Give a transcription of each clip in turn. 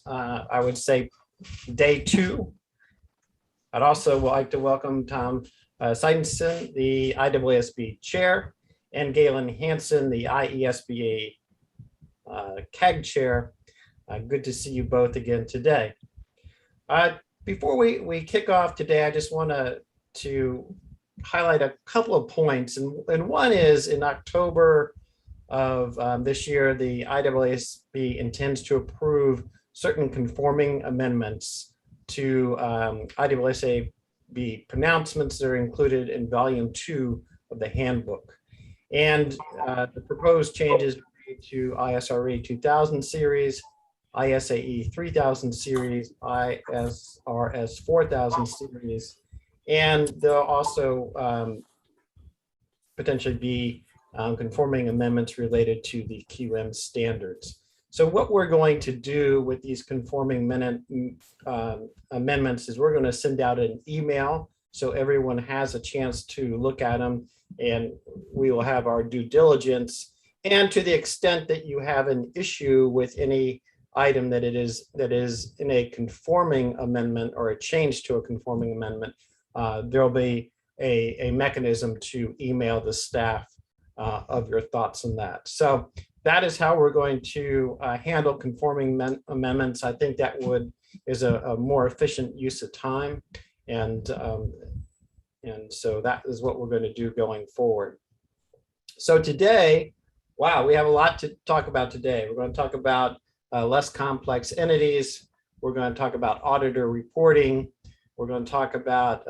I would say day 2. I'd also like to welcome Tom Seidenson, the IAASB chair, and Galen Hansen, the IAASB CAG chair. Good to see you both again today. Before we kick off today, I just want to highlight a couple of points. And one is in October of this year, the IAASB intends to approve certain conforming amendments to IAASB pronouncements that are included in volume 2 of the handbook. And the proposed changes to ISRE 2000 series, ISAE 3000 series, ISRS 4000 series, and there'll also potentially be conforming amendments related to the QM standards. So what we're going to do with these conforming amendments is we're going to send out an email so everyone has a chance to look at them, and we will have our due diligence. And to the extent that you have an issue with any item that is in a conforming amendment or a change to a conforming amendment, there'll be a mechanism to email the staff of your thoughts on that. So that is how we're going to handle conforming amendments. I think that is a more efficient use of time, and so that is what we're going to do going forward. So today, wow, we have a lot to talk about today. We're going to talk about less complex entities. We're going to talk about auditor reporting. We're going to talk about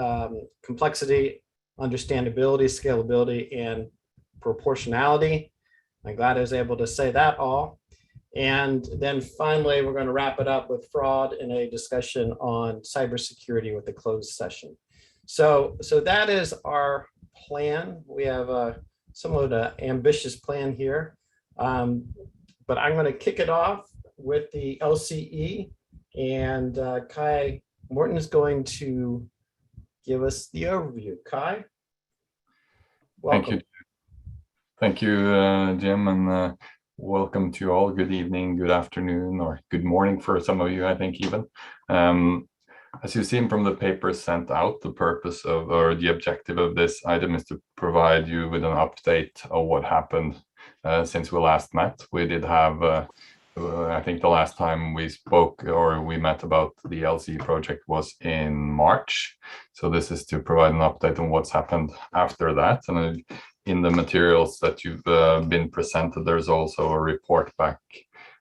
complexity, understandability, scalability, and proportionality. I'm glad I was able to say that all. And then finally, we're going to wrap it up with fraud and a discussion on cybersecurity with the closed session. So that is our plan. We have a somewhat ambitious plan here, but I'm going to kick it off with the LCE, and Kai Morton is going to give us the overview. Kai, welcome. Thank you, Jim, and welcome to all. Good evening, good afternoon, or good morning for some of you, I think even. As you've seen from the papers sent out, the purpose of, or the objective of this item is to provide you with an update of what happened since we last met. We did have, I think the last time we spoke or we met about the LCE project was in March. So this is to provide an update on what's happened after that. And in the materials that you've been presented, there's also a report back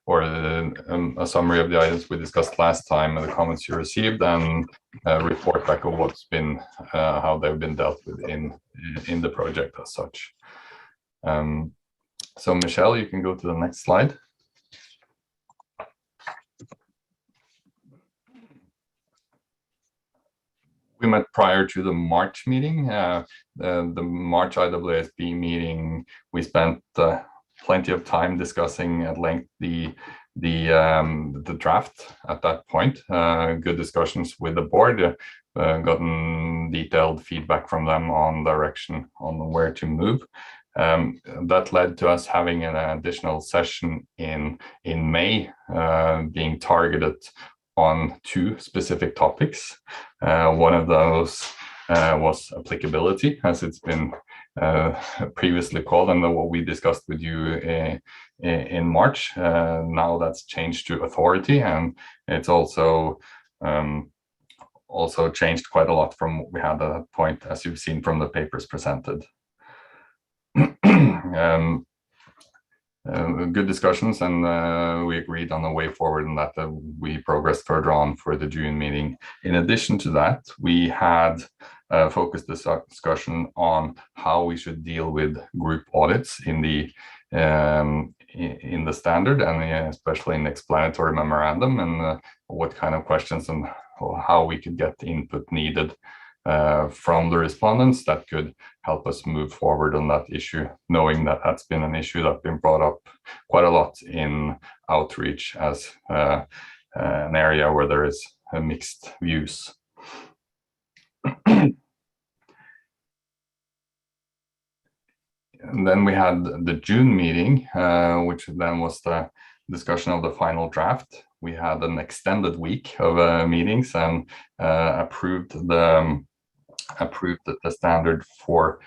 or a summary of the items we discussed last time and the comments you received, and a report back of what's been, how they've been dealt with in the project as such. So Michelle, you can go to the next slide. We met prior to the March meeting. The March IAASB meeting, we spent plenty of time discussing at length the draft at that point. Good discussions with the board, gotten detailed feedback from them on direction on where to move. That led to us having an additional session in May, being targeted on 2 specific topics. One of those was applicability, as it's been previously called, and what we discussed with you in March. Now that's changed to authority, and it's also changed quite a lot from what we had at that point, as you've seen from the papers presented. Good discussions, and we agreed on the way forward, and that we progressed further on for the June meeting. In addition to that, we had focused this discussion on how we should deal with group audits in the standard, and especially in the explanatory memorandum, and what kind of questions and how we could get the input needed from the respondents that could help us move forward on that issue, knowing that that's been an issue that's been brought up quite a lot in outreach as an area where there is mixed views. And then we had the June meeting, which then was the discussion of the final draft. we had an extended week of meetings and approved the standard for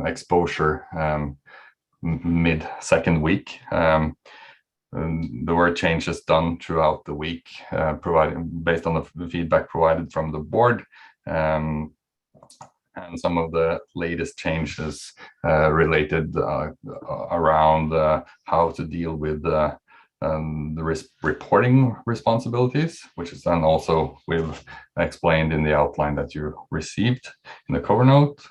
exposure mid second week. There were changes done throughout the week, based on the feedback provided from the board, and some of the latest changes related around how to deal with the reporting responsibilities, which is then also we've explained in the outline that you received in the cover note.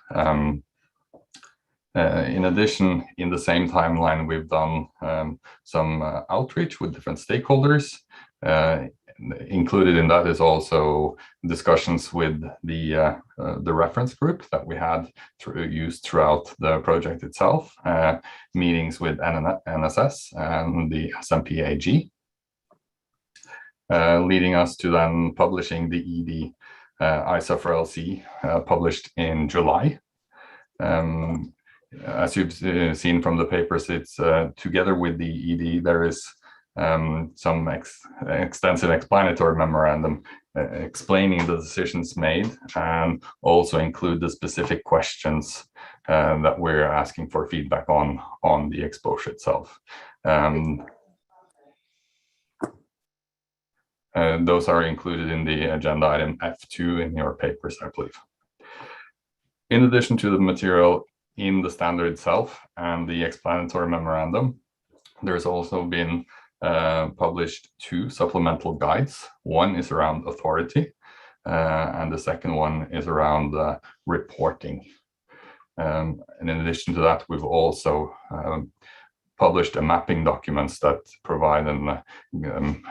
In addition, in the same timeline, we've done some outreach with different stakeholders. Included in that is also discussions with the reference group that we had used throughout the project itself, meetings with NSS and the SMP AG, leading us to then publishing the ED ISA for LC, published in July. As you've seen from the papers, it's together with the ED, there is some extensive explanatory memorandum explaining the decisions made, and also include the specific questions that we're asking for feedback on the exposure itself. Those are included in the agenda item F2 in your papers, I believe. In addition to the material in the standard itself and the explanatory memorandum, there's also been published 2 supplemental guides. One is around authority, and the second one is around reporting. And in addition to that, we've also published a mapping documents that provide a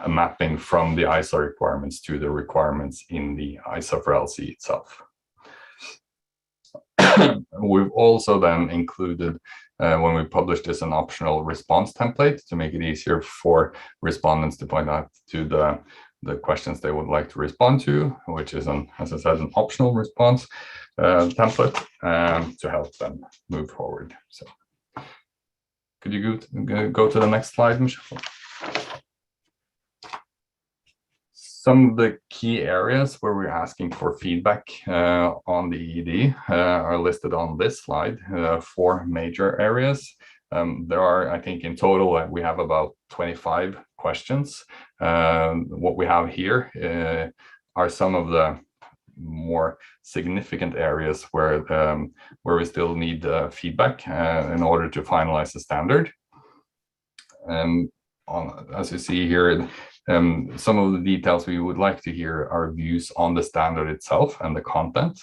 mapping from the ISA requirements to the requirements in the ISA for LC itself. We've also then included, when we published this, an optional response template to make it easier for respondents to point out to the questions they would like to respond to, which is, as I said, an optional response template to help them move forward. So, could you go to the next slide, Michelle? Some of the key areas where we're asking for feedback on the ED are listed on this slide, 4 major areas. There are, I think, in total, we have about 25 questions. What we have here are some of the more significant areas where we still need feedback in order to finalize the standard. As you see here, some of the details we would like to hear are views on the standard itself and the content.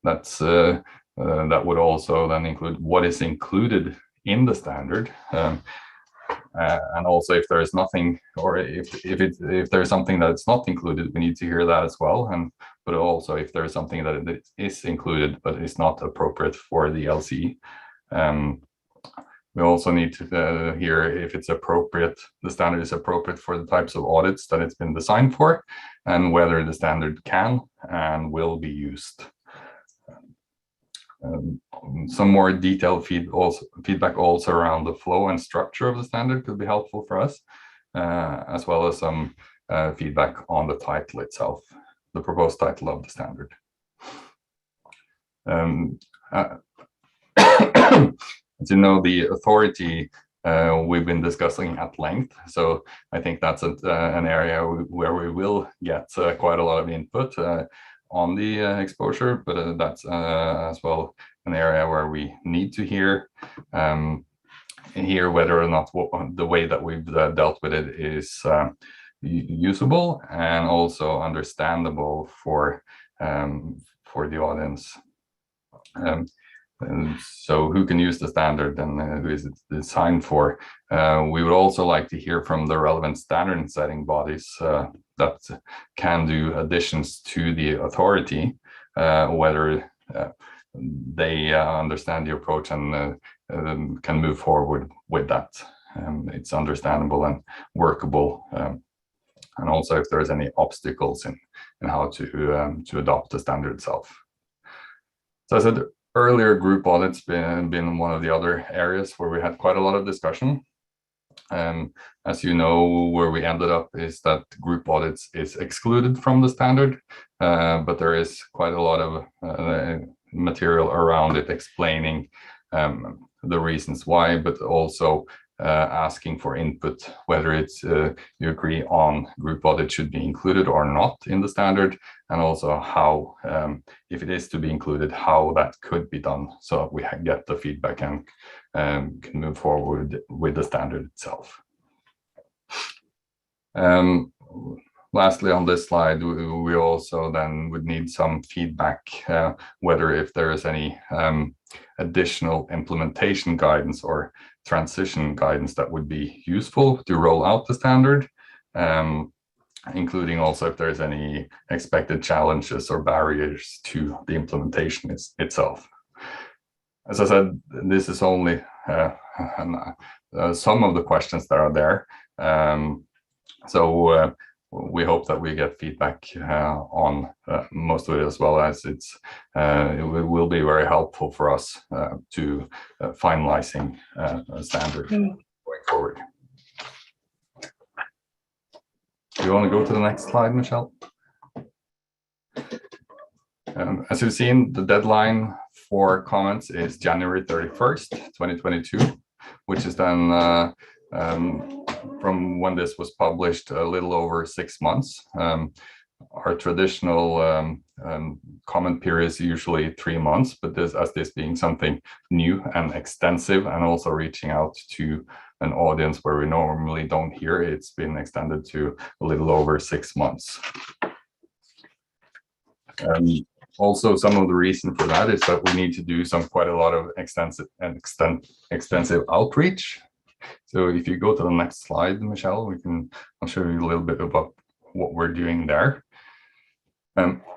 That would also then include what is included in the standard, and also if there is nothing, or if there's something that's not included, we need to hear that as well. But also if there's something that is included but is not appropriate for the LC. We also need to hear if it's appropriate, the standard is appropriate for the types of audits that it's been designed for, and whether the standard can and will be used. Some more detailed feedback also around the flow and structure of the standard could be helpful for us, as well as some feedback on the title itself, the proposed title of the standard. As you know, the authority we've been discussing at length, so I think that's an area where we will get quite a lot of input on the exposure, but that's as well an area where we need to hear whether or not the way that we've dealt with it is usable and also understandable for the audience. So who can use the standard and who is it designed for? We would also like to hear from the relevant standard setting bodies that can do additions to the authority, whether they understand the approach and can move forward with that. It's understandable and workable, and also if there's any obstacles in how to adopt the standard itself. So I said earlier, group audits been one of the other areas where we had quite a lot of discussion. As you know, where we ended up is that group audits is excluded from the standard, but there is quite a lot of material around it explaining the reasons why, but also asking for input, whether it's you agree on group audit should be included or not in the standard, and also how, if it is to be included, how that could be done, so we get the feedback and can move forward with the standard itself. Lastly, on this slide, we also then would need some feedback, whether if there is any additional implementation guidance or transition guidance that would be useful to roll out the standard, including also if there's any expected challenges or barriers to the implementation itself. As I said, this is only some of the questions that are there. So we hope that we get feedback on most of it, as well as it will be very helpful for us to finalizing a standard going forward. Do you want to go to the next slide, Michelle? As you've seen, the deadline for comments is January 31st, 2022, which is then from when this was published, a little over 6 months. Our traditional comment period is usually 3 months, but this being something new and extensive, and also reaching out to an audience where we normally don't hear, it's been extended to a little over 6 months. Also, some of the reason for that is that we need to do quite a lot of extensive outreach. So if you go to the next slide, Michelle, I'll show you a little bit about what we're doing there.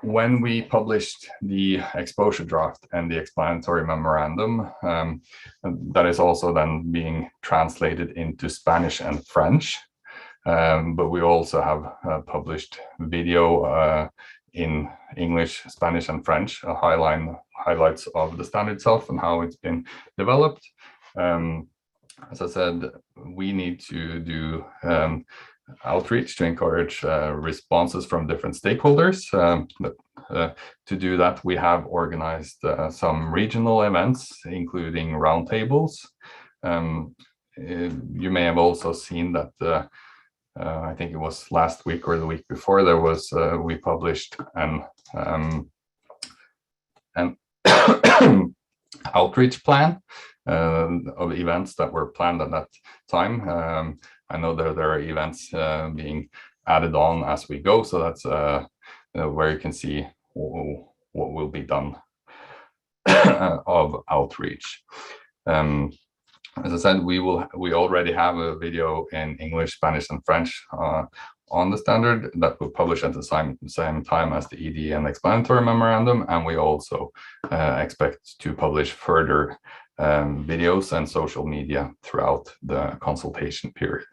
When we published the exposure draft and the explanatory memorandum, that is also then being translated into Spanish and French. But we also have published video in English, Spanish, and French, highlights of the standard itself and how it's been developed. As I said, we need to do outreach to encourage responses from different stakeholders. To do that, we have organized some regional events, including roundtables. You may have also seen that I think it was last week or the week before, there was we published an outreach plan of events that were planned at that time. I know that there are events being added on as we go, so that's where you can see what will be done of outreach. As I said, we already have a video in English, Spanish, and French on the standard that will publish at the same time as the ED and explanatory memorandum, and we also expect to publish further videos and social media throughout the consultation period.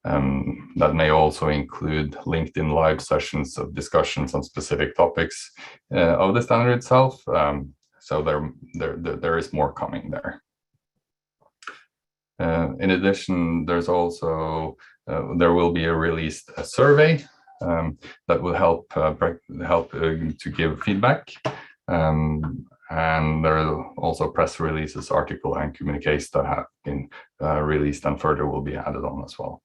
That may also include LinkedIn live sessions of discussions on specific topics of the standard itself. So there is more coming there. In addition, there's also there will be a released survey that will help to give feedback. And there are also press releases, article, and communiques that have been released and further will be added on as well.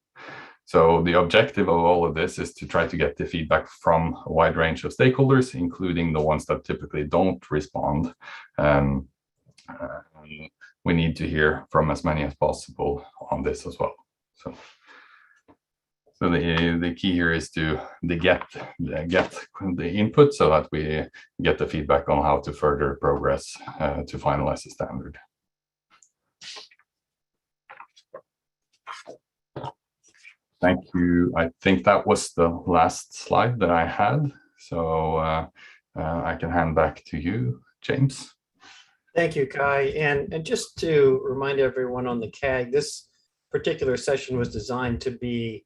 So the objective of all of this is to try to get the feedback from a wide range of stakeholders, including the ones that typically don't respond. We need to hear from as many as possible on this as well. So the key here is to get the input so that we get the feedback on how to further progress to finalize the standard. Thank you. I think that was the last slide that I had. So I can hand back to you, James. Thank you, Kai. And just to remind everyone on the CAG, this particular session was designed to be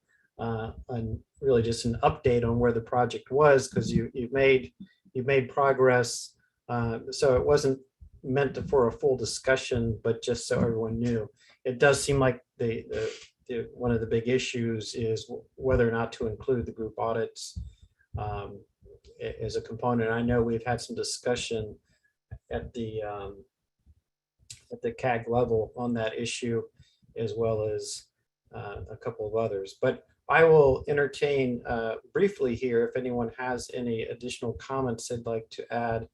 really just an update on where the project was, because you've made progress. So it wasn't meant for a full discussion, but just so everyone knew. It does seem like the one of the big issues is whether or not to include the group audits as a component. I know we've had some discussion at the CAG level on that issue, as well as a couple of others. But I will entertain briefly here if anyone has any additional comments they'd like to add.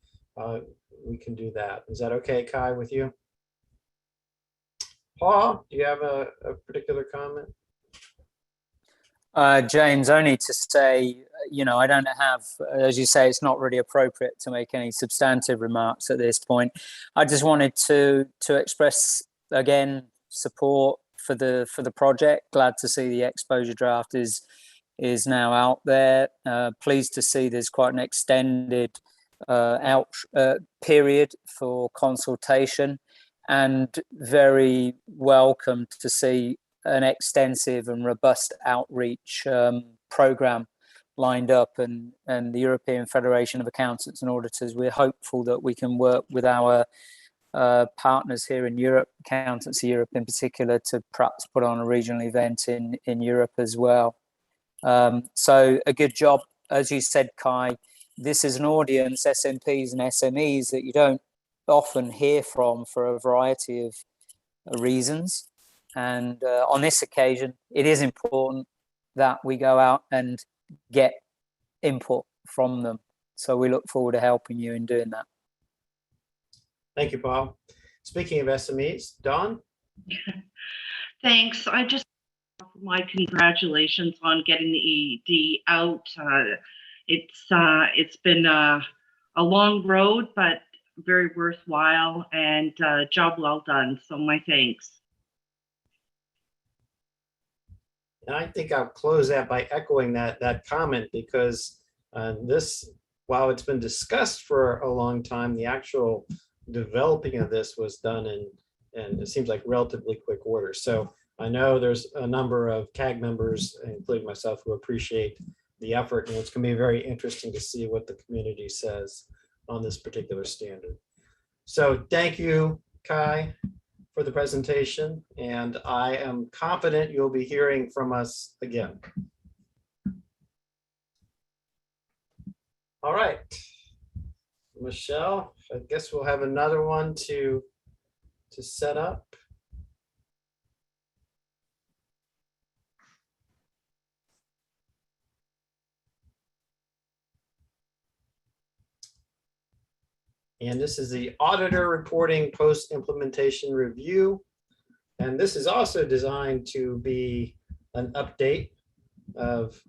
We can do that. Is that okay, Kai, with you? Paul, do you have a particular comment? James, only to say, I don't have, as you say, it's not really appropriate to make any substantive remarks at this point. I just wanted to express again support for the project. Glad to see the exposure draft is now out there. Pleased to see there's quite an extended period for consultation, and very welcome to see an extensive and robust outreach program lined up, and the European Federation of Accountants and Auditors. We're hopeful that we can work with our partners here in Europe, Accountancy Europe in particular, to perhaps put on a regional event in Europe as well. So a good job. As you said, Kai, this is an audience, SMPs and SMEs, that you don't often hear from for a variety of reasons. And on this occasion, it is important that we go out and get input from them. So we look forward to helping you in doing that. Thank you, Paul. Speaking of SMEs, Dawn? Thanks. I just my congratulations on getting the EED out. It's been a long road, but very worthwhile, and job well done. So my thanks. And I think I'll close that by echoing that comment, because this, while it's been discussed for a long time, the actual developing of this was done in it seems like relatively quick order. So I know there's a number of CAG members, including myself, who appreciate the effort, and it's going to be very interesting to see what the community says on this particular standard. So thank you, Kai, for the presentation, and I am confident you'll be hearing from us again. All right, Michelle, I guess we'll have another one to set up. And this is the auditor reporting post-implementation review. And this is also designed to be an update of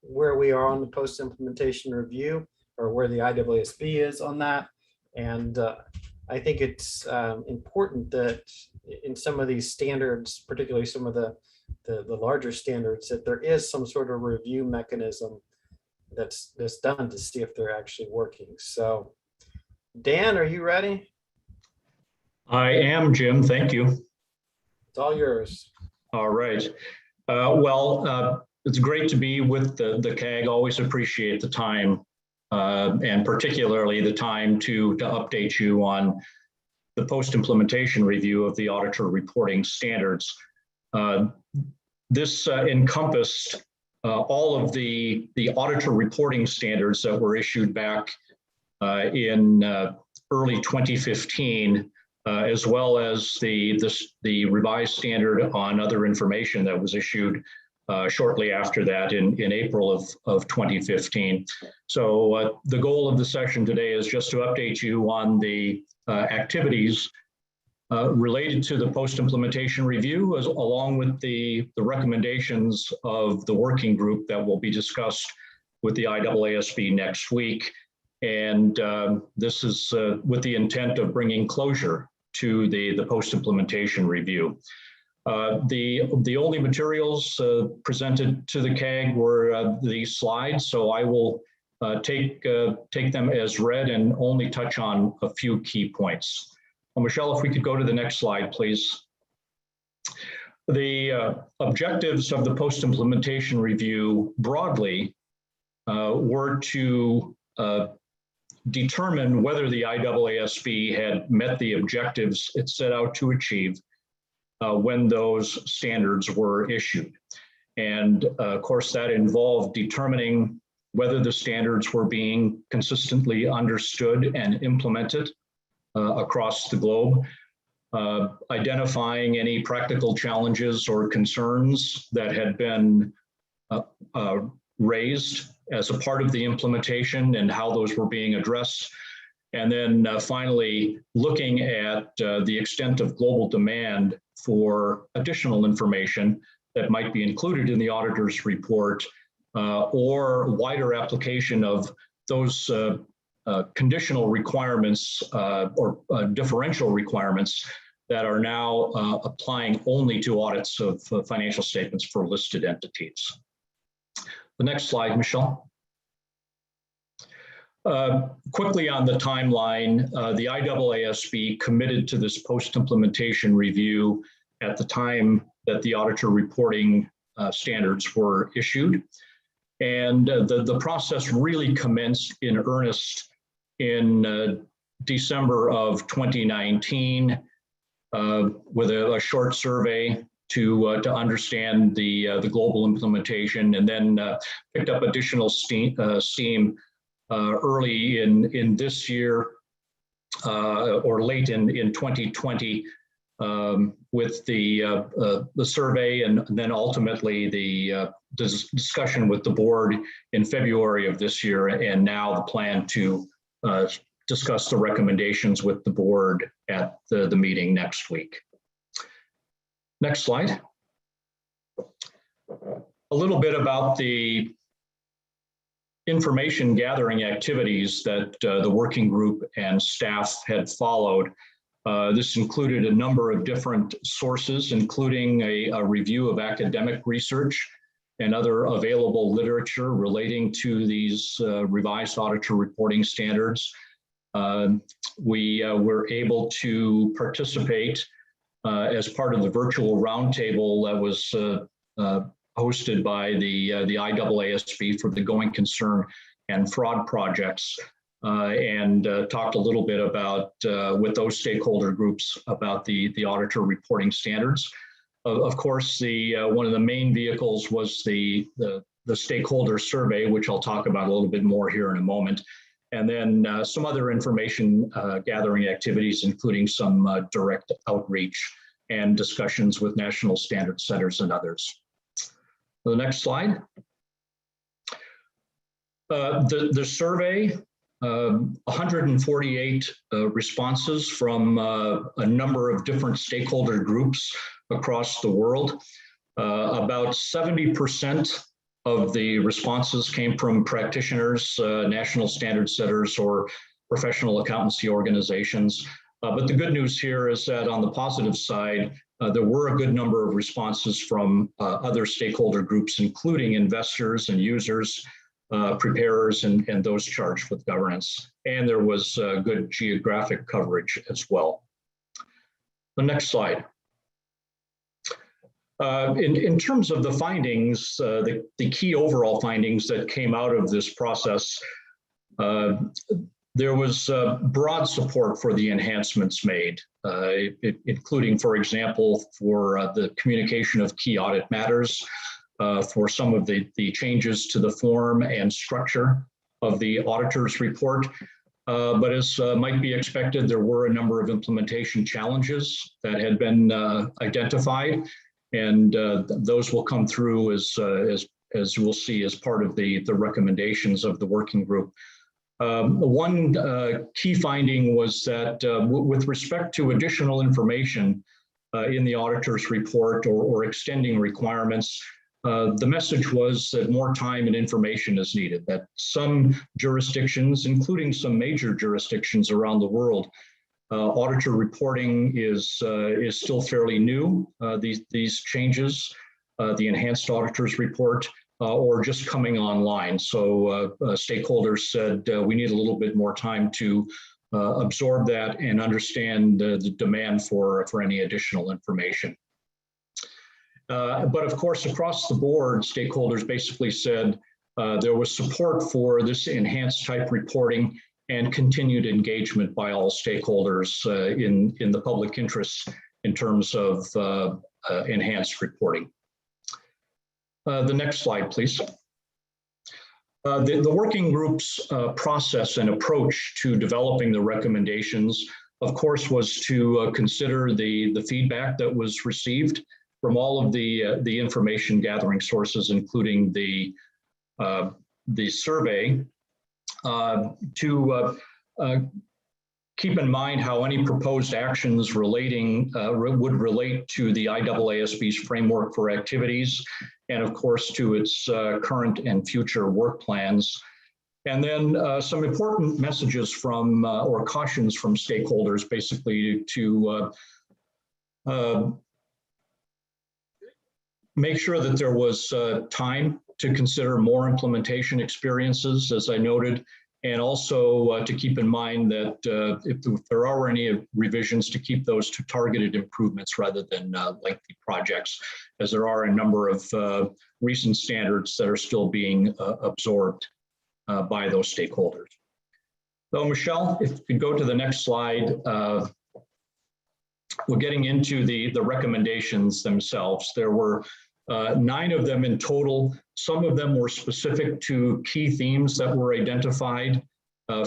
where we are on the post-implementation review, or where the IAASB is on that. And I think it's important that in some of these standards, particularly some of the larger standards, that there is some sort of review mechanism that's done to see if they're actually working. So Dan, are you ready? I am, Jim. Thank you. It's all yours. All right. It's great to be with the CAG. Always appreciate the time, and particularly the time to update you on the post-implementation review of the auditor reporting standards. This encompassed all of the auditor reporting standards that were issued back in early 2015, as well as the revised standard on other information that was issued shortly after that in April of 2015. So the goal of the session today is just to update you on the activities related to the post-implementation review, along with the recommendations of the working group that will be discussed with the IAASB next week. And this is with the intent of bringing closure to the post-implementation review. The only materials presented to the CAG were these slides, so I will take them as read and only touch on a few key points. Well, Michelle, if we could go to the next slide, please. The objectives of the post-implementation review broadly were to determine whether the IAASB had met the objectives it set out to achieve, when those standards were issued. And of course, that involved determining whether the standards were being consistently understood and implemented across the globe, identifying any practical challenges or concerns that had been raised as a part of the implementation and how those were being addressed. And then finally, looking at the extent of global demand for additional information that might be included in the auditor's report or wider application of those conditional requirements or differential requirements that are now applying only to audits of financial statements for listed entities. The next slide, Michelle. Quickly on the timeline, the IAASB committed to this post-implementation review at the time that the auditor reporting standards were issued. And the process really commenced in earnest in December of 2019 with a short survey to understand the global implementation, and then picked up additional steam early in this year or late in 2020 with the survey, and then ultimately the discussion with the board in February of this year, and now the plan to discuss the recommendations with the board at the meeting next week. Next slide. A little bit about the information gathering activities that the working group and staff had followed. This included a number of different sources, including a review of academic research and other available literature relating to these revised auditor reporting standards. We were able to participate as part of the virtual roundtable that was hosted by the IAASB for the going concern and fraud projects, and talked a little bit about with those stakeholder groups about the auditor reporting standards. Of course, one of the main vehicles was the stakeholder survey, which I'll talk about a little bit more here in a moment. And then some other information gathering activities, including some direct outreach and discussions with national standard setters and others. The next slide. The survey, 148 responses from a number of different stakeholder groups across the world. About 70% of the responses came from practitioners, national standard setters, or professional accountancy organizations. But the good news here is that on the positive side, there were a good number of responses from other stakeholder groups, including investors and users, preparers, and those charged with governance. And there was good geographic coverage as well. The next slide. In terms of the findings, the key overall findings that came out of this process, there was broad support for the enhancements made, including, for example, for the communication of key audit matters, for some of the changes to the form and structure of the auditor's report. But as might be expected, there were a number of implementation challenges that had been identified, and those will come through as we'll see as part of the recommendations of the working group. One key finding was that with respect to additional information in the auditor's report or extending requirements, the message was that more time and information is needed, that some jurisdictions, including some major jurisdictions around the world, auditor reporting is still fairly new, these changes, the enhanced auditor's report, or just coming online. So stakeholders said we need a little bit more time to absorb that and understand the demand for any additional information. But of course, across the board, stakeholders basically said there was support for this enhanced type reporting and continued engagement by all stakeholders in the public interest in terms of enhanced reporting. The next slide, please. The working group's process and approach to developing the recommendations, of course, was to consider the feedback that was received from all of the information gathering sources, including the survey, to keep in mind how any proposed actions would relate to the IAASB's framework for activities, and of course to its current and future work plans. And then some important messages from, or cautions from stakeholders, basically to make sure that there was time to consider more implementation experiences, as I noted, and also to keep in mind that if there are any revisions, to keep those to targeted improvements rather than lengthy projects, as there are a number of recent standards that are still being absorbed by those stakeholders. So Michelle, if you could go to the next slide. We're getting into the recommendations themselves. There were 9 of them in total. Some of them were specific to key themes that were identified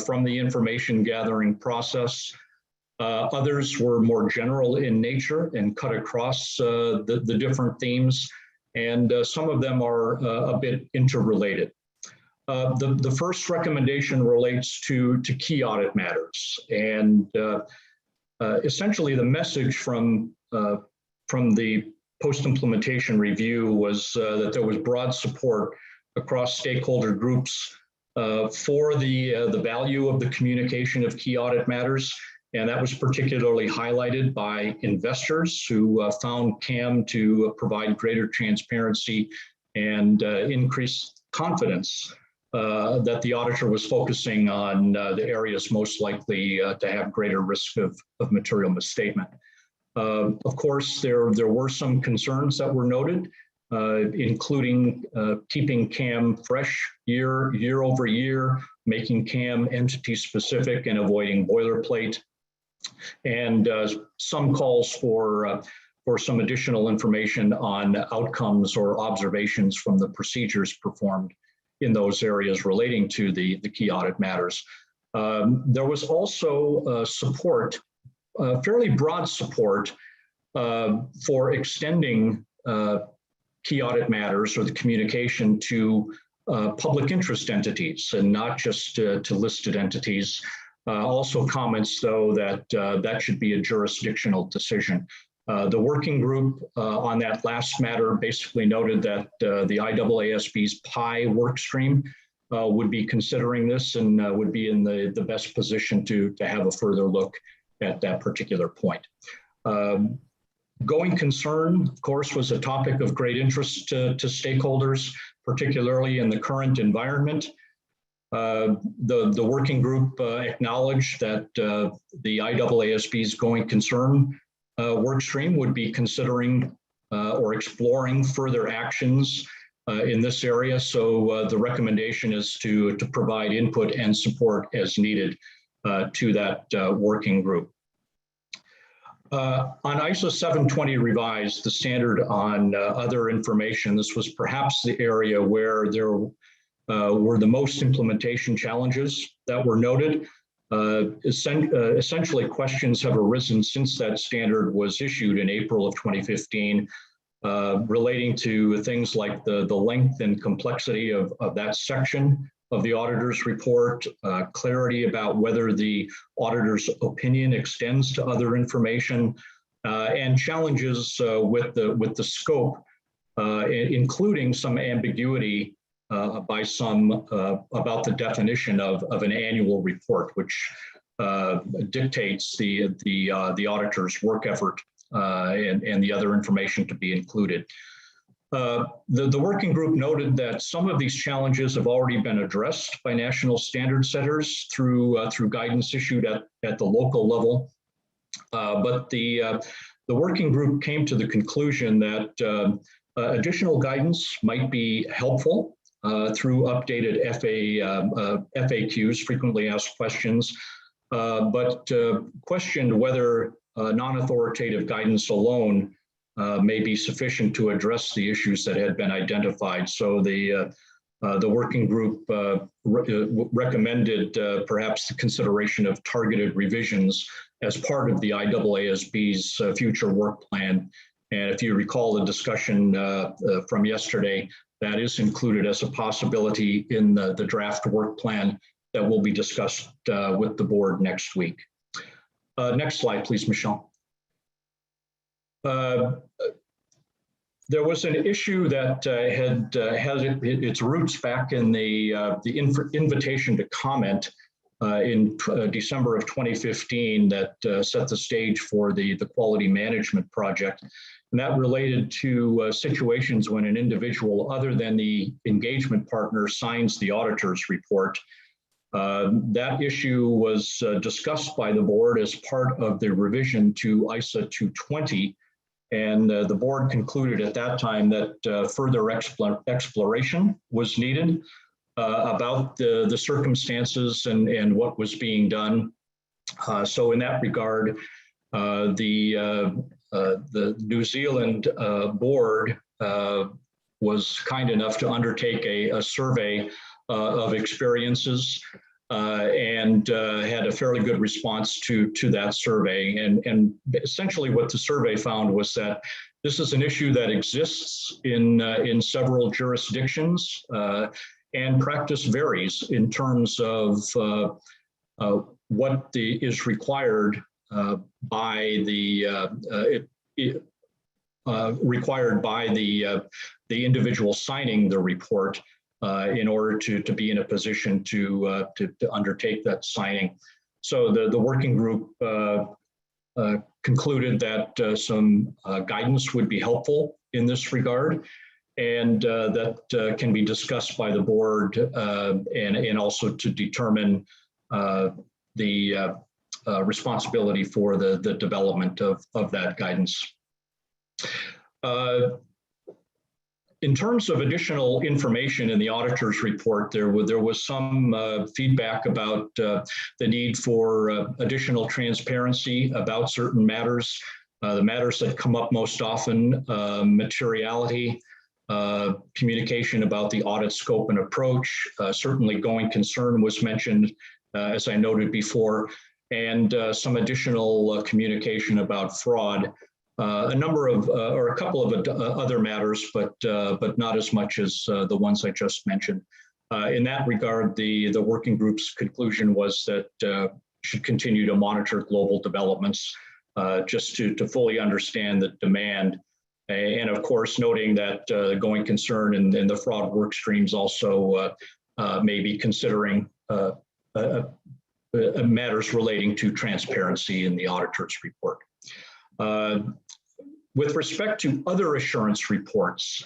from the information gathering process. Others were more general in nature and cut across the different themes, and some of them are a bit interrelated. The first recommendation relates to key audit matters, and essentially the message from the post-implementation review was that there was broad support across stakeholder groups for the value of the communication of key audit matters, and that was particularly highlighted by investors who found CAM to provide greater transparency and increased confidence that the auditor was focusing on the areas most likely to have greater risk of material misstatement. Of course, there were some concerns that were noted, including keeping CAM fresh year over year, making CAM entity specific and avoiding boilerplate, and some calls for some additional information on outcomes or observations from the procedures performed in those areas relating to the key audit matters. There was also support, fairly broad support for extending key audit matters or the communication to public interest entities and not just to listed entities. Also comments, though, that that should be a jurisdictional decision. The working group on that last matter basically noted that the IAASB's PI workstream would be considering this and would be in the best position to have a further look at that particular point. Going concern, of course, was a topic of great interest to stakeholders, particularly in the current environment. The working group acknowledged that the IAASB's going concern workstream would be considering or exploring further actions in this area. So the recommendation is to provide input and support as needed to that working group. On ISO 720 revised, the standard on other information, this was perhaps the area where there were the most implementation challenges that were noted. Essentially, questions have arisen since that standard was issued in April of 2015, relating to things like the length and complexity of that section of the auditor's report, clarity about whether the auditor's opinion extends to other information, and challenges with the scope, including some ambiguity by some about the definition of an annual report, which dictates the auditor's work effort and the other information to be included. The working group noted that some of these challenges have already been addressed by national standard setters through guidance issued at the local level, but the working group came to the conclusion that additional guidance might be helpful through updated FAQs, frequently asked questions, but questioned whether non-authoritative guidance alone may be sufficient to address the issues that had been identified. So the working group recommended perhaps the consideration of targeted revisions as part of the IAASB's future work plan. And if you recall the discussion from yesterday, that is included as a possibility in the draft work plan that will be discussed with the board next week. Next slide, please, Michelle. There was an issue that had its roots back in the invitation to comment in December of 2015 that set the stage for the quality management project. And that related to situations when an individual other than the engagement partner signs the auditor's report. That issue was discussed by the board as part of the revision to ISA 220. And the board concluded at that time that further exploration was needed about the circumstances and what was being done. So in that regard, the New Zealand board was kind enough to undertake a survey of experiences and had a fairly good response to that survey. And essentially what the survey found was that this is an issue that exists in several jurisdictions, and practice varies in terms of what is required by the individual signing the report in order to be in a position to undertake that signing. So the working group concluded that some guidance would be helpful in this regard, and that can be discussed by the board and also to determine the responsibility for the development of that guidance. In terms of additional information in the auditor's report, there was some feedback about the need for additional transparency about certain matters. The matters that come up most often, materiality, communication about the audit scope and approach, certainly going concern was mentioned, as I noted before, and some additional communication about fraud. A number of, or a couple of other matters, but not as much as the ones I just mentioned. In that regard, the working group's conclusion was that should continue to monitor global developments just to fully understand the demand. And of course, noting that going concern and the fraud work streams also may be considering matters relating to transparency in the auditor's report. With respect to other assurance reports,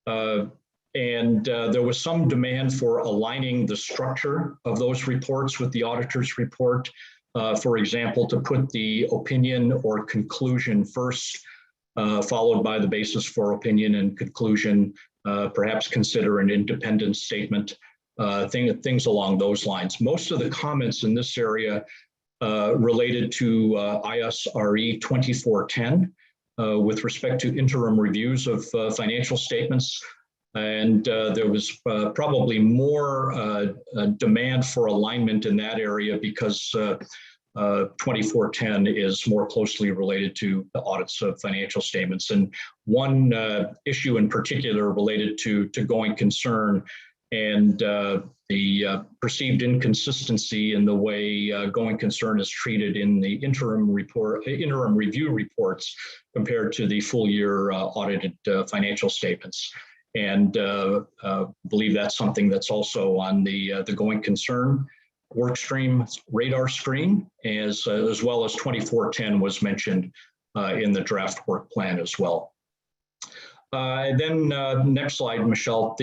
there was some demand for aligning the structure of those reports with the auditor's report. For example, to put the opinion or conclusion first, followed by the basis for opinion and conclusion, perhaps consider an independent statement, things along those lines. Most of the comments in this area related to IAASB 2410 with respect to interim reviews of financial statements. And there was probably more demand for alignment in that area because 2410 is more closely related to the audits of financial statements. And one issue in particular related to going concern and the perceived inconsistency in the way going concern is treated in the interim review reports compared to the full year audited financial statements. And believe that's something that's also on the going concern work stream radar screen, as well as 2410 was mentioned in the draft work plan as well. Then next slide, Michelle.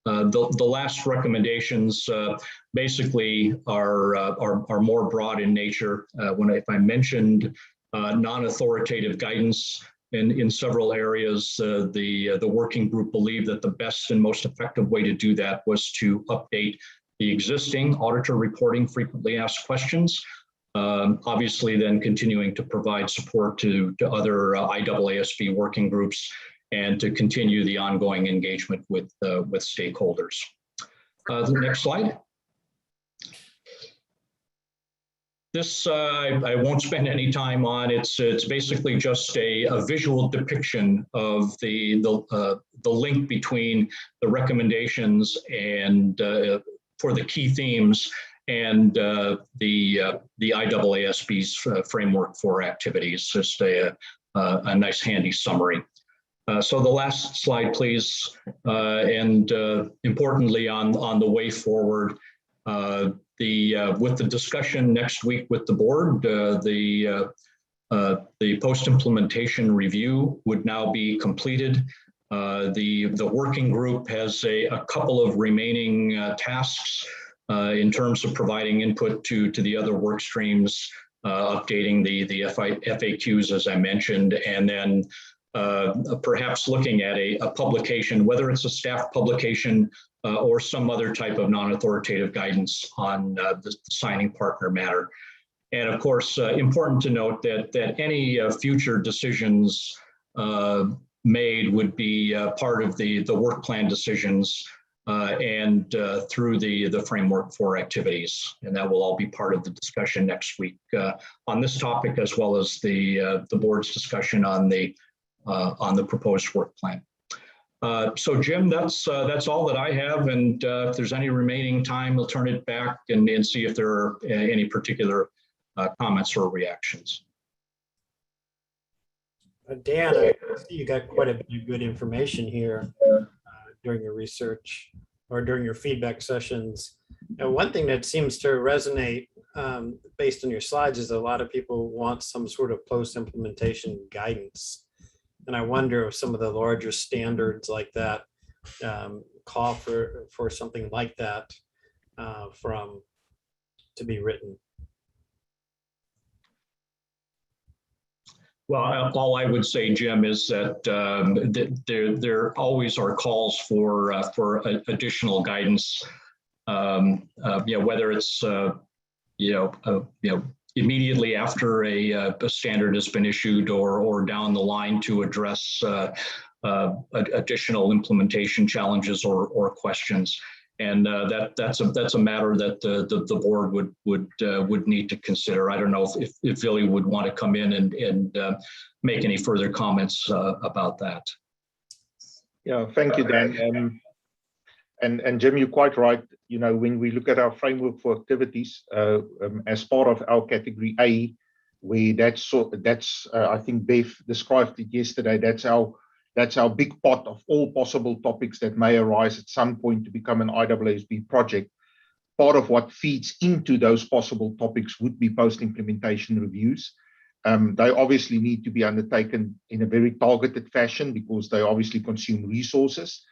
The last recommendations basically are more broad in nature. If I mentioned non-authoritative guidance in several areas, the working group believed that the best and most effective way to do that was to update the existing auditor reporting frequently asked questions Obviously, then continuing to provide support to other IAASB working groups and to continue the ongoing engagement with stakeholders. The next slide. This I won't spend any time on. It's basically just a visual depiction of the link between the recommendations and for the key themes and the IAASB's framework for activities. Just a nice handy summary. So the last slide, please. And importantly, on the way forward, with the discussion next week with the board, the post-implementation review would now be completed. The working group has a couple of remaining tasks in terms of providing input to the other work streams, updating the FAQs, as I mentioned, and then perhaps looking at a publication, whether it's a staff publication or some other type of non-authoritative guidance on the signing partner matter. And of course, important to note that any future decisions made would be part of the work plan decisions and through the framework for activities. And that will all be part of the discussion next week on this topic, as well as the board's discussion on the proposed work plan. So Jim, that's all that I have. And if there's any remaining time, we'll turn it back and see if there are any particular comments or reactions. Dan, I see you got quite a bit of good information here during your research or during your feedback sessions. And one thing that seems to resonate based on your slides is a lot of people want some sort of post-implementation guidance. And I wonder if some of the larger standards like that call for something like that to be written. Well, all I would say, Jim, is that there always are calls for additional guidance. Whether it's immediately after a standard has been issued or down the line to address additional implementation challenges or questions. And that's a matter that the board would need to consider. I don't know if Billy would want to come in and make any further comments about that. Yeah, thank you, Dan. And Jim, you're quite right. You know, when we look at our framework for activities as part of our category A, where that's I think Bev described it yesterday. That's our big pot of all possible topics that may arise at some point to become an IAASB project. Part of what feeds into those possible topics would be post-implementation reviews. They obviously need to be undertaken in a very targeted fashion because they obviously consume resources.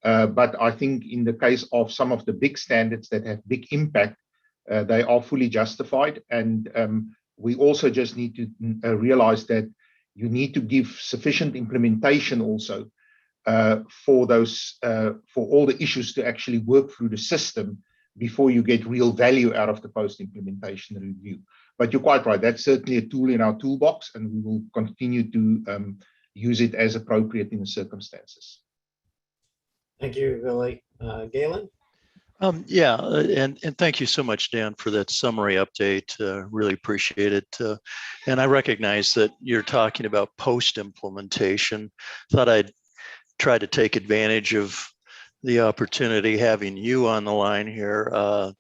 But I think in the case of some of the big standards that have big impact, they are fully justified. And we also just need to realize that you need to give sufficient implementation also for all the issues to actually work through the system before you get real value out of the post-implementation review. But you're quite right. That's certainly a tool in our toolbox, and we will continue to use it as appropriate in the circumstances. Thank you, Billy. Galen? And thank you so much, Dan, for that summary update. Really appreciate it. And I recognize that you're talking about post-implementation. Thought I'd try to take advantage of the opportunity having you on the line here.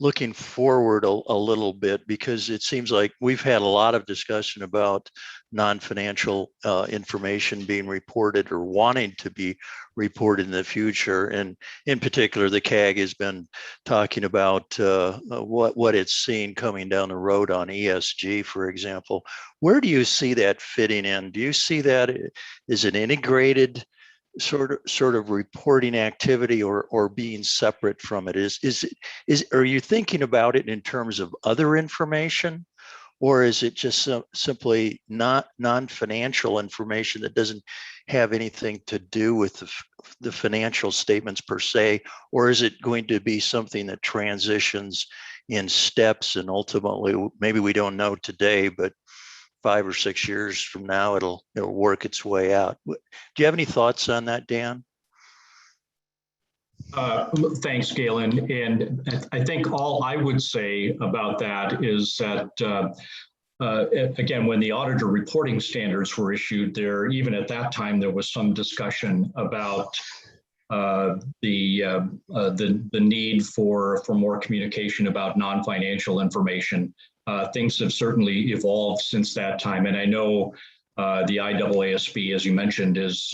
Looking forward a little bit, because it seems like we've had a lot of discussion about non-financial information being reported or wanting to be reported in the future. And in particular, the CAG has been talking about what it's seen coming down the road on ESG, for example. Where do you see that fitting in? Do you see that as an integrated sort of reporting activity or being separate from it? Are you thinking about it in terms of other information, or is it just simply not non-financial information that doesn't have anything to do with the financial statements per se, or is it going to be something that transitions in steps, and ultimately, maybe we don't know today, but 5 or 6 years from now, it'll work its way out. Do you have any thoughts on that, Dan? Thanks, Galen. And I think all I would say about that is that, again, when the auditor reporting standards were issued, there, even at that time, there was some discussion about the need for more communication about non-financial information. Things have certainly evolved since that time, and I know the IAASB, as you mentioned, is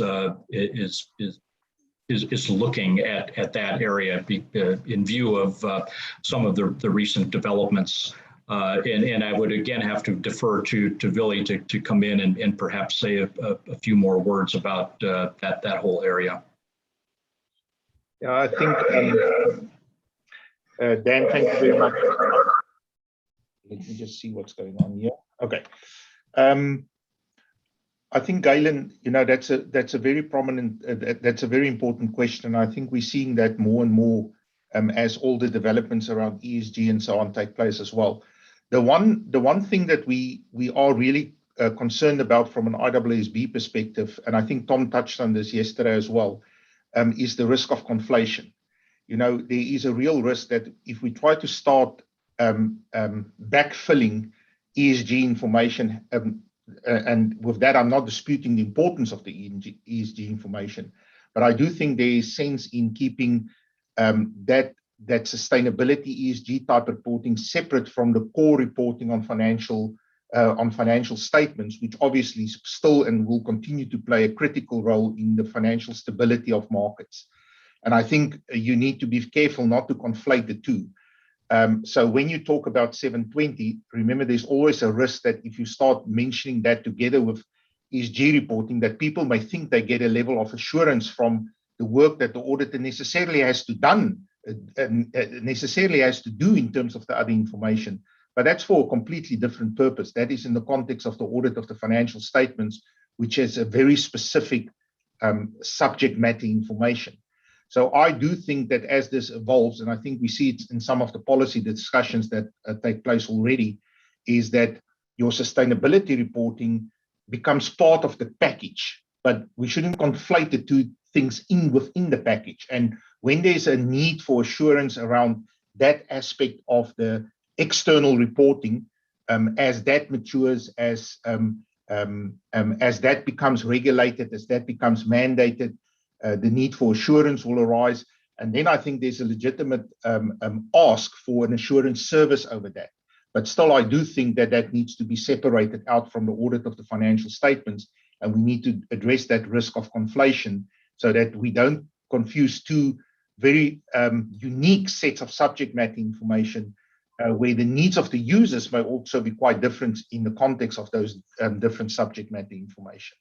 looking at that area in view of some of the recent developments. And I would again have to defer to Willie to come in and perhaps say a few more words about that whole area. Yeah, I think, Dan, thank you very much. Let me just see what's going on here. Okay. I think, Galen, that's a very prominent, that's a very important question. I think we're seeing that more and more as all the developments around ESG and so on take place as well. The one thing that we are really concerned about from an IAASB perspective, and I think Tom touched on this yesterday as well, is the risk of conflation. There is a real risk that if we try to start backfilling ESG information, and with that, I'm not disputing the importance of the ESG information, but I do think there is sense in keeping that sustainability ESG type reporting separate from the core reporting on financial statements, which obviously still and will continue to play a critical role in the financial stability of markets. And I think you need to be careful not to conflate the two. So when you talk about 720, remember there's always a risk that if you start mentioning that together with ESG reporting, that people may think they get a level of assurance from the work that the auditor necessarily has to do in terms of the other information. But that's for a completely different purpose. That is in the context of the audit of the financial statements, which is a very specific subject matter information. So I do think that as this evolves, and I think we see it in some of the policy discussions that take place already, is that your sustainability reporting becomes part of the package, but we shouldn't conflate the two things within the package. And when there's a need for assurance around that aspect of the external reporting, as that matures, as that becomes regulated, as that becomes mandated, the need for assurance will arise. And then I think there's a legitimate ask for an assurance service over that. But still, I do think that that needs to be separated out from the audit of the financial statements. And we need to address that risk of conflation so that we don't confuse two very unique sets of subject matter information where the needs of the users may also be quite different in the context of those different subject matter information.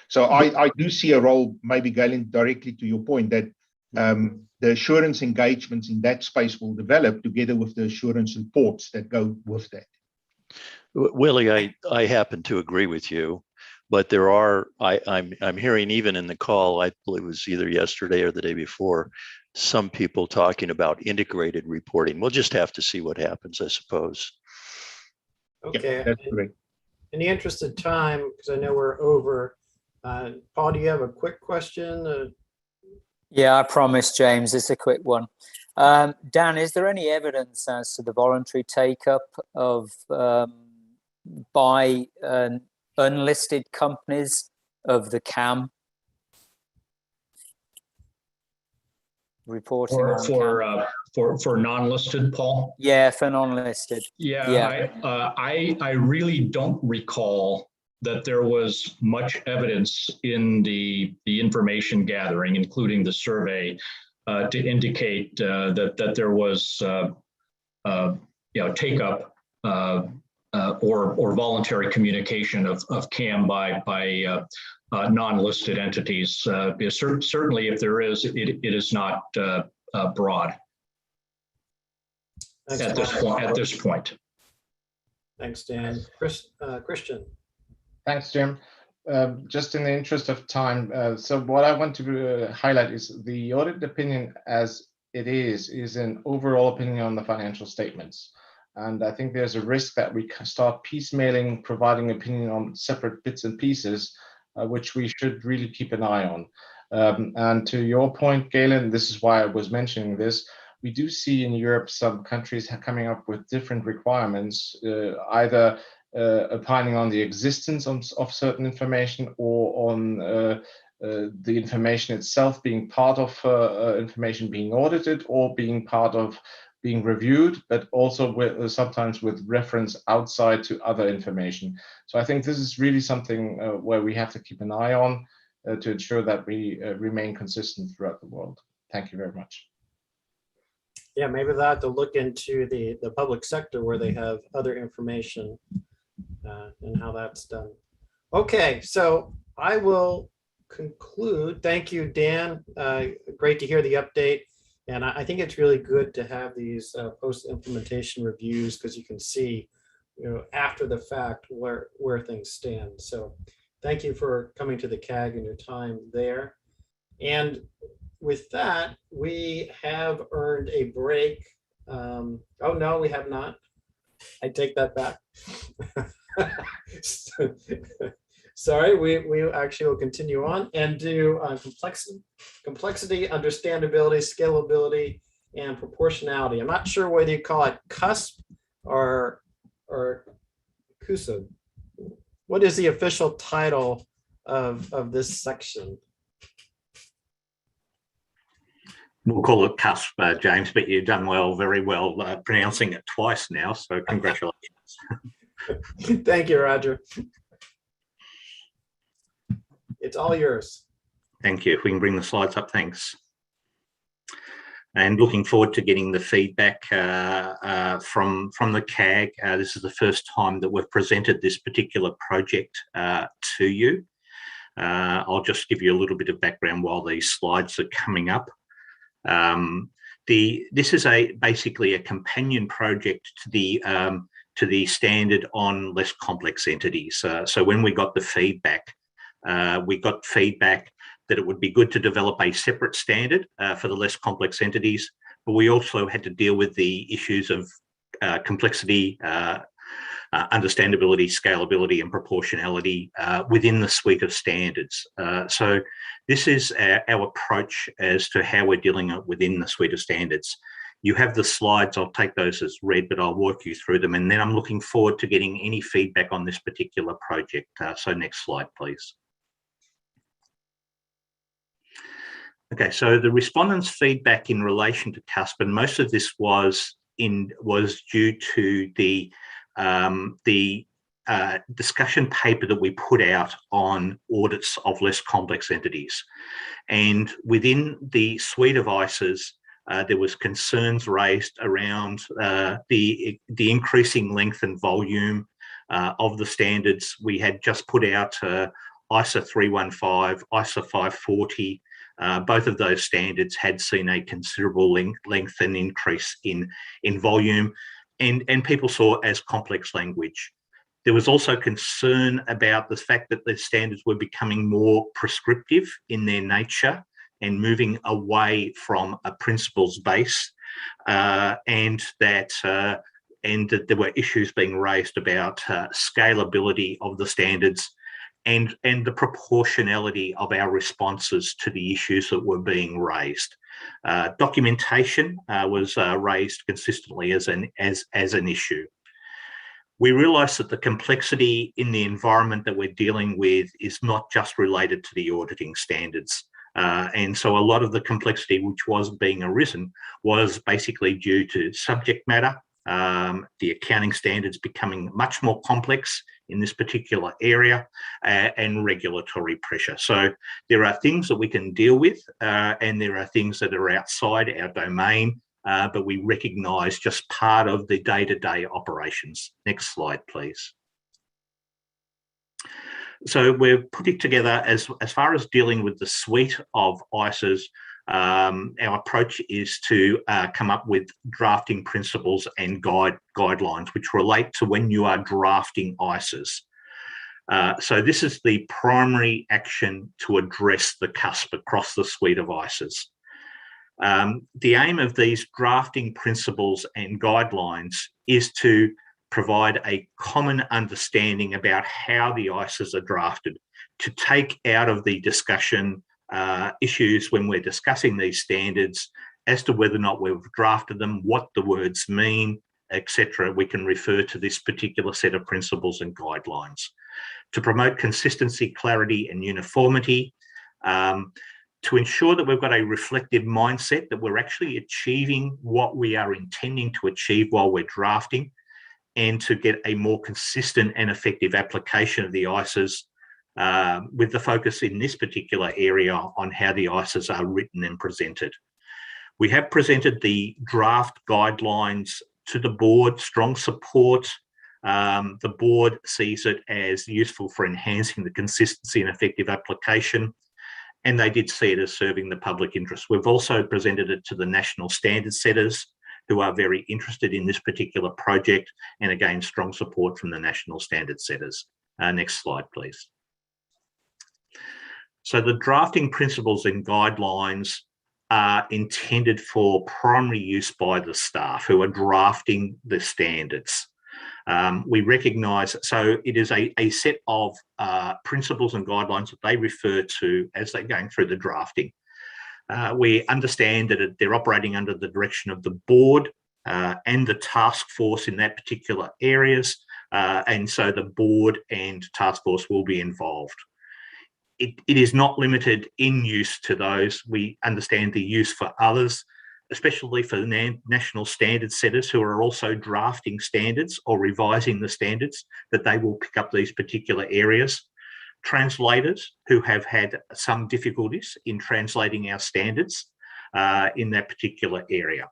So I do see a role, maybe Galen, directly to your point, that the assurance engagements in that space will develop together with the assurance reports that go with that. Willie, I happen to agree with you, but there are, I'm hearing even in the call, I believe it was either yesterday or the day before, some people talking about integrated reporting. We'll just have to see what happens, I suppose. Okay. Yeah, that's great. In the interest of time, because I know we're over, Paul, do you have a quick question? Yeah, I promise, James. It's a quick one. Dan, is there any evidence as to the voluntary take-up of by unlisted companies of the CAM reporting? For non-listed, Paul? Yeah, for non-listed. Yeah. I really don't recall that there was much evidence in the information gathering, including the survey, to indicate that there was take-up or voluntary communication of CAM by non-listed entities. Certainly, if there is, it is not broad. Thanks, at this point. Thanks, Dan. Christian. Thanks, Jim. Just in the interest of time, so what I want to highlight is the audit opinion as it is an overall opinion on the financial statements. And I think there's a risk that we start piecemealing, providing opinion on separate bits and pieces, which we should really keep an eye on. And to your point, Galen, this is why I was mentioning this. We do see in Europe some countries coming up with different requirements, either opining on the existence of certain information or on the information itself being part of information being audited or being part of being reviewed, but also sometimes with reference outside to other information. So I think this is really something where we have to keep an eye on to ensure that we remain consistent throughout the world. Thank you very much. Yeah, maybe they'll have to look into the public sector where they have other information and how that's done. Okay, so I will conclude. Thank you, Dan. Great to hear the update. And I think it's really good to have these post-implementation reviews because you can see, after the fact where things stand. So thank you for coming to the CAG and your time there. And with that, we have earned a break. Oh, no, we have not. I take that back. Sorry, we actually will continue on and do complexity, understandability, scalability, and proportionality. I'm not sure whether you call it CUSP or CUSP. What is the official title of this section? We'll call it CUSP, James, but you've done well, very well pronouncing it twice now, so congratulations. Thank you, Roger. It's all yours. Thank you. If we can bring the slides up, thanks. And looking forward to getting the feedback from the CAG. This is the first time that we've presented this particular project to you. I'll just give you a little bit of background while these slides are coming up. This is basically a companion project to the standard on less complex entities. So when we got the feedback, that it would be good to develop a separate standard for the less complex entities, but we also had to deal with the issues of complexity, understandability, scalability, and proportionality within the suite of standards. So this is our approach as to how we're dealing within the suite of standards. You have the slides, I'll take those as read, but I'll walk you through them. And then I'm looking forward to getting any feedback on this particular project. So next slide, please. Okay, so the respondents' feedback in relation to CUSP, and most of this was due to the discussion paper that we put out on audits of less complex entities. And within the suite of ISAs, there was concerns raised around the increasing length and volume of the standards. We had just put out ISA 315, ISA 540. Both of those standards had seen a considerable length and increase in volume, and people saw as complex language. There was also concern about the fact that the standards were becoming more prescriptive in their nature and moving away from a principles base, and that there were issues being raised about scalability of the standards and the proportionality of our responses to the issues that were being raised. Documentation was raised consistently as an issue. We realised that the complexity in the environment that we're dealing with is not just related to the auditing standards. And so a lot of the complexity which was being arisen was basically due to subject matter, the accounting standards becoming much more complex in this particular area, and regulatory pressure. So there are things that we can deal with, and there are things that are outside our domain, but we recognise just part of the day-to-day operations. Next slide, please. So we're putting together, as far as dealing with the suite of ISAs, our approach is to come up with drafting principles and guidelines which relate to when you are drafting ISAs. So this is the primary action to address the CUSP across the suite of ISAs. The aim of these drafting principles and guidelines is to provide a common understanding about how the ISAs are drafted, to take out of the discussion issues when we're discussing these standards as to whether or not we've drafted them, what the words mean, etc. We can refer to this particular set of principles and guidelines. To promote consistency, clarity, and uniformity, to ensure that we've got a reflective mindset, that we're actually achieving what we are intending to achieve while we're drafting, and to get a more consistent and effective application of the ISAs, with the focus in this particular area on how the ISAs are written and presented. We have presented the draft guidelines to the board, strong support. The board sees it as useful for enhancing the consistency and effective application, and they did see it as serving the public interest. We've also presented it to the national standard setters, who are very interested in this particular project, and again, strong support from the national standard setters. Next slide, please. So the drafting principles and guidelines are intended for primary use by the staff who are drafting the standards. We recognise, so it is a set of principles and guidelines that they refer to as they're going through the drafting. We understand that they're operating under the direction of the board and the task force in that particular areas, and so the board and task force will be involved. It is not limited in use to those. We understand the use for others, especially for the national standard setters who are also drafting standards or revising the standards, that they will pick up these particular areas. Translators who have had some difficulties in translating our standards in that particular area.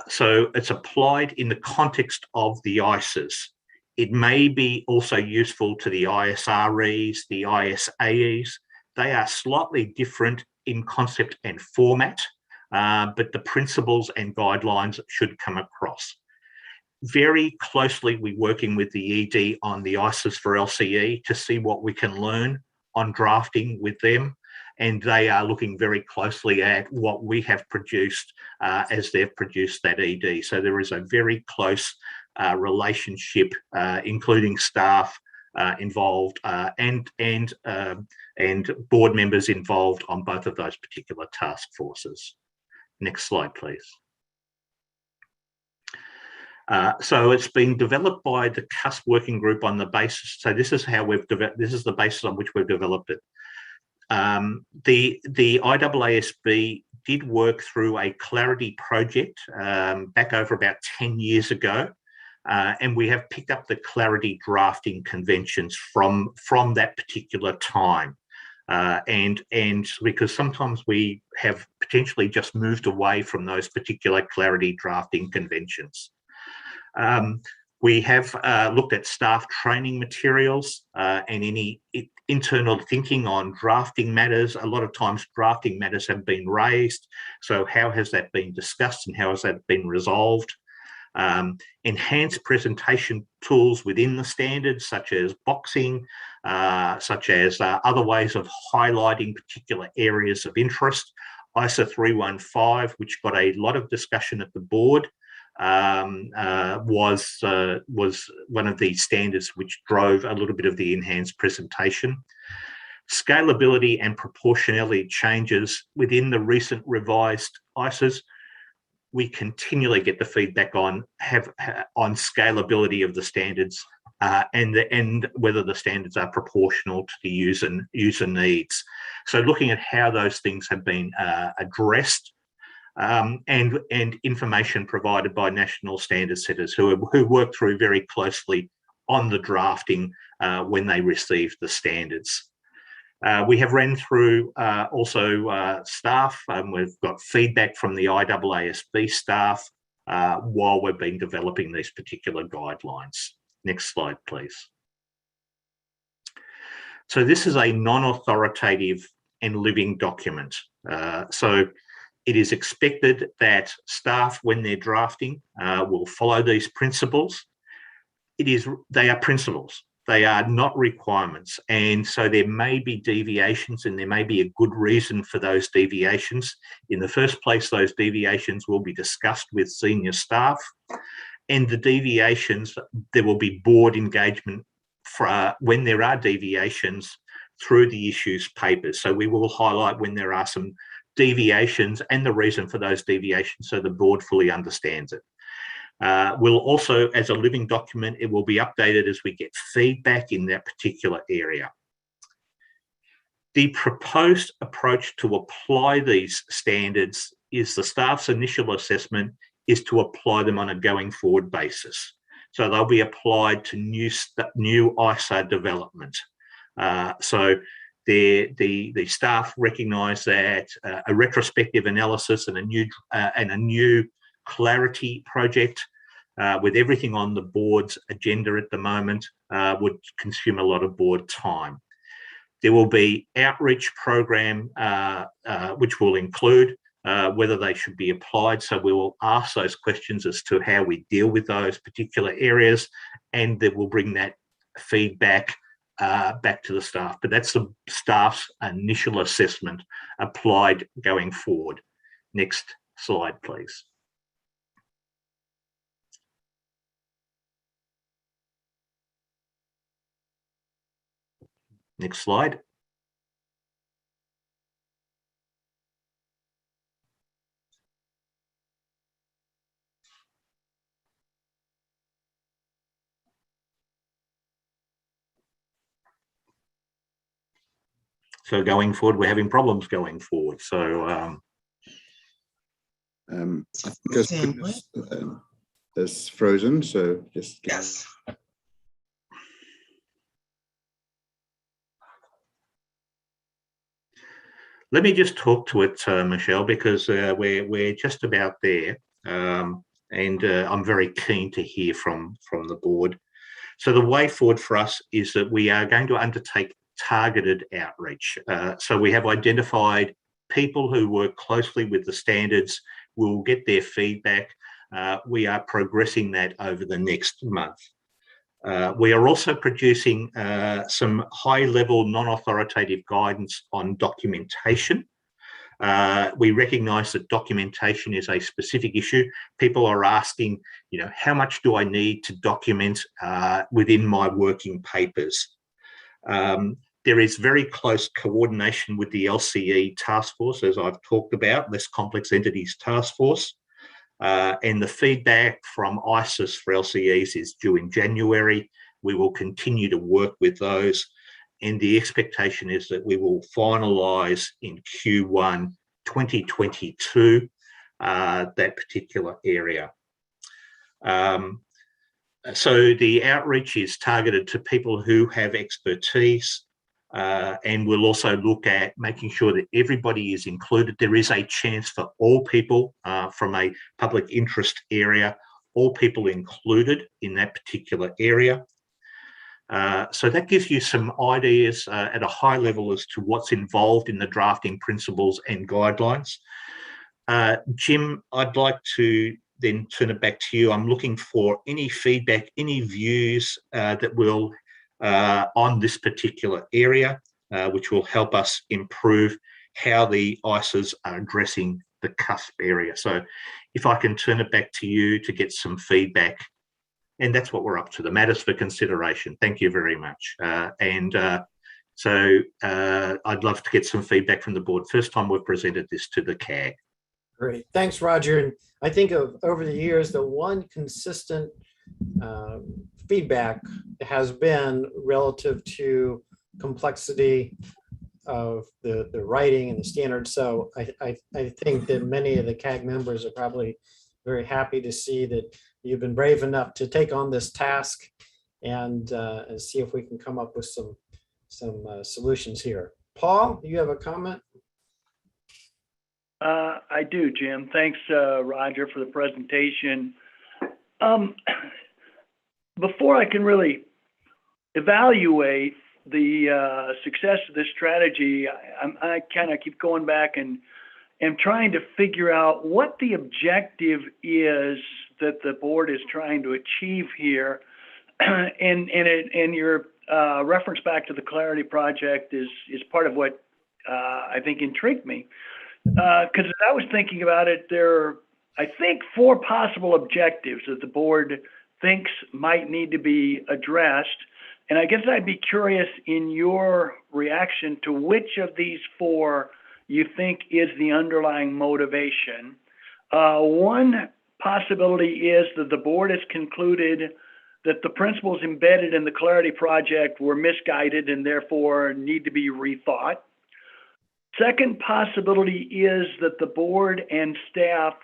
So it's applied in the context of the ISAs. It may be also useful to the ISREs, the ISAEs. They are slightly different in concept and format, but the principles and guidelines should come across. Very closely, we're working with the ED on the ISAs for LCE to see what we can learn on drafting with them. And they are looking very closely at what we have produced as they've produced that ED. So there is a very close relationship, including staff involved and board members involved on both of those particular task forces. Next slide, please. So it's been developed by the CUSP working group on the basis. So this is how we've developed. This is the basis on which we've developed it. The IAASB did work through a clarity project back over about 10 years ago, and we have picked up the clarity drafting conventions from that particular time. And because sometimes we have potentially just moved away from those particular clarity drafting conventions. We have looked at staff training materials and any internal thinking on drafting matters. A lot of times drafting matters have been raised. So how has that been discussed and how has that been resolved? Enhanced presentation tools within the standards, such as boxing, such as other ways of highlighting particular areas of interest. ISA 315, which got a lot of discussion at the board, was one of the standards which drove a little bit of the enhanced presentation. Scalability and proportionality changes within the recent revised ISAs. We continually get the feedback on scalability of the standards and whether the standards are proportional to the user needs. So looking at how those things have been addressed, and information provided by national standard setters who work through very closely on the drafting when they receive the standards. We have ran through also staff. We've got feedback from the IAASB staff while we've been developing these particular guidelines. Next slide, please. So this is a non-authoritative and living document. So it is expected that staff, when they're drafting, will follow these principles. They are principles. They are not requirements. And so there may be deviations, and there may be a good reason for those deviations. In the first place, those deviations will be discussed with senior staff, and the deviations, there will be board engagement for when there are deviations through the issues papers. So we will highlight when there are some deviations and the reason for those deviations so the board fully understands it. We'll also, as a living document, it will be updated as we get feedback in that particular area. The proposed approach to apply these standards is the staff's initial assessment is to apply them on a going forward basis. So they'll be applied to new ISA development. So the staff recognise that a retrospective analysis and a new clarity project with everything on the board's agenda at the moment would consume a lot of board time. There will be outreach program which will include whether they should be applied. So we will ask those questions as to how we deal with those particular areas, and then we'll bring that feedback back to the staff. But that's the staff's initial assessment applied going forward. Next slide, please. Next slide. So going forward, we're having problems going forward. So I think it's frozen, so just yes. Let me just talk to it, Michelle, because we're just about there, and I'm very keen to hear from the board. So the way forward for us is that we are going to undertake targeted outreach. So we have identified people who work closely with the standards. We'll get their feedback. We are progressing that over the next month. We are also producing some high-level non-authoritative guidance on documentation. We recognise that documentation is a specific issue. People are asking, how much do I need to document within my working papers? There is very close coordination with the LCE task force, as I've talked about, Less Complex Entities Task Force. And the feedback from ISIS for LCEs is due in January. We will continue to work with those. And the expectation is that we will finalise in Q1 2022 that particular area. So the outreach is targeted to people who have expertise, and we'll also look at making sure that everybody is included. There is a chance for all people from a public interest area, all people included in that particular area. So that gives you some ideas at a high level as to what's involved in the drafting principles and guidelines. Jim, I'd like to then turn it back to you. I'm looking for any feedback, any views that will on this particular area, which will help us improve how the ISAs are addressing the cusp area. So if I can turn it back to you to get some feedback, and that's what we're up to, the matters for consideration. Thank you very much. So I'd love to get some feedback from the board. First time we've presented this to the CAG. Great, thanks, Roger. And I think over the years, the one consistent feedback has been relative to complexity of the writing and the standards. So I think that many of the CAG members are probably very happy to see that you've been brave enough to take on this task and see if we can come up with some solutions here. Paul, you have a comment? I do, Jim. Thanks, Roger, for the presentation. Before I can really evaluate the success of this strategy, I kind of keep going back and am trying to figure out what the objective is that the board is trying to achieve here. And your reference back to the Clarity Project is part of what I think intrigued me. Because as I was thinking about it, there are, I think, 4 possible objectives that the board thinks might need to be addressed. And I guess I'd be curious in your reaction to which of these 4 you think is the underlying motivation. One possibility is that the board has concluded that the principles embedded in the Clarity Project were misguided and therefore need to be rethought. Second possibility is that the board and staff,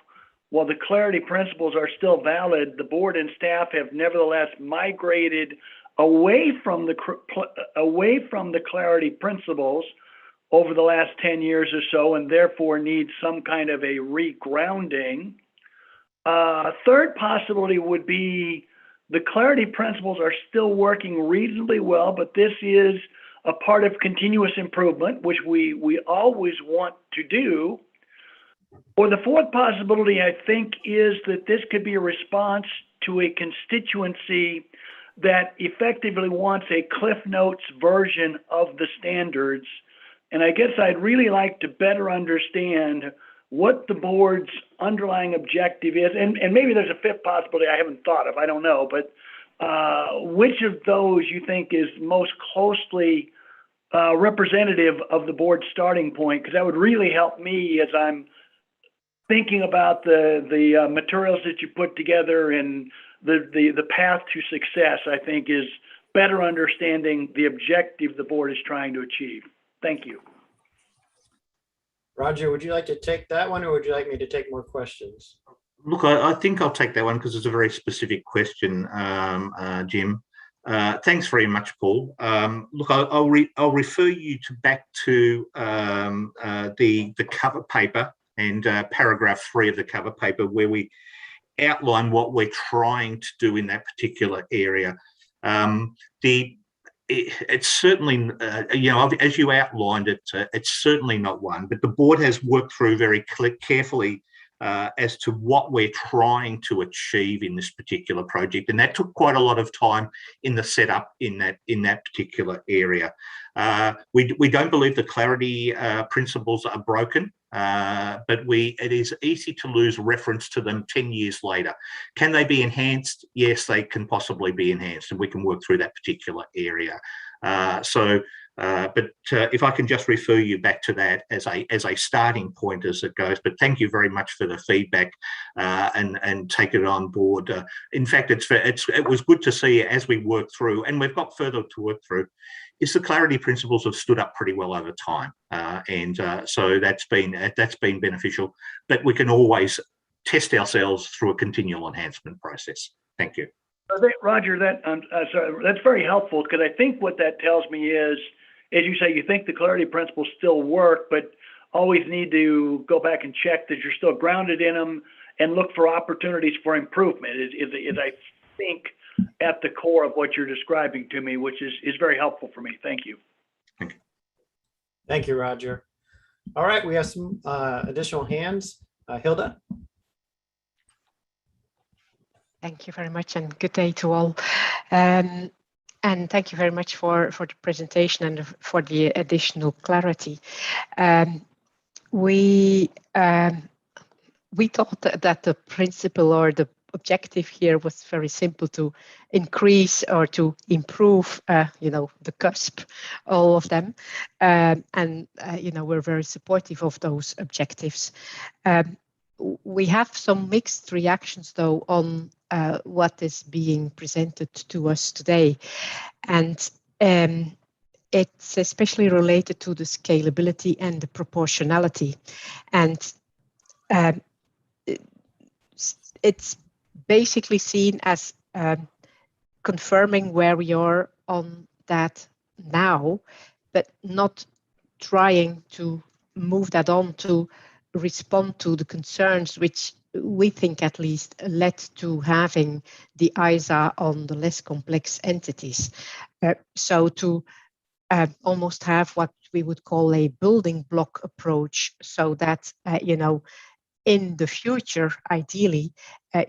while the Clarity principles are still valid, the board and staff have nevertheless migrated away from the Clarity principles over the last 10 years or so, and therefore need some kind of a regrounding. Third possibility would be the Clarity principles are still working reasonably well, but this is a part of continuous improvement, which we always want to do. Or the fourth possibility, I think, is that this could be a response to a constituency that effectively wants a Cliff Notes version of the standards. And I guess I'd really like to better understand what the board's underlying objective is. And maybe there's a fifth possibility I haven't thought of, I don't know, but which of those you think is most closely representative of the board's starting point? Because that would really help me as I'm thinking about the materials that you put together, and the path to success, I think, is better understanding the objective the board is trying to achieve. Thank you. Roger, would you like to take that one, or would you like me to take more questions? Look, I think I'll take that one because it's a very specific question, Jim. Thanks very much, Paul. Look, I'll refer you back to the cover paper and paragraph 3 of the cover paper, where we outline what we're trying to do in that particular area. It's certainly, as you outlined it, it's certainly not one, but the board has worked through very carefully as to what we're trying to achieve in this particular project, and that took quite a lot of time in the setup in that particular area. We don't believe the Clarity principles are broken, but it is easy to lose reference to them 10 years later. Can they be enhanced? Yes, they can possibly be enhanced, and we can work through that particular area. But if I can just refer you back to that as a starting point as it goes. But thank you very much for the feedback and take it on board. In fact, it was good to see as we work through, and we've got further to work through, is the Clarity principles have stood up pretty well over time, so that's been beneficial. But we can always test ourselves through a continual enhancement process. Thank you. Roger, sorry, that's very helpful, because I think what that tells me is, as you say, you think the Clarity principles still work, but always need to go back and check that you're still grounded in them and look for opportunities for improvement is I think, at the core of what you're describing to me, which is very helpful for me. Thank you. Thank you. Thank you, Roger. All right, we have some additional hands. Hilda? Thank you very much, and good day to all. And thank you very much for the presentation and for the additional clarity. We thought that the principle or the objective here was very simple, to increase or to improve, the CUSP, all of them. We're very supportive of those objectives. We have some mixed reactions, though, on what is being presented to us today. And it's especially related to the scalability and the proportionality. And it's basically seen as confirming where we are on that now, but not trying to move that on to respond to the concerns which we think at least led to having the ISA on the less complex entities. So to almost have what we would call a building block approach, so that in the future, ideally,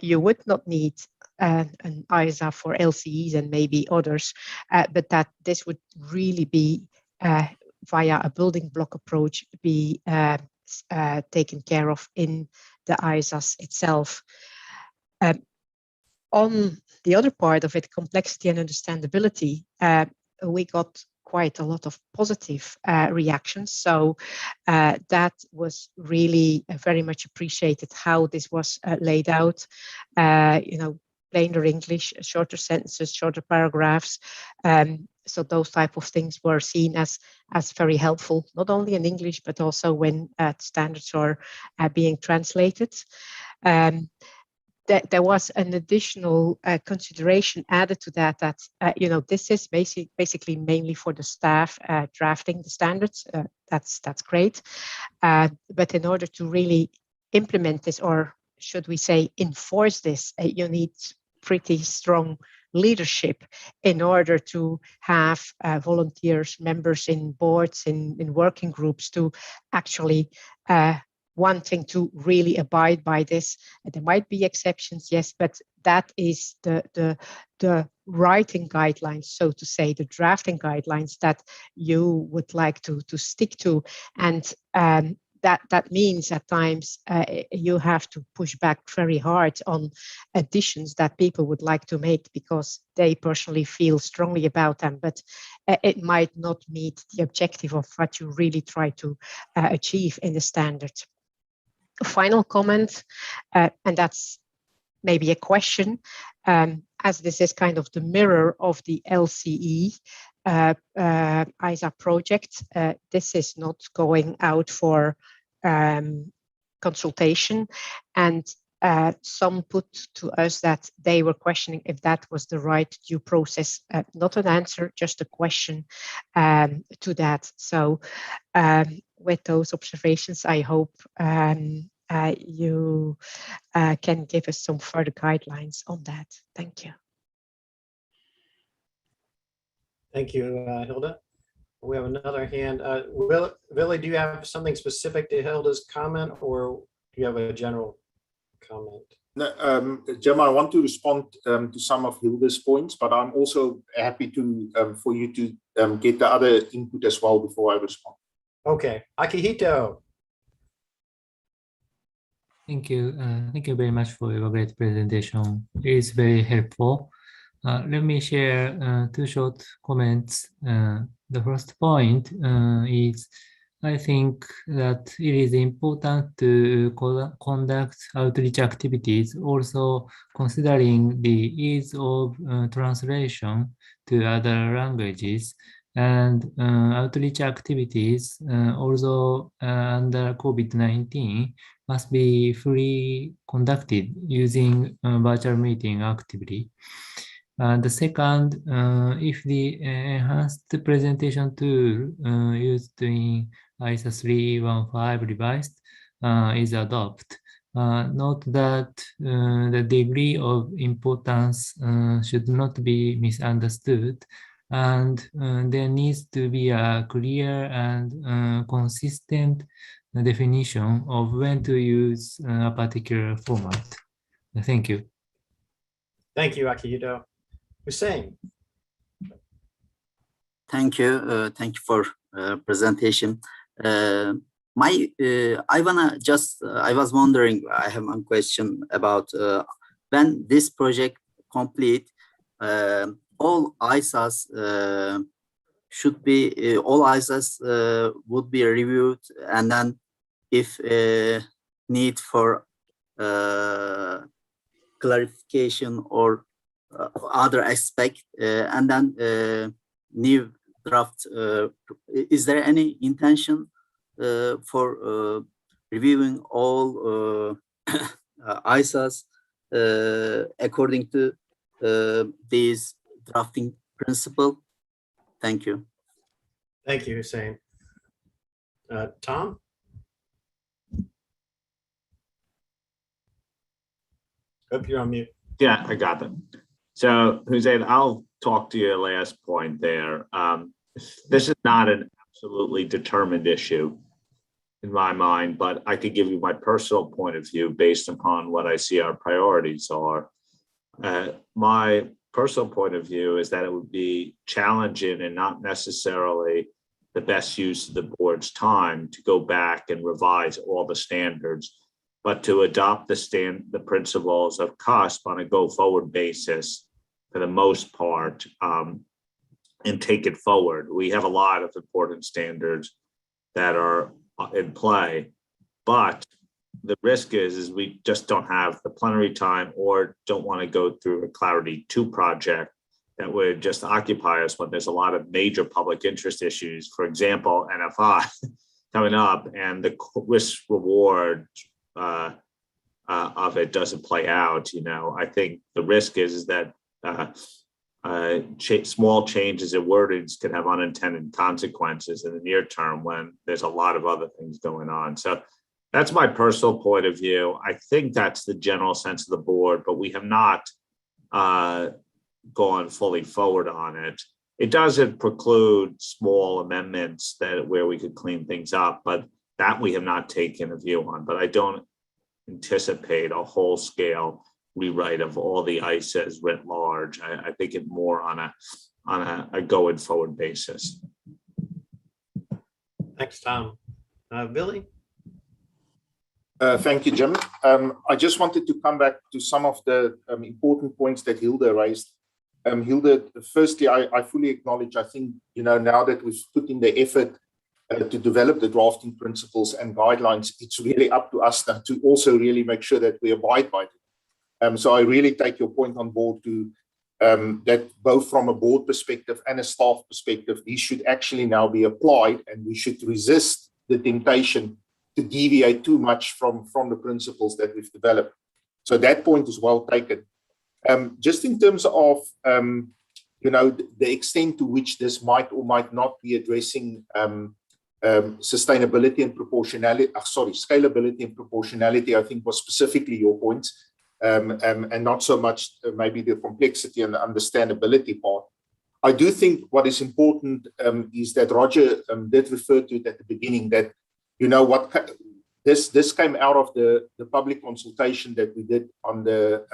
you would not need an ISA for LCEs and maybe others, but that this would really be via a building block approach be taken care of in the ISAs itself. On the other part of it, complexity and understandability, we got quite a lot of positive reactions. So that was really very much appreciated how this was laid out. Plainer English, shorter sentences, shorter paragraphs. So those type of things were seen as very helpful, not only in English, but also when standards are being translated. There was an additional consideration added to that this is basically mainly for the staff drafting the standards. That's great. But in order to really implement this, or should we say enforce this, you need pretty strong leadership in order to have volunteers, members in boards, in working groups to actually wanting to really abide by this. There might be exceptions, yes, but that is the writing guidelines, so to say, the drafting guidelines that you would like to stick to. And that means at times you have to push back very hard on additions that people would like to make because they personally feel strongly about them, but it might not meet the objective of what you really try to achieve in the standard. A final comment, and that's maybe a question, as this is kind of the mirror of the LCE ISA project. This is not going out for consultation, and some put to us that they were questioning if that was the right due process. Not an answer, just a question to that. So with those observations, I hope you can give us some further guidelines on that. Thank you. Thank you, Hilda. We have another hand. Willie, do you have something specific to Hilda's comment, or do you have a general comment? No, Jim, I want to respond to some of Hilda's points, but I'm also happy to for you to get the other input as well before I respond. Okay, Akihito. Thank you. Thank you very much for your great presentation. It is very helpful. Let me share two short comments. The first point is I think that it is important to conduct outreach activities, also considering the ease of translation to other languages. And outreach activities, although under COVID-19, must be fully conducted using virtual meeting actively. The second, if the enhanced presentation tool used in ISA 315 revised is adopted, note that the degree of importance should not be misunderstood, and there needs to be a clear and consistent definition of when to use a particular format. Thank you. Thank you, Akihito. Hussein. Thank you. Thank you for presentation. I was wondering, I have one question about when this project complete, all ISAs should be, all ISAs would be reviewed, and then if need for clarification or other aspect, and then new draft, is there any intention for reviewing all ISAs according to these drafting principle? Thank you. Thank you, Hussein. Tom? Hope you're on mute. Yeah, I got them. So, Hussein, I'll talk to your last point there. This is not an absolutely determined issue. in my mind, but I could give you my personal point of view based upon what I see our priorities are. My personal point of view is that it would be challenging and not necessarily the best use of the board's time to go back and revise all the standards, but to adopt the principles of CASP on a go-forward basis for the most part, and take it forward. We have a lot of important standards that are in play, but the risk is we just don't have the plenary time or don't want to go through a Clarity 2 project that would just occupy us when there's a lot of major public interest issues, for example, NFI coming up, and the risk reward of it doesn't play out. I think the risk is that small changes in wordings can have unintended consequences in the near term when there's a lot of other things going on. So that's my personal point of view. I think that's the general sense of the board, but we have not gone fully forward on it. It doesn't preclude small amendments where we could clean things up, but that we have not taken a view on. But I don't anticipate a whole scale rewrite of all the ISAs writ large. I think it more on a going forward basis. Thanks, Tom. Billy? Thank you, Jim. I just wanted to come back to some of the important points that Hilda raised. Hilda, firstly, I fully acknowledge, I think, now that we've put in the effort to develop the drafting principles and guidelines, it's really up to us now to also really make sure that we abide by them. So I really take your point on board to that both from a board perspective and a staff perspective, these should actually now be applied, and we should resist the temptation to deviate too much from the principles that we've developed. So that point is well taken. Just in terms of the extent to which this might or might not be addressing sustainability and proportionality, scalability and proportionality, I think was specifically your point, and not so much maybe the complexity and the understandability part. I do think what is important is that Roger did refer to it at the beginning, that this came out of the public consultation that we did on the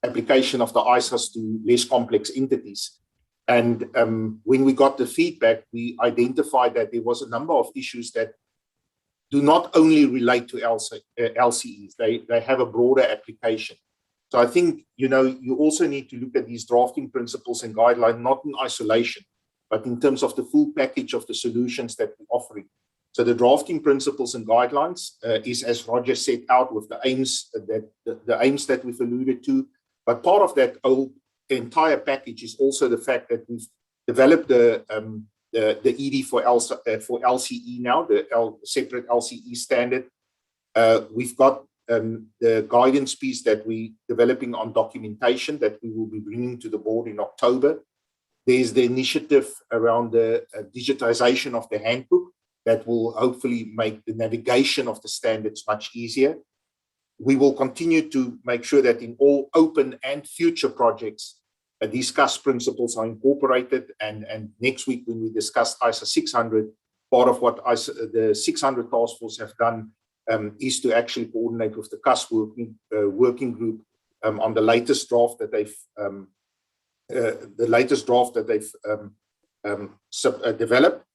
application of the ISAs to less complex entities. And when we got the feedback, we identified that there was a number of issues that do not only relate to LCEs, they have a broader application. So I think, you also need to look at these drafting principles and guidelines, not in isolation, but in terms of the full package of the solutions that we're offering. So the drafting principles and guidelines is, as Roger set out, with the aims that we've alluded to. But part of that entire package is also the fact that we've developed the ED for LCE now, the separate LCE standard. We've got the guidance piece that we're developing on documentation that we will be bringing to the board in October. There's the initiative around the digitization of the handbook that will hopefully make the navigation of the standards much easier. We will continue to make sure that in all open and future projects, these CAS principles are incorporated. And next week, when we discuss ISA 600, part of what the 600 task force have done is to actually coordinate with the CAS working group on the latest draft that they've developed.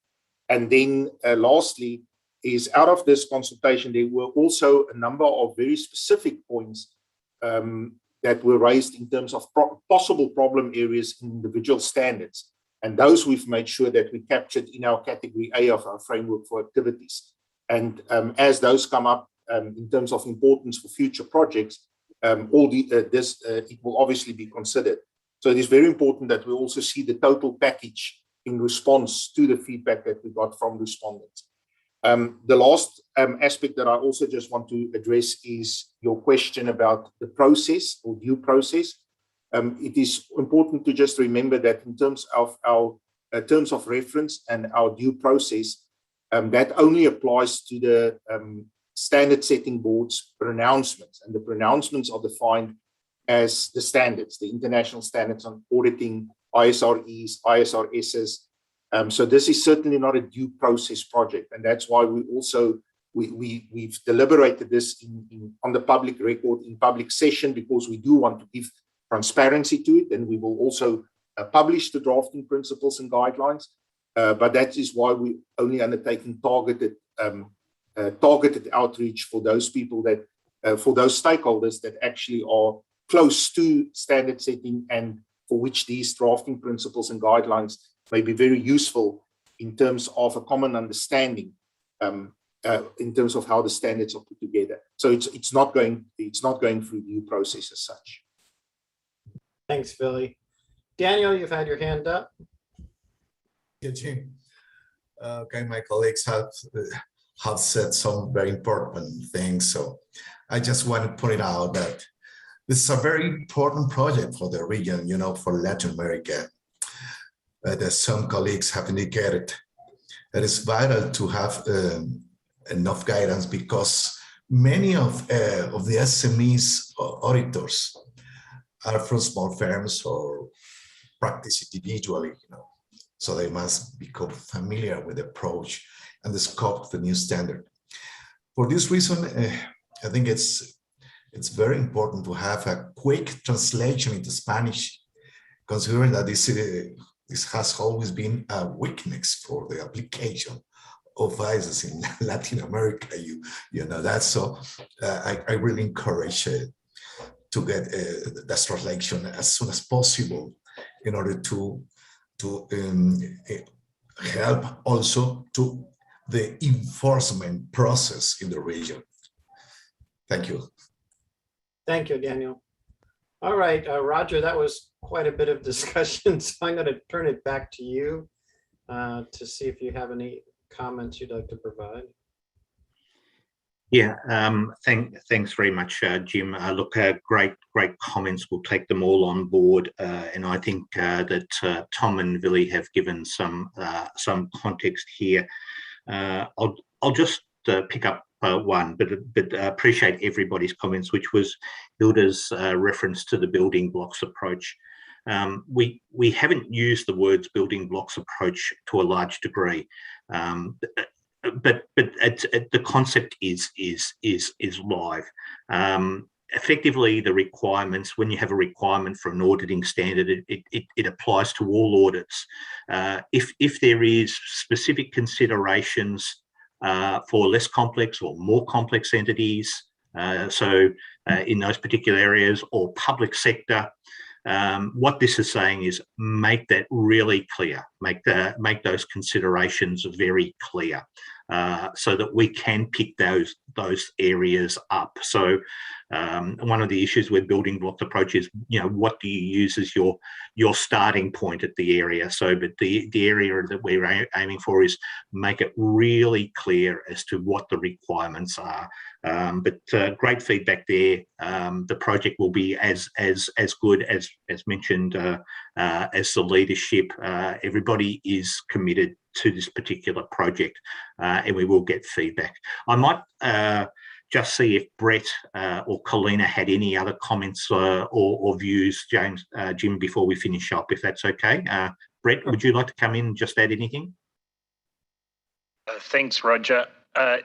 And then lastly, is out of this consultation, there were also a number of very specific points that were raised in terms of possible problem areas in individual standards. And those we've made sure that we captured in our category A of our framework for activities. And as those come up in terms of importance for future projects, it will obviously be considered. So it is very important that we also see the total package in response to the feedback that we got from respondents. The last aspect that I also just want to address is your question about the process or due process. It is important to just remember that in terms of our terms of reference and our due process, that only applies to the standard setting board's pronouncements, and the pronouncements are defined as the standards, the international standards on auditing, ISREs, ISRSs. So this is certainly not a due process project, and that's why we also we've deliberated this on the public record in public session because we do want to give transparency to it, and we will also publish the drafting principles and guidelines. But that is why we only undertaking targeted outreach for those people that, for those stakeholders that actually are close to standard setting and for which these drafting principles and guidelines may be very useful in terms of a common understanding in terms of how the standards are put together. So it's not going through due process as such. Thanks, Philly. Daniel, you've had your hand up. Yeah, Jim. Okay, my colleagues have said some very important things. So I just want to point out that this is a very important project for the region, you know, for Latin America. As some colleagues have indicated, it is vital to have enough guidance because many of the SMEs or auditors are from small firms or practice individually, you know. So they must become familiar with the approach and the scope of the new standard. For this reason, I think it's very important to have a quick translation into Spanish, considering that this has always been a weakness for the application of ISAs in Latin America. You know that. So I really encourage to get that translation as soon as possible in order to help also to the enforcement process in the region. Thank you. Thank you, Daniel. All right, Roger, that was quite a bit of discussion, so I'm going to turn it back to you to see if you have any comments you'd like to provide. Yeah, thanks very much, Jim. Look, great comments. We'll take them all on board, and I think that Tom and Vili have given some context here. I'll just pick up one, but appreciate everybody's comments, which was Hilda's reference to the building blocks approach. We haven't used the words building blocks approach to a large degree. But the concept is live. Effectively, the requirements, when you have a requirement for an auditing standard, it applies to all audits. If there is specific considerations for less complex or more complex entities, in those particular areas or public sector, what this is saying is make that really clear, make those considerations very clear, so that we can pick those areas up. So one of the issues with building block approach is, you know, what do you use as your starting point at the area? So, but the area that we're aiming for is make it really clear as to what the requirements are. But great feedback there. The project will be as good as mentioned as the leadership. Everybody is committed to this particular project, and we will get feedback. I might just see if Brett or Colina had any other comments or views, Jim, before we finish up, if that's okay. Brett, would you like to come in and just add anything? Thanks, Roger.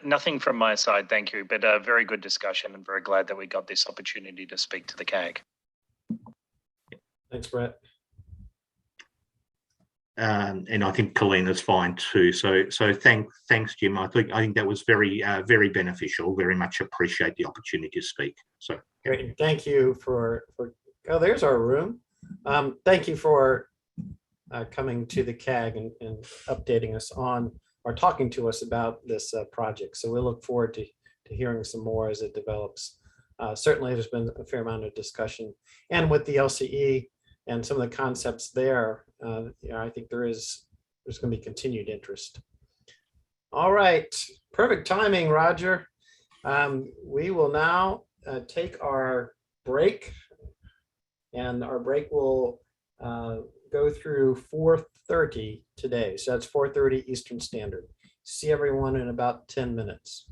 Nothing from my side, thank you, but a very good discussion and very glad that we got this opportunity to speak to the CAG. Thanks, Brett. And I think Colina's fine too. So thanks, Jim. I think that was very beneficial. Very much appreciate the opportunity to speak. So great. Thank you for oh, there's our room. Thank you for coming to the CAG and updating us on or talking to us about this project. So we look forward to hearing some more as it develops. Certainly, there's been a fair amount of discussion, and with the LCE and some of the concepts there, I think there's going to be continued interest. All right, perfect timing, Roger. We will now take our break, and our break will go through 4:30 today. So that's 4:30 Eastern Standard. See everyone in about 10 minutes.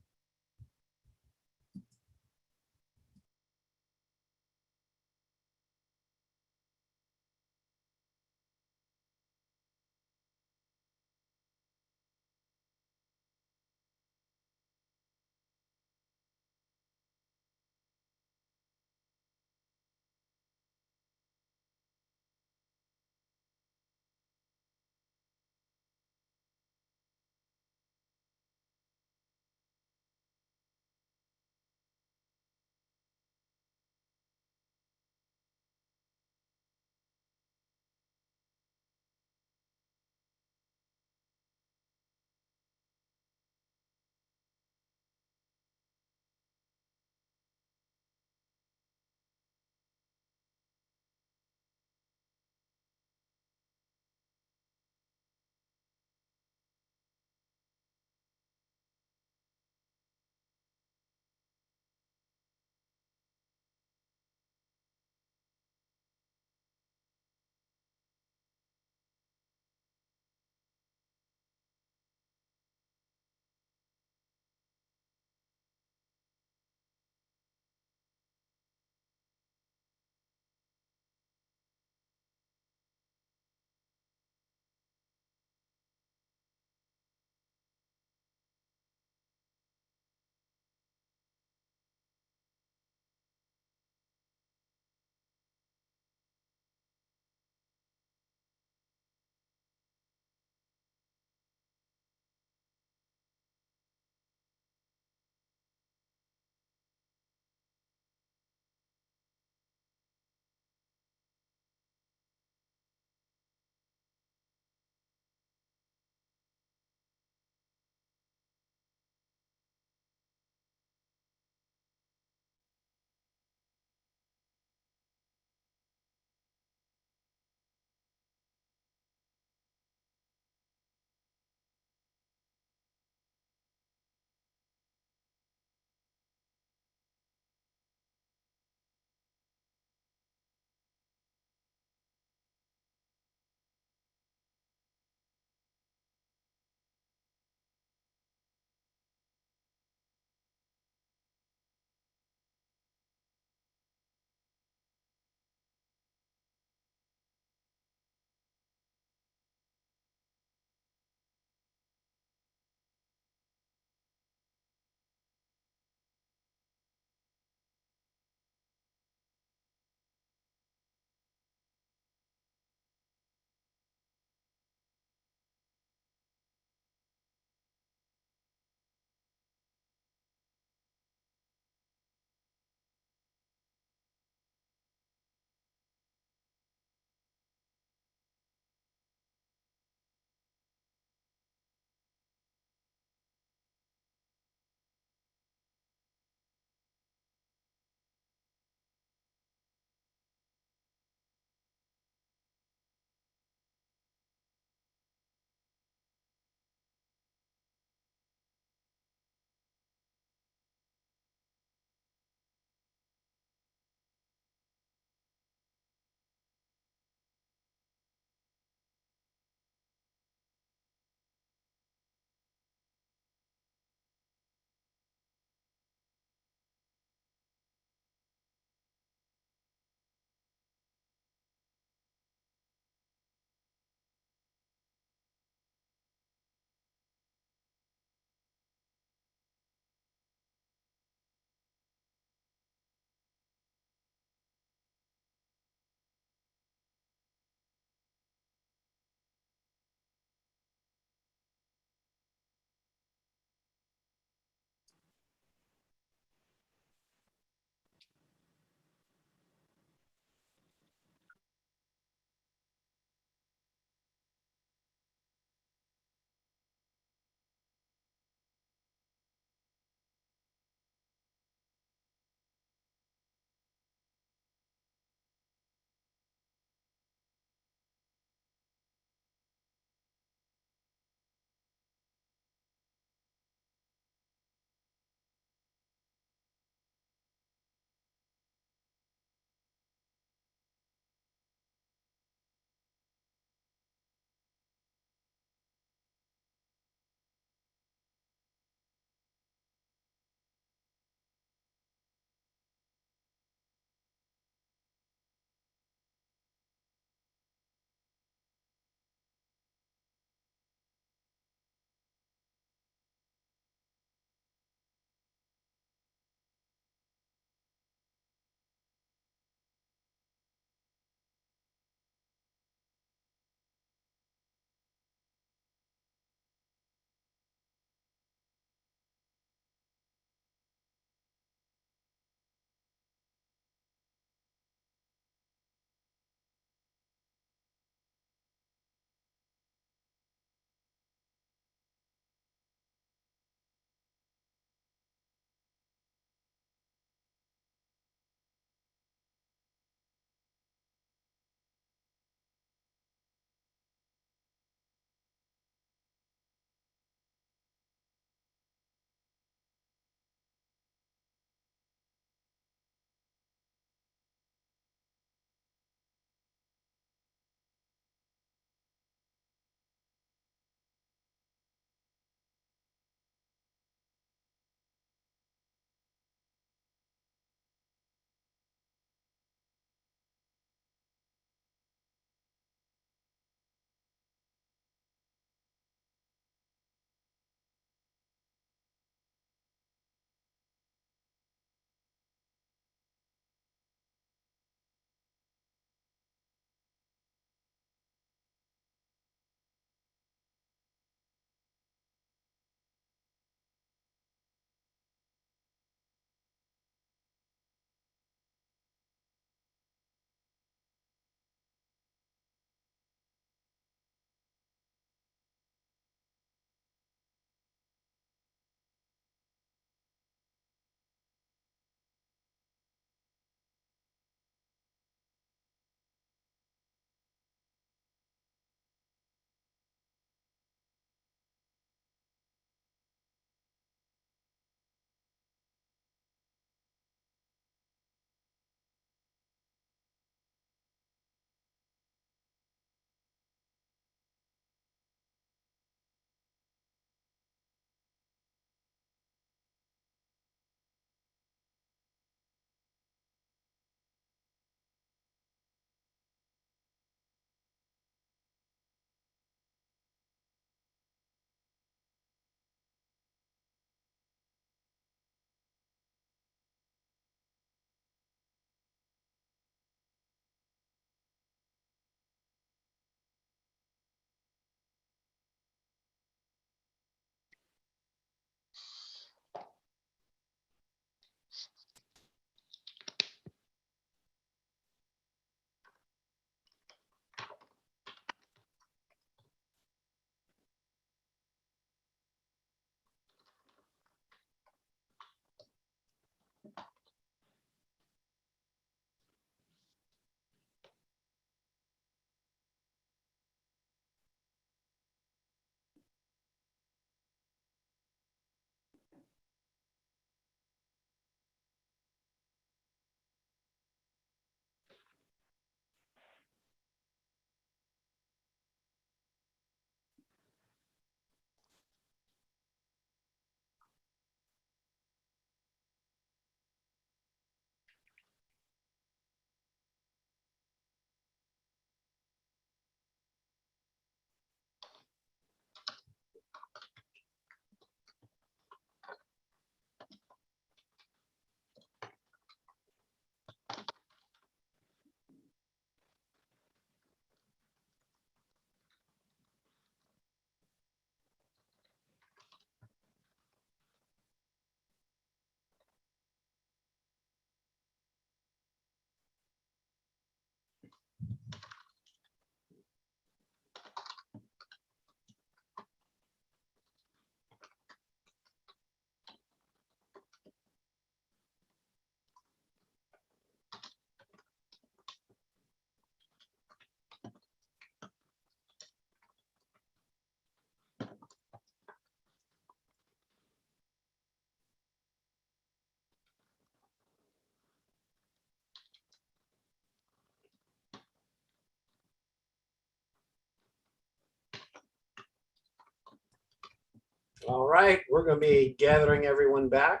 All right, we're going to be gathering everyone back.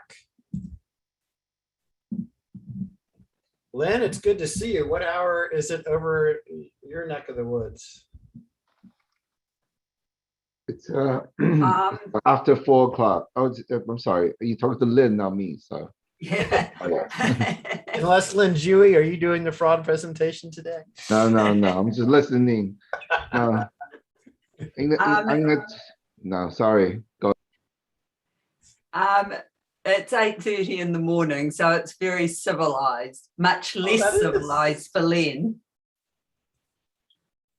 Lynn, it's good to see you. What hour is it over your neck of the woods? It's after 4 o'clock. Oh, I'm sorry. You talking to Lynn, not me. So Yeah. Unless Lynn Dewey, are you doing the fraud presentation today? No. I'm just listening. No. No, sorry. Go. It's 8:30 in the morning, so it's very civilized, much less civilized for Lynn.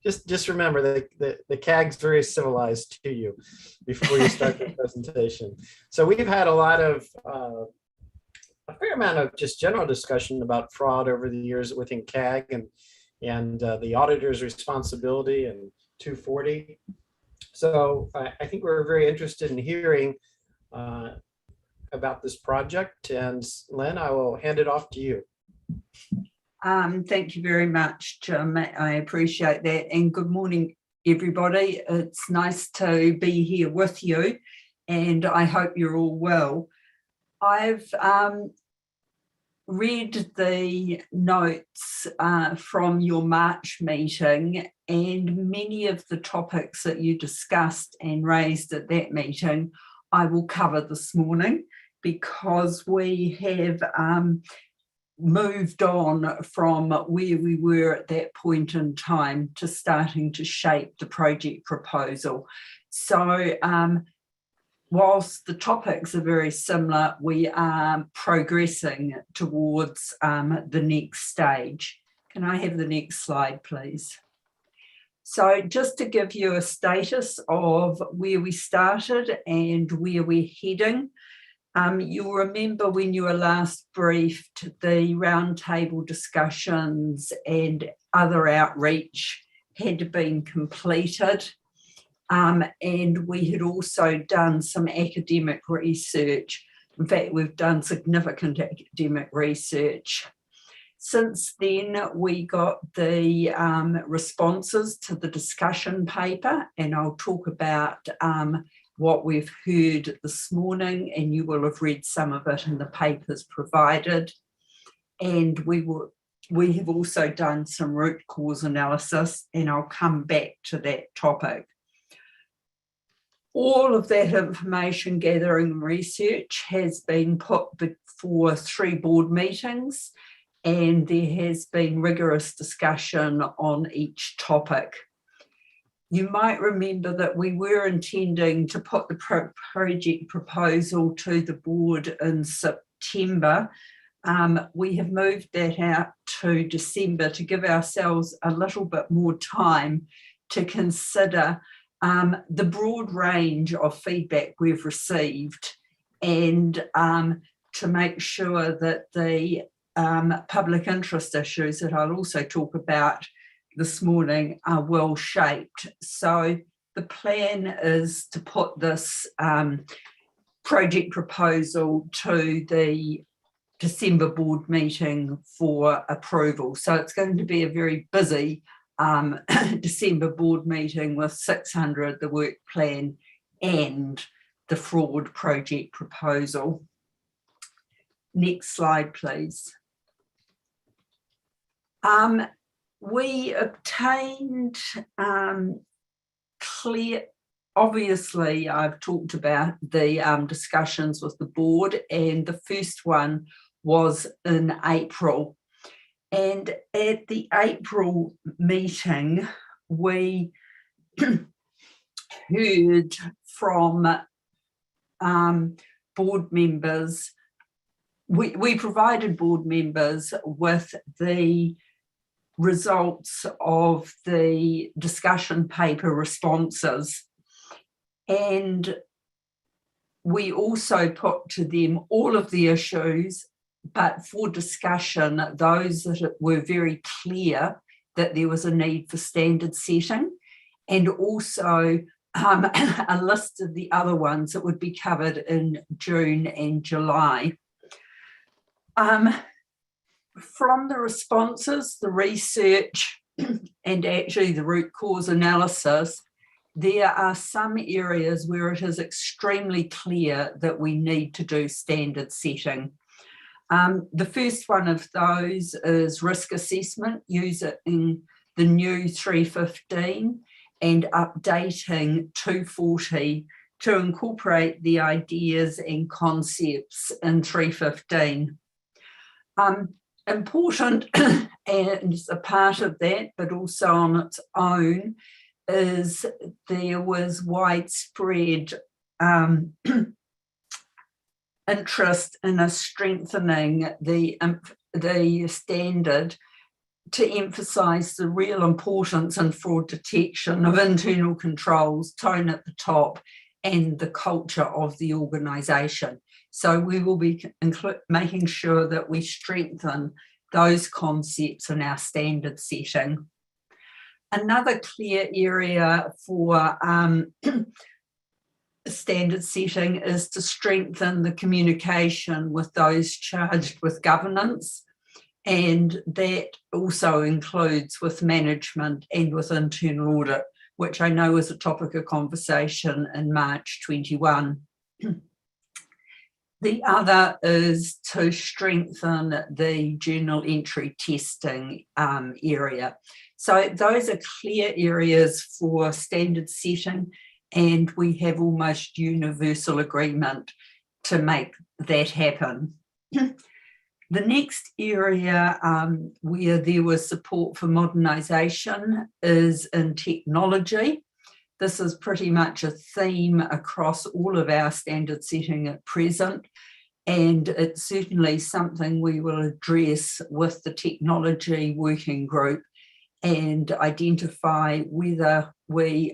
Just remember that the CAG's very civilized to you before you start the presentation. So we've had a fair amount of just general discussion about fraud over the years within CAG and the auditor's responsibility and 240. So I think we're very interested in hearing about this project. And Lynn, I will hand it off to you. Thank you very much, Jim. I appreciate that. And good morning, everybody. It's nice to be here with you, and I hope you're all well. I've read the notes from your March meeting, and many of the topics that you discussed and raised at that meeting I will cover this morning, because we have moved on from where we were at that point in time to starting to shape the project proposal. So whilst the topics are very similar, we are progressing towards the next stage. Can I have the next slide, please? So just to give you a status of where we started and where we're heading, you'll remember when you were last briefed, the roundtable discussions and other outreach had been completed. And we had also done some academic research. In fact, we've done significant academic research. Since then, we got the responses to the discussion paper, and I'll talk about what we've heard this morning, and you will have read some of it in the papers provided. And we have also done some root cause analysis, and I'll come back to that topic. All of that information gathering and research has been put before 3 board meetings, and there has been rigorous discussion on each topic. You might remember that we were intending to put the project proposal to the board in September. We have moved that out to December to give ourselves a little bit more time to consider the broad range of feedback we've received, and to make sure that the public interest issues that I'll also talk about this morning are well shaped. So the plan is to put this project proposal to the December board meeting for approval. So it's going to be a very busy December board meeting with 600, the work plan, and the fraud project proposal. Next slide, please. We obtained obviously I've talked about the discussions with the board, and the first one was in April. And at the April meeting, we heard from board members. We provided board members with the results of the discussion paper responses, and we also put to them all of the issues, but for discussion, those that were very clear that there was a need for standard setting, and also a list of the other ones that would be covered in June and July. From the responses, the research, and actually the root cause analysis, there are some areas where it is extremely clear that we need to do standard setting. The first one of those is risk assessment, using the new 315 and updating 240 to incorporate the ideas and concepts in 315. Important and a part of that, but also on its own, is there was widespread interest in us strengthening the standard to emphasise the real importance in fraud detection of internal controls, tone at the top, and the culture of the organisation. So we will be making sure that we strengthen those concepts in our standard setting. Another clear area for standard setting is to strengthen the communication with those charged with governance, and that also includes with management and with internal audit, which I know is a topic of conversation in March 21. The other is to strengthen the journal entry testing area. So those are clear areas for standard setting, and we have almost universal agreement to make that happen. The next area where there was support for modernisation is in technology. This is pretty much a theme across all of our standard setting at present, and it's certainly something we will address with the technology working group and identify whether we,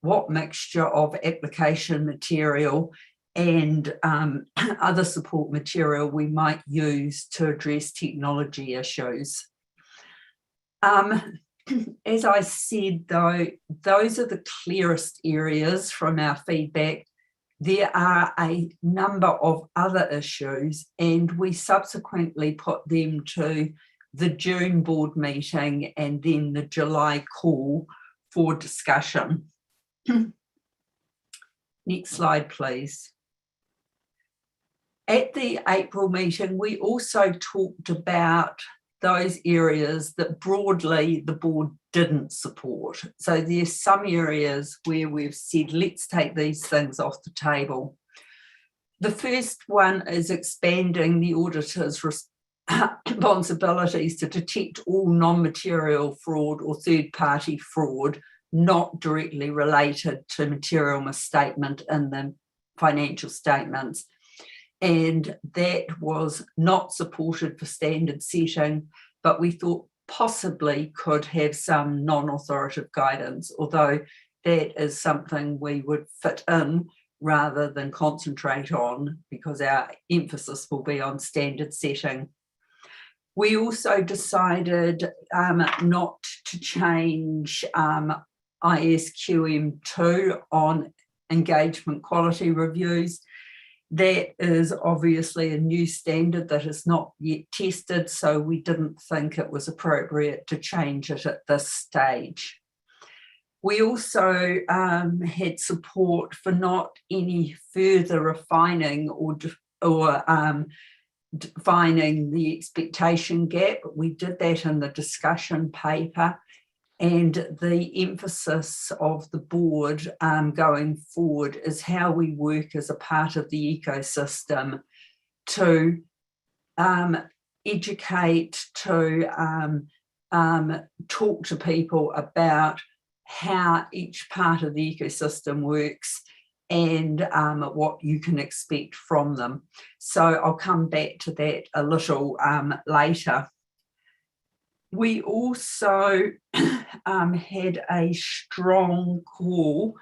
what mixture of application material and other support material we might use to address technology issues. As I said, though, those are the clearest areas from our feedback. There are a number of other issues, and we subsequently put them to the June board meeting and then the July call for discussion. Next slide, please. At the April meeting, we also talked about those areas that broadly the board didn't support. So there's some areas where we've said, let's take these things off the table. The first one is expanding the auditor's responsibilities to detect all non-material fraud or third-party fraud not directly related to material misstatement in the financial statements. And that was not supported for standard setting, but we thought possibly could have some non-authoritative guidance, although that is something we would fit in rather than concentrate on, because our emphasis will be on standard setting. We also decided not to change ISQM2 on engagement quality reviews. That is obviously a new standard that is not yet tested, so we didn't think it was appropriate to change it at this stage. We also had support for not any further refining or defining the expectation gap. We did that in the discussion paper, and the emphasis of the board going forward is how we work as a part of the ecosystem to educate, to talk to people about how each part of the ecosystem works and what you can expect from them. So I'll come back to that a little later. We also had a strong call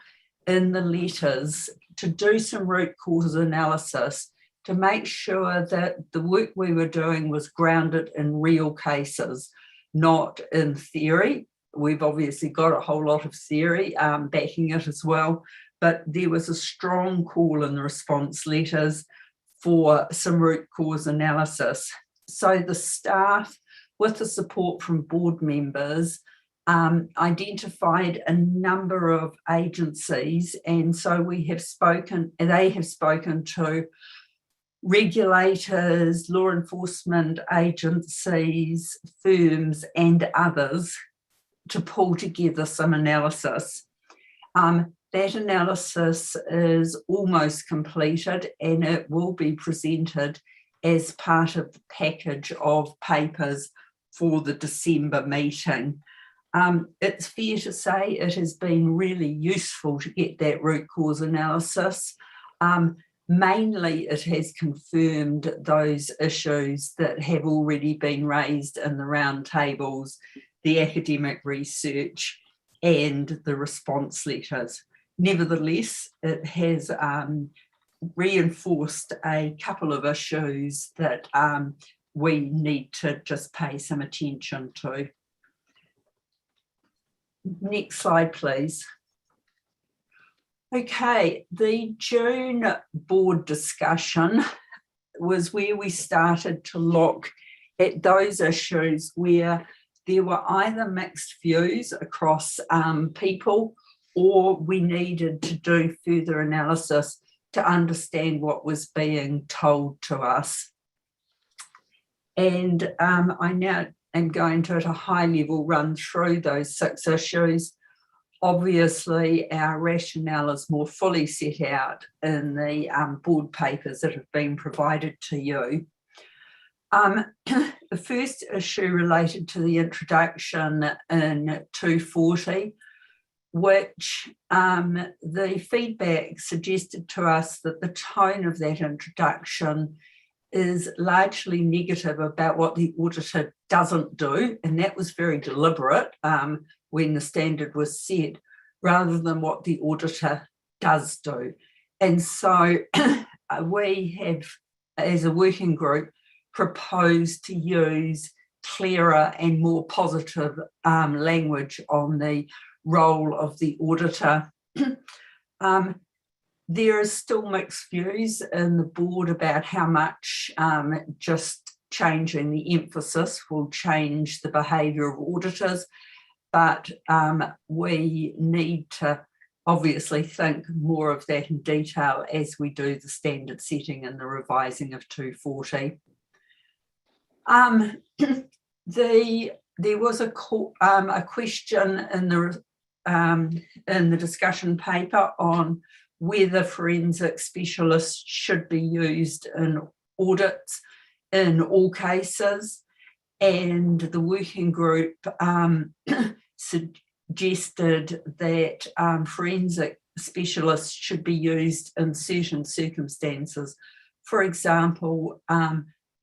in the letters to do some root cause analysis to make sure that the work we were doing was grounded in real cases, not in theory. We've obviously got a whole lot of theory backing it as well, but there was a strong call in the response letters for some root cause analysis. So the staff, with the support from board members, identified a number of agencies, and so they have spoken to regulators, law enforcement agencies, firms, and others to pull together some analysis. That analysis is almost completed, and it will be presented as part of the package of papers for the December meeting. It's fair to say it has been really useful to get that root cause analysis. Mainly it has confirmed those issues that have already been raised in the roundtables, the academic research, and the response letters. Nevertheless, it has reinforced a couple of issues that we need to just pay some attention to. Next slide, please. Okay, the June board discussion was where we started to look at those issues where there were either mixed views across people, or we needed to do further analysis to understand what was being told to us. And I now am going to, at a high level, run through those 6 issues. Obviously, our rationale is more fully set out in the board papers that have been provided to you. The first issue related to the introduction in 240, which the feedback suggested to us that the tone of that introduction is largely negative about what the auditor doesn't do, and that was very deliberate when the standard was set, rather than what the auditor does do. And so we have, as a working group, proposed to use clearer and more positive language on the role of the auditor. There is still mixed views in the board about how much just changing the emphasis will change the behaviour of auditors, but we need to obviously think more of that in detail as we do the standard setting and the revising of 240. There was a question in the discussion paper on whether forensic specialists should be used in audits in all cases, and the working group suggested that forensic specialists should be used in certain circumstances, for example,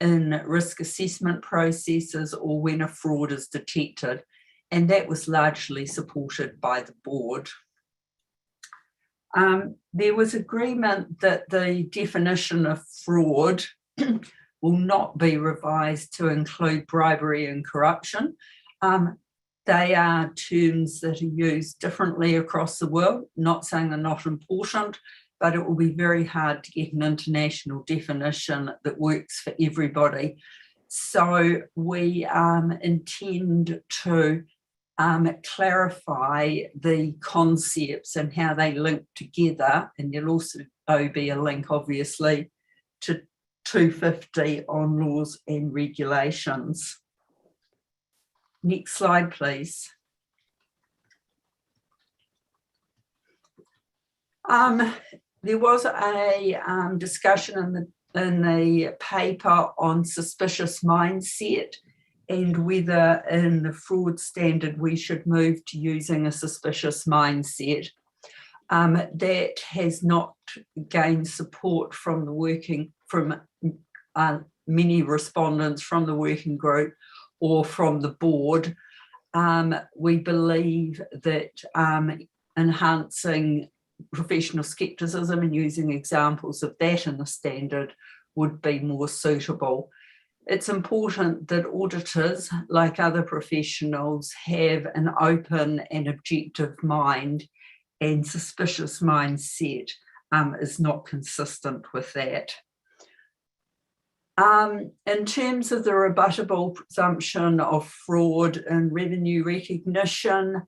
in risk assessment processes or when a fraud is detected, and that was largely supported by the board. There was agreement that the definition of fraud will not be revised to include bribery and corruption. They are terms that are used differently across the world, not saying they're not important, but it will be very hard to get an international definition that works for everybody. So we intend to clarify the concepts and how they link together, and there'll also be a link, obviously, to 250 on laws and regulations. Next slide, please. There was a discussion in the paper on suspicious mindset and whether in the fraud standard we should move to using a suspicious mindset. That has not gained support from many respondents from the working group or from the board. We believe that enhancing professional skepticism and using examples of that in the standard would be more suitable. It's important that auditors, like other professionals, have an open and objective mind, and suspicious mindset is not consistent with that. In terms of the rebuttable presumption of fraud and revenue recognition,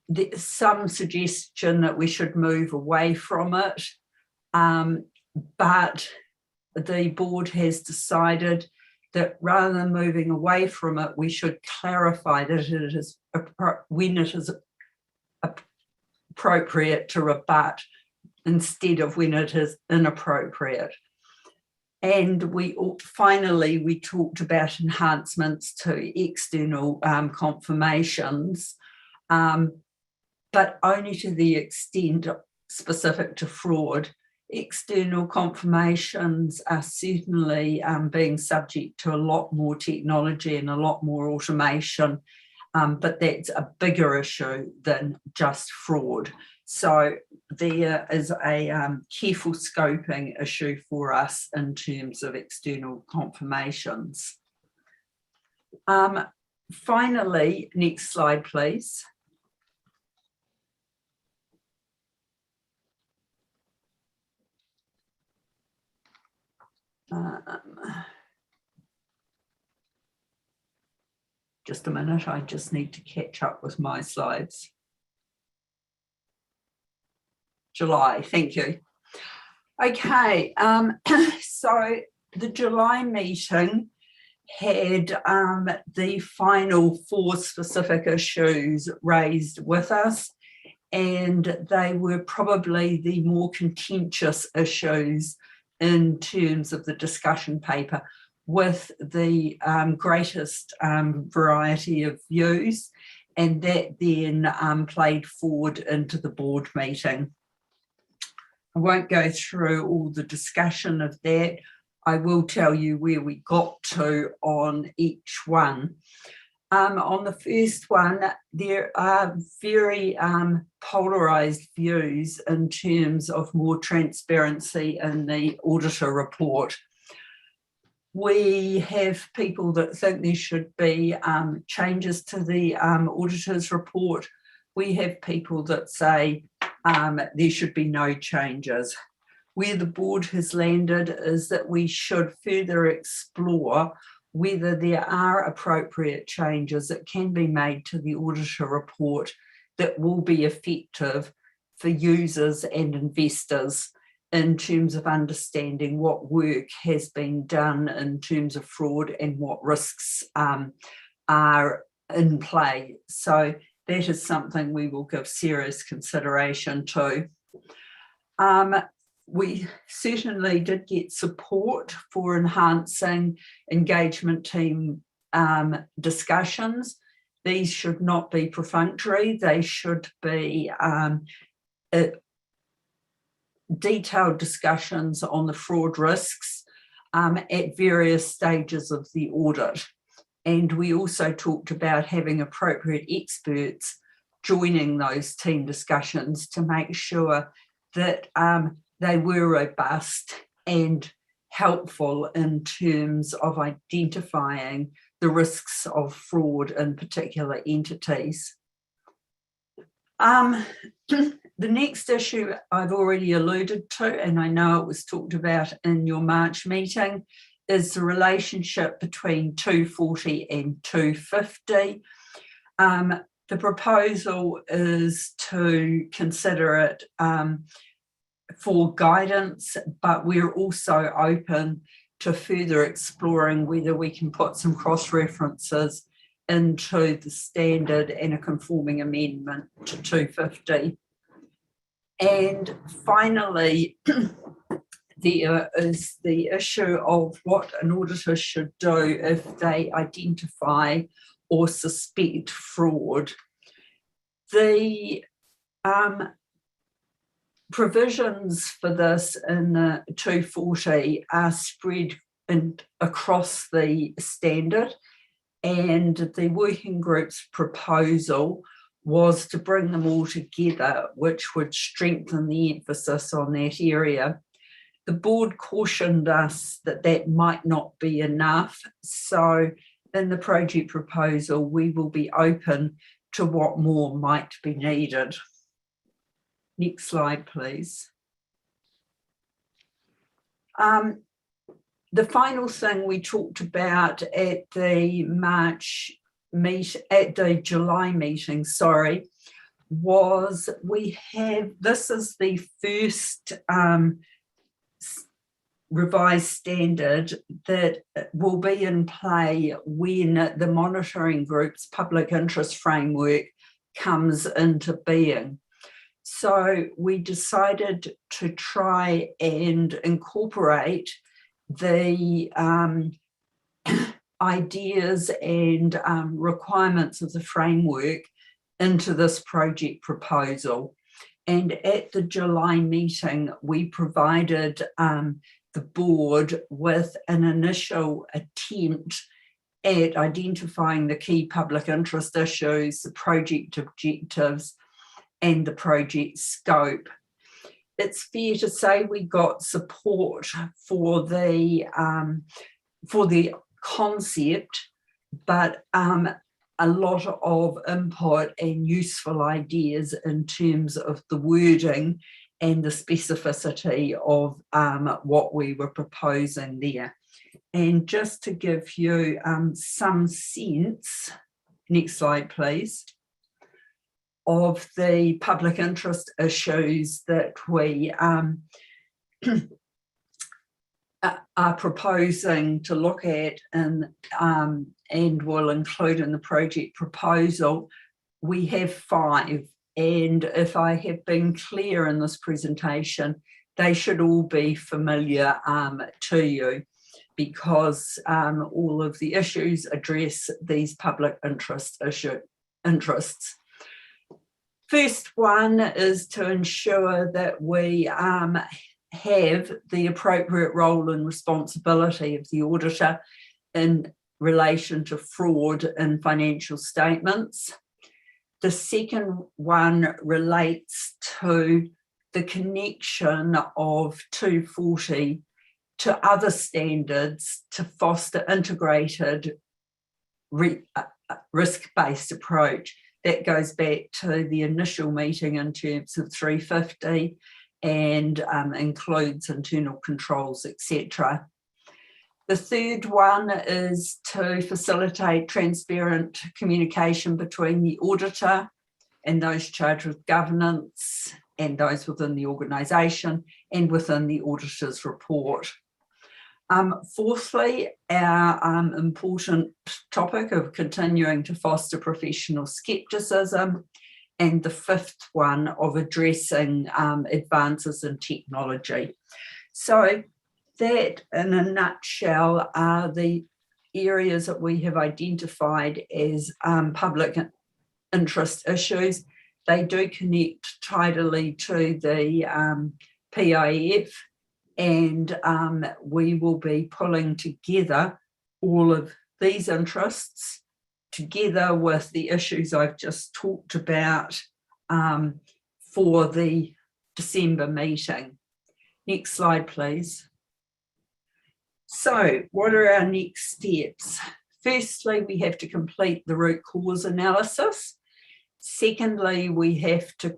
there's some suggestion that we should move away from it, but the board has decided that rather than moving away from it, we should clarify that it is when it is appropriate to rebut instead of when it is inappropriate. And finally, we talked about enhancements to external confirmations, but only to the extent specific to fraud. External confirmations are certainly being subject to a lot more technology and a lot more automation, but that's a bigger issue than just fraud. So there is a careful scoping issue for us in terms of external confirmations. Finally, next slide, please. Just a minute, I just need to catch up with my slides. July, thank you. Okay, so the July meeting had the final 4 specific issues raised with us, and they were probably the more contentious issues in terms of the discussion paper, with the greatest variety of views, and that then played forward into the board meeting. I won't go through all the discussion of that. I will tell you where we got to on each one. On the first one, there are very polarised views in terms of more transparency in the auditor report. We have people that think there should be changes to the auditor's report. We have people that say there should be no changes. Where the board has landed is that we should further explore whether there are appropriate changes that can be made to the auditor report that will be effective for users and investors in terms of understanding what work has been done in terms of fraud and what risks are in play. So that is something we will give serious consideration to. We certainly did get support for enhancing engagement team discussions. These should not be perfunctory. They should be detailed discussions on the fraud risks at various stages of the audit. And we also talked about having appropriate experts joining those team discussions to make sure that they were robust and helpful in terms of identifying the risks of fraud in particular entities. The next issue I've already alluded to, and I know it was talked about in your March meeting, is the relationship between 240 and 250. The proposal is to consider it for guidance, but we're also open to further exploring whether we can put some cross-references into the standard and a conforming amendment to 250. And finally, there is the issue of what an auditor should do if they identify or suspect fraud. The provisions for this in the 240 are spread across the standard, and the working group's proposal was to bring them all together, which would strengthen the emphasis on that area. The board cautioned us that that might not be enough, so in the project proposal we will be open to what more might be needed. Next slide, please. The final thing we talked about at the July meeting, sorry, was this is the first revised standard that will be in play when the monitoring group's public interest framework comes into being. So we decided to try and incorporate the ideas and requirements of the framework into this project proposal. And at the July meeting, we provided the board with an initial attempt at identifying the key public interest issues, the project objectives, and the project scope. It's fair to say we got support for the concept, but a lot of input and useful ideas in terms of the wording and the specificity of what we were proposing there. And just to give you some sense, next slide please, of the public interest issues that we are proposing to look at and will include in the project proposal, we have 5. And if I have been clear in this presentation, they should all be familiar to you, because all of the issues address these public interests. First one is to ensure that we have the appropriate role and responsibility of the auditor in relation to fraud in financial statements. The second one relates to the connection of 240 to other standards to foster integrated risk-based approach. That goes back to the initial meeting in terms of 350 and includes internal controls, etc. The third one is to facilitate transparent communication between the auditor and those charged with governance and those within the organisation and within the auditor's report. Fourthly, our important topic of continuing to foster professional scepticism, and the fifth one of addressing advances in technology. So that, in a nutshell, are the areas that we have identified as public interest issues. They do connect tidily to the PIF, and we will be pulling together all of these interests together with the issues I've just talked about for the December meeting. Next slide, please. So what are our next steps? Firstly, we have to complete the root cause analysis. Secondly, we have to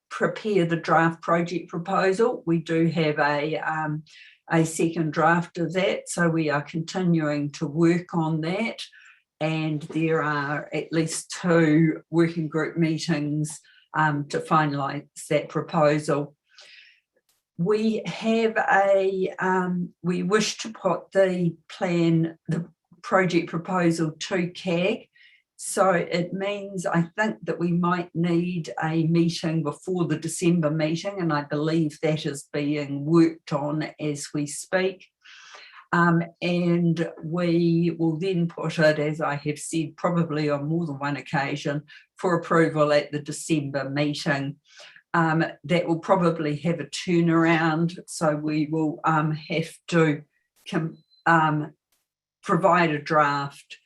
prepare the draft project proposal. We do have a second draft of that, so we are continuing to work on that. And there are at least 2 working group meetings to finalise that proposal. We have we wish to put the project proposal to CAG. So it means, I think, that we might need a meeting before the December meeting, and I believe that is being worked on as we speak. And we will then put it, as I have said, probably on more than one occasion, for approval at the December meeting. That will probably have a turnaround, so we will have to provide a draft,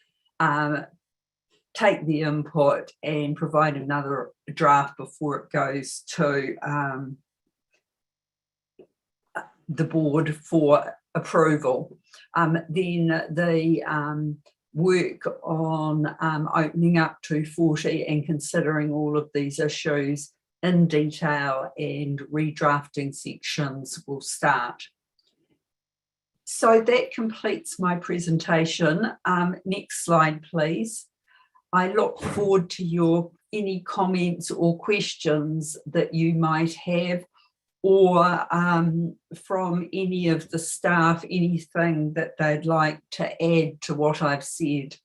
take the input and provide another draft before it goes to the board for approval. Then the work on opening up 240 and considering all of these issues in detail and redrafting sections will start. So that completes my presentation. Next slide, please. I look forward to your any comments or questions that you might have, or from any of the staff, anything that they'd like to add to what I've said.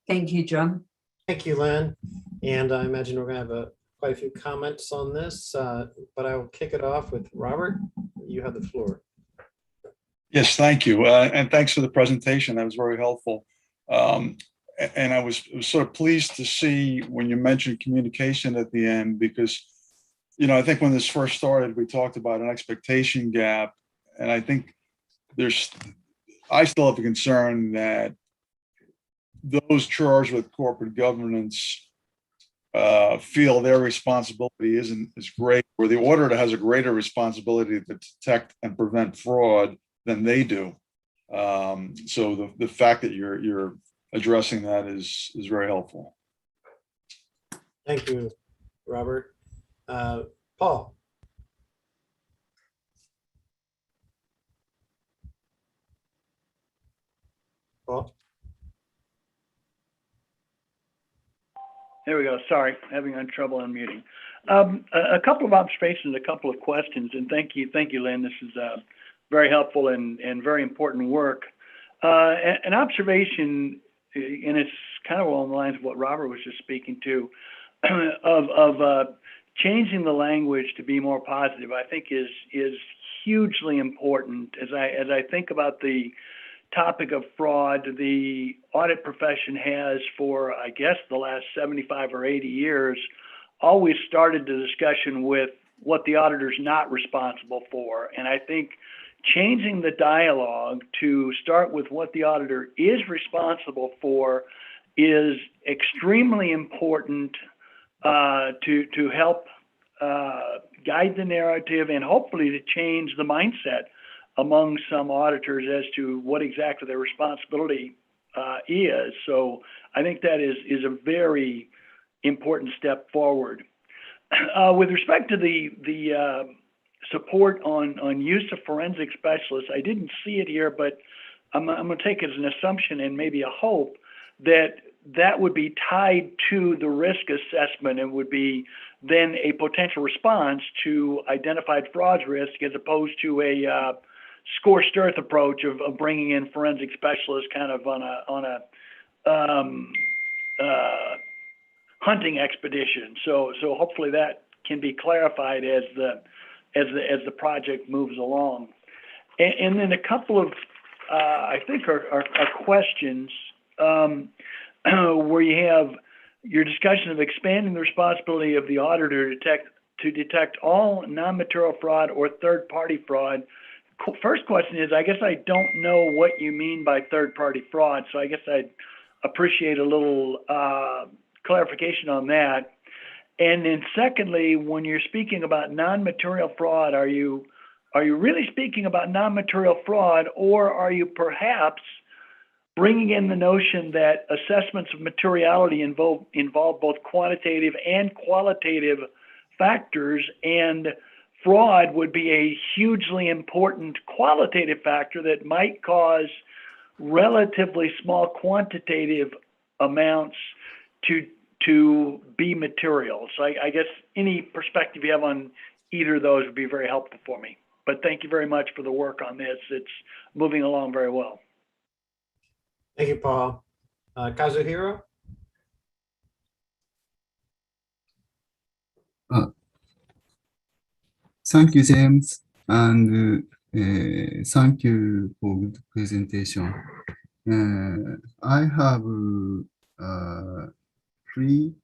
Thank you, Jim. Thank you, Lynn. And I imagine we're going to have quite a few comments on this, but I will kick it off with Robert. You have the floor. Yes, thank you. And thanks for the presentation. That was very helpful. And I was sort of pleased to see when you mentioned communication at the end, because, you know, I think when this first started, we talked about an expectation gap. And I think I still have a concern that those charged with corporate governance feel their responsibility isn't as great, or the auditor has a greater responsibility to detect and prevent fraud than they do. So the fact that you're addressing that is very helpful. Thank you, Robert. Paul. Paul. There we go. Sorry, having trouble unmuting. A couple of observations, a couple of questions, and thank you, Lynn. This is very helpful and very important work. An observation, and it's kind of along the lines of what Robert was just speaking to, of changing the language to be more positive, I think is hugely important. As I think about the topic of fraud, the audit profession has, for I guess the last 75 or 80 years, always started the discussion with what the auditor's not responsible for. And I think changing the dialogue to start with what the auditor is responsible for is extremely important to help guide the narrative and hopefully to change the mindset among some auditors as to what exactly their responsibility is. So I think that is a very important step forward. With respect to the support on use of forensic specialists, I didn't see it here, but I'm going to take it as an assumption and maybe a hope that that would be tied to the risk assessment and would be then a potential response to identified fraud risk, as opposed to a scorched earth approach of bringing in forensic specialists kind of on a hunting expedition. So hopefully that can be clarified as the project moves along. And then a couple of I think are questions where you have your discussion of expanding the responsibility of the auditor to detect all non-material fraud or third-party fraud. First question is, I guess I don't know what you mean by third-party fraud, so I guess I'd appreciate a little clarification on that. And then secondly, when you're speaking about non-material fraud, are you really speaking about non-material fraud, or are you perhaps bringing in the notion that assessments of materiality involve both quantitative and qualitative factors, and fraud would be a hugely important qualitative factor that might cause relatively small quantitative amounts to be material? So I guess any perspective you have on either of those would be very helpful for me. But thank you very much for the work on this. It's moving along very well. Thank you, Paul. Kazuhiro? Thank you, James, and thank you for the presentation. I have 3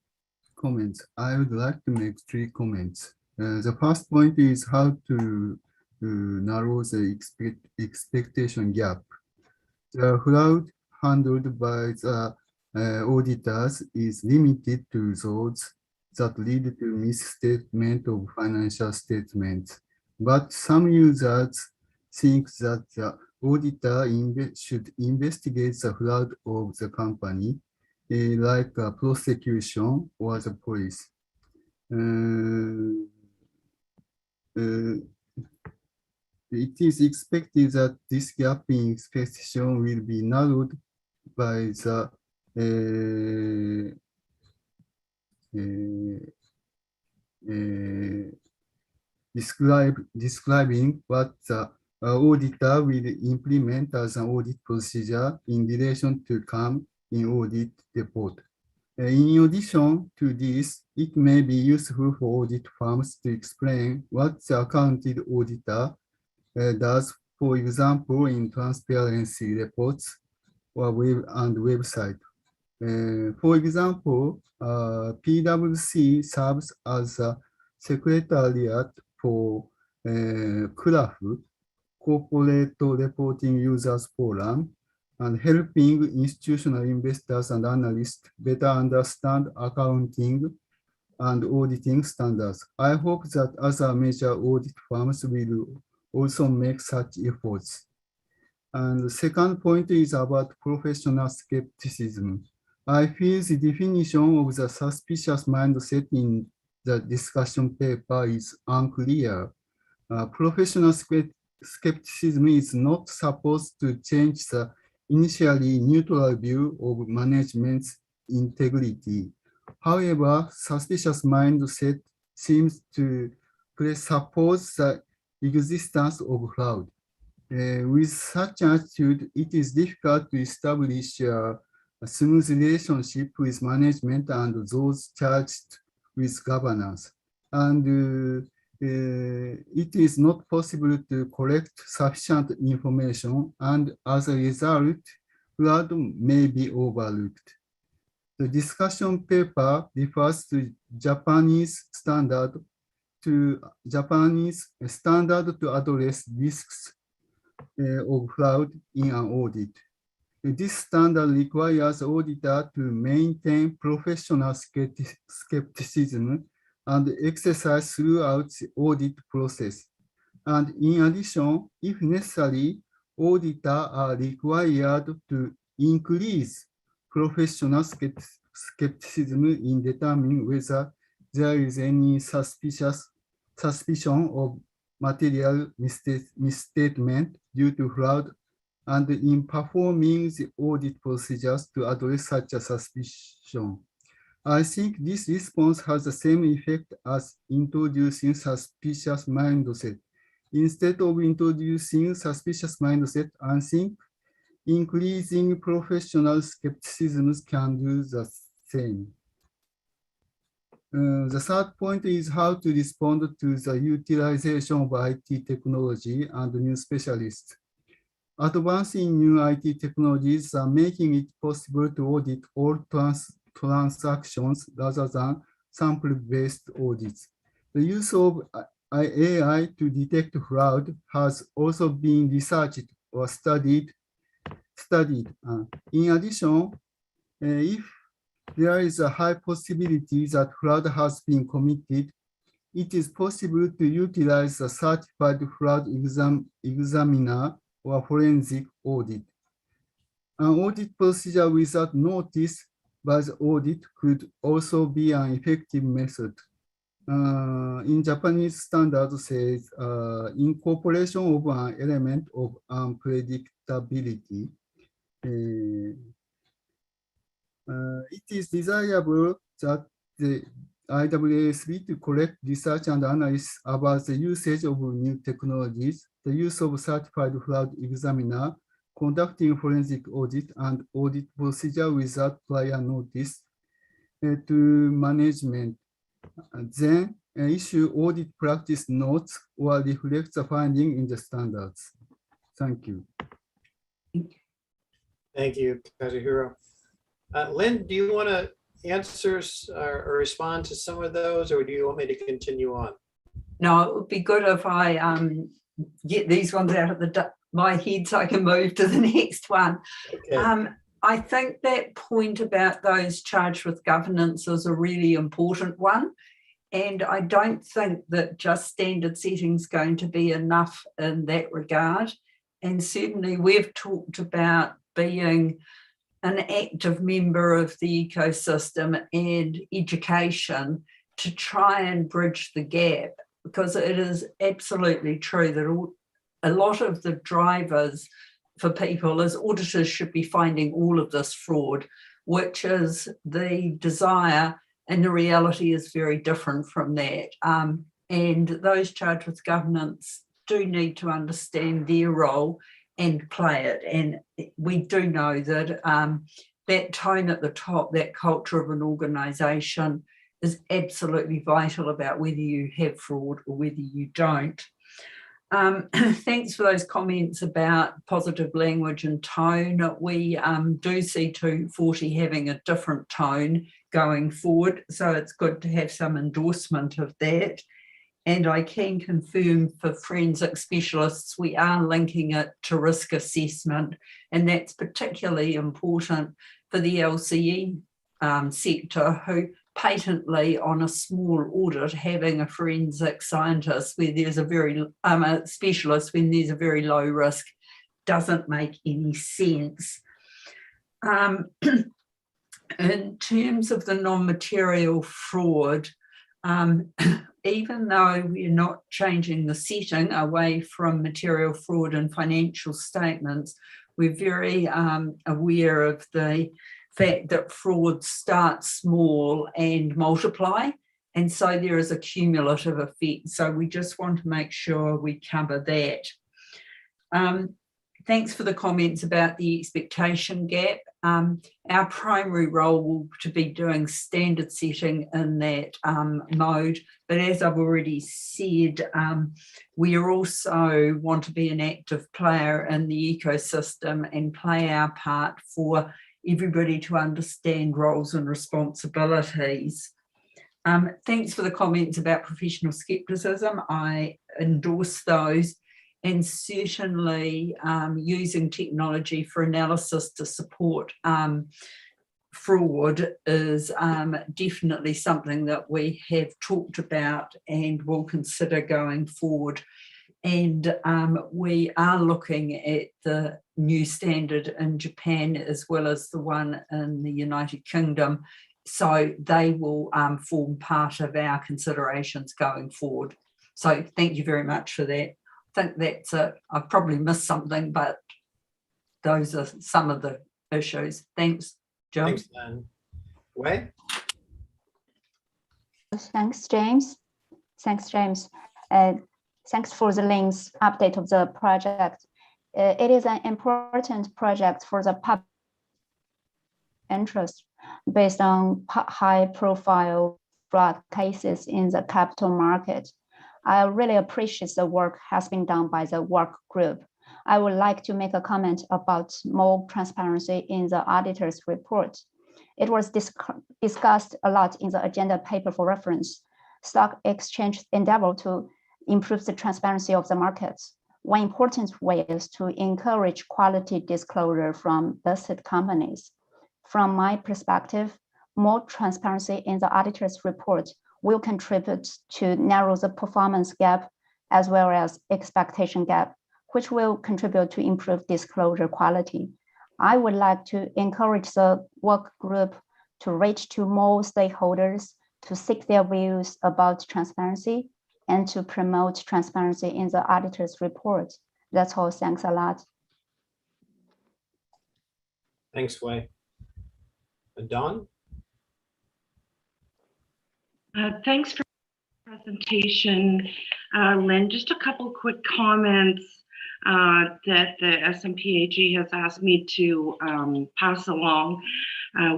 comments. I would like to make 3 comments. The first point is how to narrow the expectation gap. The fraud handled by the auditors is limited to those that lead to misstatement of financial statements. But some users think that the auditor should investigate the fraud of the company, like a prosecution or the police. it is expected that this gap in expectation will be narrowed by the describing what the auditor will implement as an audit procedure in relation to come in audit report. In addition to this, it may be useful for audit firms to explain what the accounted auditor does, for example, in transparency reports or website. For example, PwC serves as a secretariat for CRAF, Corporate Reporting Users Forum, and helping institutional investors and analysts better understand accounting and auditing standards. I hope that other major audit firms will also make such efforts. And the second point is about professional skepticism. I feel the definition of the suspicious mindset in the discussion paper is unclear. Professional skepticism is not supposed to change the initially neutral view of management's integrity. However, suspicious mindset seems to presuppose the existence of fraud. With such attitude, it is difficult to establish a smooth relationship with management and those charged with governance. And it is not possible to collect sufficient information, and as a result, fraud may be overlooked. The discussion paper refers to Japanese standard to address risks of fraud in an audit. This standard requires auditor to maintain professional skepticism and exercise throughout the audit process. And in addition, if necessary, auditors are required to increase professional skepticism in determining whether there is any suspicion of material misstatement due to fraud, and in performing the audit procedures to address such a suspicion. I think this response has the same effect as introducing suspicious mindset. Instead of introducing suspicious mindset, I think increasing professional skepticism can do the same. The third point is how to respond to the utilization of IT technology and new specialists. Advancing new IT technologies are making it possible to audit all transactions rather than sample-based audits. The use of AI to detect fraud has also been researched or studied. In addition, if there is a high possibility that fraud has been committed, it is possible to utilize a certified fraud examiner or forensic audit. An audit procedure without notice by the audit could also be an effective method. In Japanese standard says incorporation of an element of unpredictability. It is desirable that the IAASB to collect research and analysis about the usage of new technologies, the use of certified fraud examiner, conducting forensic audit, and audit procedure without prior notice to management. Then issue audit practice notes or reflect the finding in the standards. Thank you. Thank you, Kazuhiro. Lynn, do you want to answer or respond to some of those, or do you want me to continue on? No, it would be good if I get these ones out of my head so I can move to the next one. Okay. I think that point about those charged with governance is a really important one. And I don't think that just standard setting is going to be enough in that regard. And certainly we've talked about being an active member of the ecosystem and education to try and bridge the gap, because it is absolutely true that a lot of the drivers for people is auditors should be finding all of this fraud, which is the desire, and the reality is very different from that. And those charged with governance do need to understand their role and play it. And we do know that that tone at the top, that culture of an organisation, is absolutely vital about whether you have fraud or whether you don't. Thanks for those comments about positive language and tone. We do see 240 having a different tone going forward, so it's good to have some endorsement of that. And I can confirm for forensic specialists, we are linking it to risk assessment, and that's particularly important for the LCE sector, who patently on a small audit having a forensic scientist where there's a very a specialist when there's a very low risk doesn't make any sense. In terms of the non-material fraud, even though we're not changing the setting away from material fraud and financial statements, we're very aware of the fact that fraud starts small and multiply. And so there is a cumulative effect. So we just want to make sure we cover that. Thanks for the comments about the expectation gap. Our primary role will be doing standard setting in that mode. But as I've already said, we also want to be an active player in the ecosystem and play our part for everybody to understand roles and responsibilities. Thanks for the comments about professional skepticism. I endorse those, and certainly using technology for analysis to support fraud is definitely something that we have talked about and will consider going forward. And we are looking at the new standard in Japan as well as the one in the United Kingdom. So they will form part of our considerations going forward. So thank you very much for that. I think that's it. I've probably missed something, but those are some of the issues. Thanks, Joe. Thanks, Dan. Wei? Thanks, James. Thanks, James. Thanks for the links update of the project. It is an important project for the public interest based on high-profile fraud cases in the capital market. I really appreciate the work has been done by the work group. I would like to make a comment about more transparency in the auditor's report. It was discussed a lot in the agenda paper for reference. Stock exchange endeavor to improve the transparency of the markets. One important way is to encourage quality disclosure from listed companies. From my perspective, more transparency in the auditor's report will contribute to narrow the performance gap as well as expectation gap, which will contribute to improve disclosure quality. I would like to encourage the work group to reach to more stakeholders to seek their views about transparency and to promote transparency in the auditor's report. That's all. Thanks a lot. Thanks, Wei. Dawn? Thanks for the presentation, Lynn. Just a couple quick comments that the SMPAG has asked me to pass along.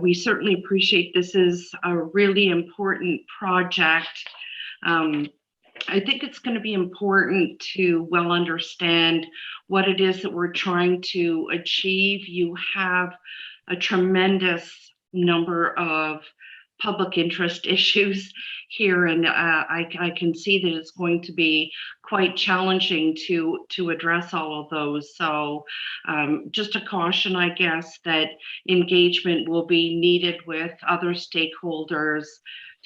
We certainly appreciate this is a really important project. I think it's going to be important to well understand what it is that we're trying to achieve. You have a tremendous number of public interest issues here, and I can see that it's going to be quite challenging to address all of those. So just a caution, I guess, that engagement will be needed with other stakeholders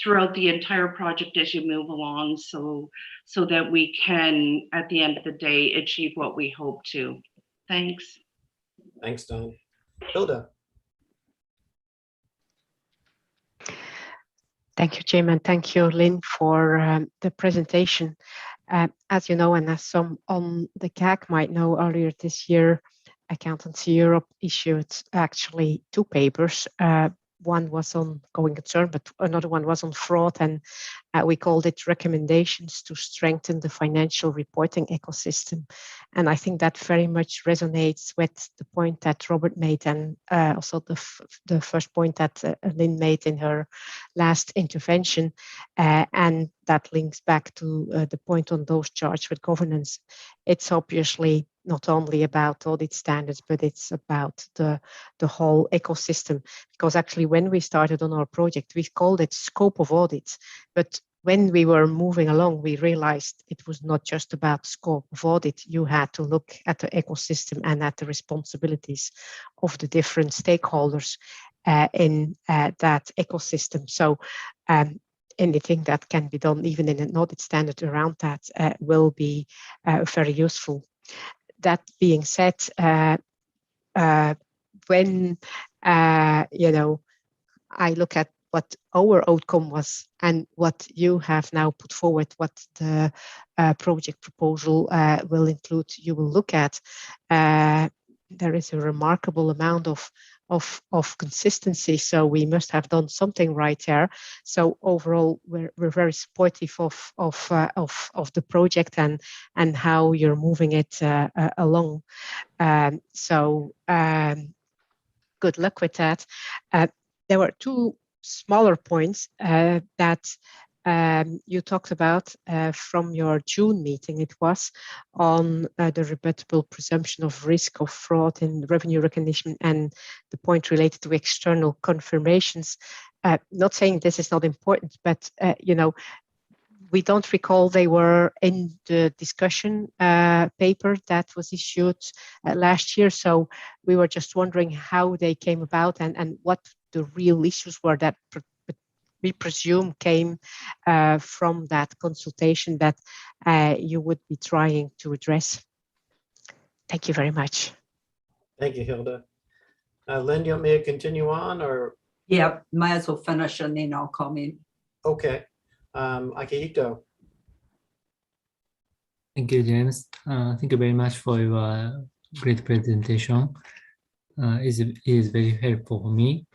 throughout the entire project as you move along, so that we can, at the end of the day, achieve what we hope to. Thanks. Thanks, Dawn. Hilda? Thank you, Jim, and thank you, Lynn, for the presentation. As you know, and as some on the CAG might know, earlier this year, Accountancy Europe issued actually 2 papers. One was on going concern, but another one was on fraud, and we called it recommendations to strengthen the financial reporting ecosystem. And I think that very much resonates with the point that Robert made, and also the first point that Lynn made in her last intervention, and that links back to the point on those charged with governance. It's obviously not only about audit standards, but it's about the whole ecosystem. Because actually, when we started on our project, we called it scope of audits. But when we were moving along, we realized it was not just about scope of audit. You had to look at the ecosystem and at the responsibilities of the different stakeholders in that ecosystem. So anything that can be done, even in an audit standard around that, will be very useful. That being said, when I look at what our outcome was and what you have now put forward, what the project proposal will include, you will look at, there is a remarkable amount of consistency. So we must have done something right there. So overall, we're very supportive of the project and how you're moving it along. Good luck with that. There were 2 smaller points that you talked about from your June meeting. It was on the rebuttable presumption of risk of fraud in revenue recognition and the point related to external confirmations. Not saying this is not important, but we don't recall they were in the discussion paper that was issued last year. So we were just wondering how they came about and what the real issues were that we presume came from that consultation that you would be trying to address. Thank you very much. Thank you, Hilda. Lynn, you want me to continue on, or? Yeah, might as well finish and then I'll comment. Okay. Akihito. Thank you, James. Thank you very much for your great presentation. It is very helpful for me.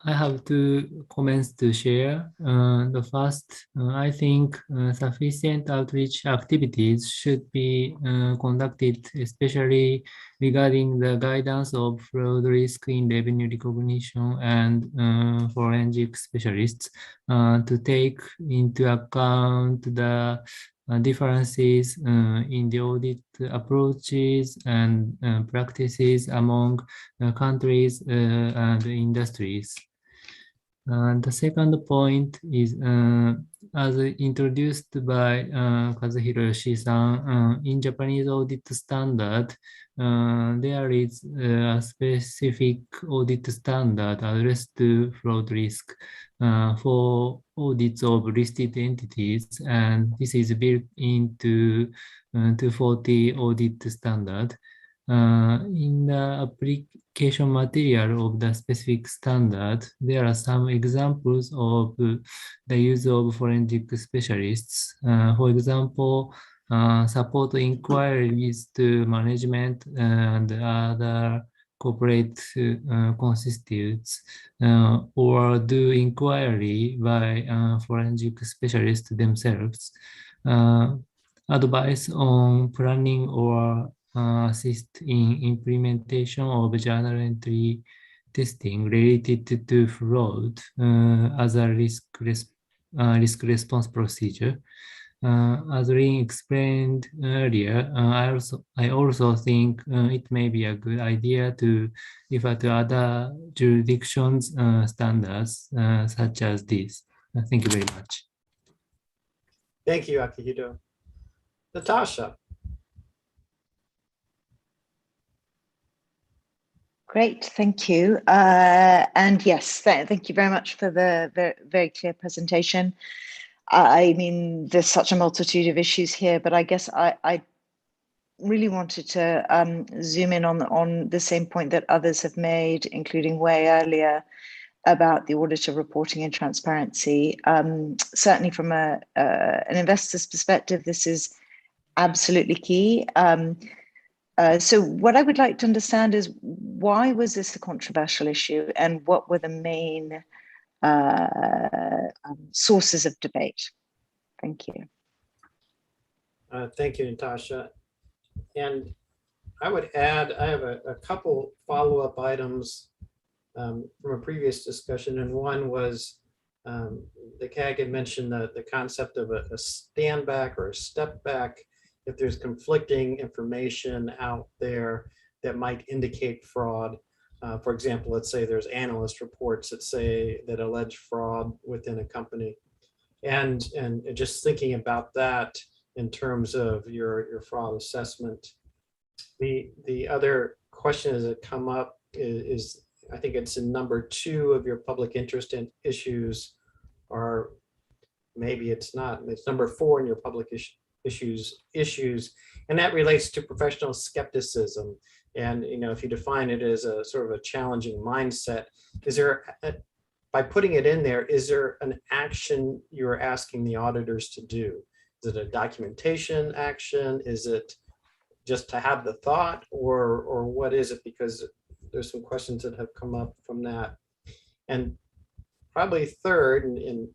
I have 2 comments to share. The first, I think sufficient outreach activities should be conducted, especially regarding the guidance of fraud risk in revenue recognition and forensic specialists to take into account the differences in the audit approaches and practices among countries and industries. The second point is, as introduced by Kazuhiro Yoshii-san, in Japanese audit standard, there is a specific audit standard addressed to fraud risk for audits of listed entities, and this is built into 240 audit standard. In the application material of the specific standard, there are some examples of the use of forensic specialists. For example, support inquiries to management and other corporate constituents, or do inquiry by forensic specialists themselves. Advice on planning or assist in implementation of journal entry testing related to fraud as a risk response procedure. As Lynn explained earlier, I also think it may be a good idea to refer to other jurisdictions' standards such as this. Thank you very much. Thank you, Akihito. Natasha. Great, thank you. And yes, thank you very much for the very clear presentation. I mean, there's such a multitude of issues here, but I guess I really wanted to zoom in on the same point that others have made, including way earlier, about the auditor reporting and transparency. Certainly from an investor's perspective, this is absolutely key. So what I would like to understand is, why was this a controversial issue, and what were the main sources of debate? Thank you. Thank you, Natasha. And I would add, I have a couple follow-up items from a previous discussion, and one was the CAG had mentioned the concept of a stand back or a step back if there's conflicting information out there that might indicate fraud. For example, let's say there's analyst reports that say that allege fraud within a company, and just thinking about that in terms of your fraud assessment. The other question that come up is I think it's in number 2 of your public interest in issues, or maybe it's not. It's number 4 in your public issues, and that relates to professional skepticism. And if you define it as a sort of a challenging mindset, is there, by putting it in there, is there an action you're asking the auditors to do? Is it a documentation action? Is it just to have the thought, or what is it? Because there's some questions that have come up from that. And probably third, and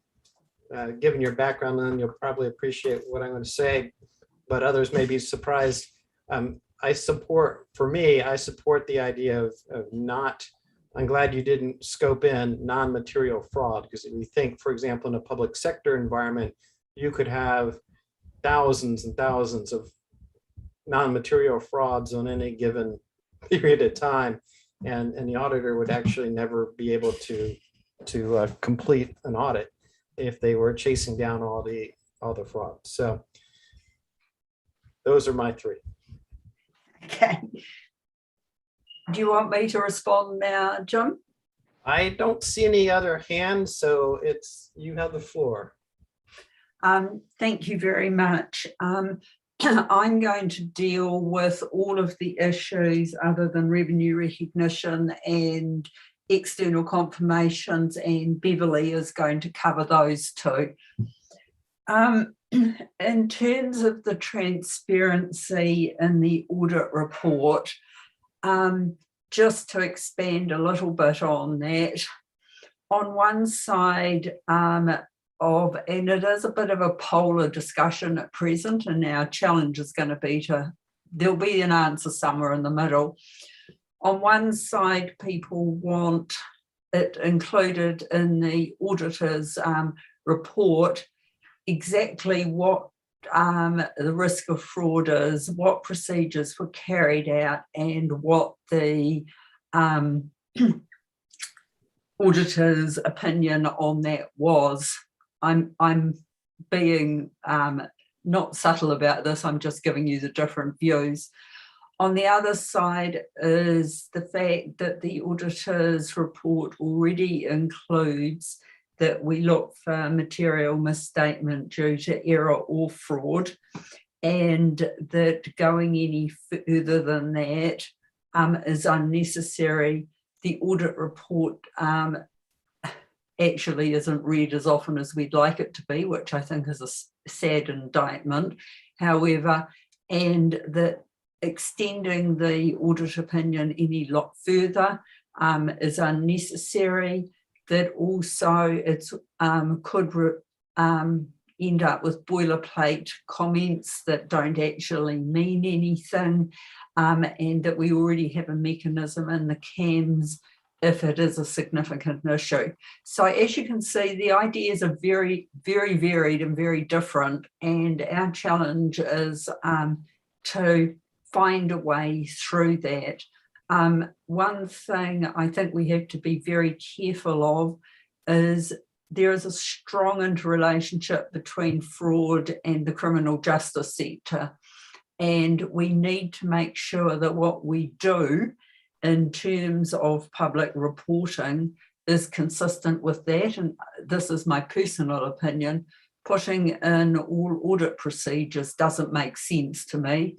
given your background, then you'll probably appreciate what I'm going to say, but others may be surprised. I support the idea of not, I'm glad you didn't scope in non-material fraud, because if you think, for example, in a public sector environment, you could have thousands and thousands of non-material frauds on any given period of time, and the auditor would actually never be able to complete an audit if they were chasing down all the fraud. So those are my 3. Okay. Do you want me to respond now, John? I don't see any other hands, so you have the floor. Thank you very much. I'm going to deal with all of the issues other than revenue recognition and external confirmations, and Beverly is going to cover those 2. In terms of the transparency in the audit report, just to expand a little bit on that, on one side and it is a bit of a polar discussion at present, and our challenge is going to be there'll be an answer somewhere in the middle. On one side, people want it included in the auditor's report exactly what the risk of fraud is, what procedures were carried out, and what the auditor's opinion on that was. I'm being not subtle about this, I'm just giving you the different views. On the other side is the fact that the auditor's report already includes that we look for material misstatement due to error or fraud, and that going any further than that is unnecessary. The audit report actually isn't read as often as we'd like it to be, which I think is a sad indictment. However, and that extending the audit opinion any lot further is unnecessary, that also it could end up with boilerplate comments that don't actually mean anything, and that we already have a mechanism in the CAMS if it is a significant issue. So as you can see, the ideas are very, very varied and very different, and our challenge is to find a way through that. One thing I think we have to be very careful of is there is a strong interrelationship between fraud and the criminal justice sector, and we need to make sure that what we do in terms of public reporting is consistent with that. And this is my personal opinion. Putting in all audit procedures doesn't make sense to me.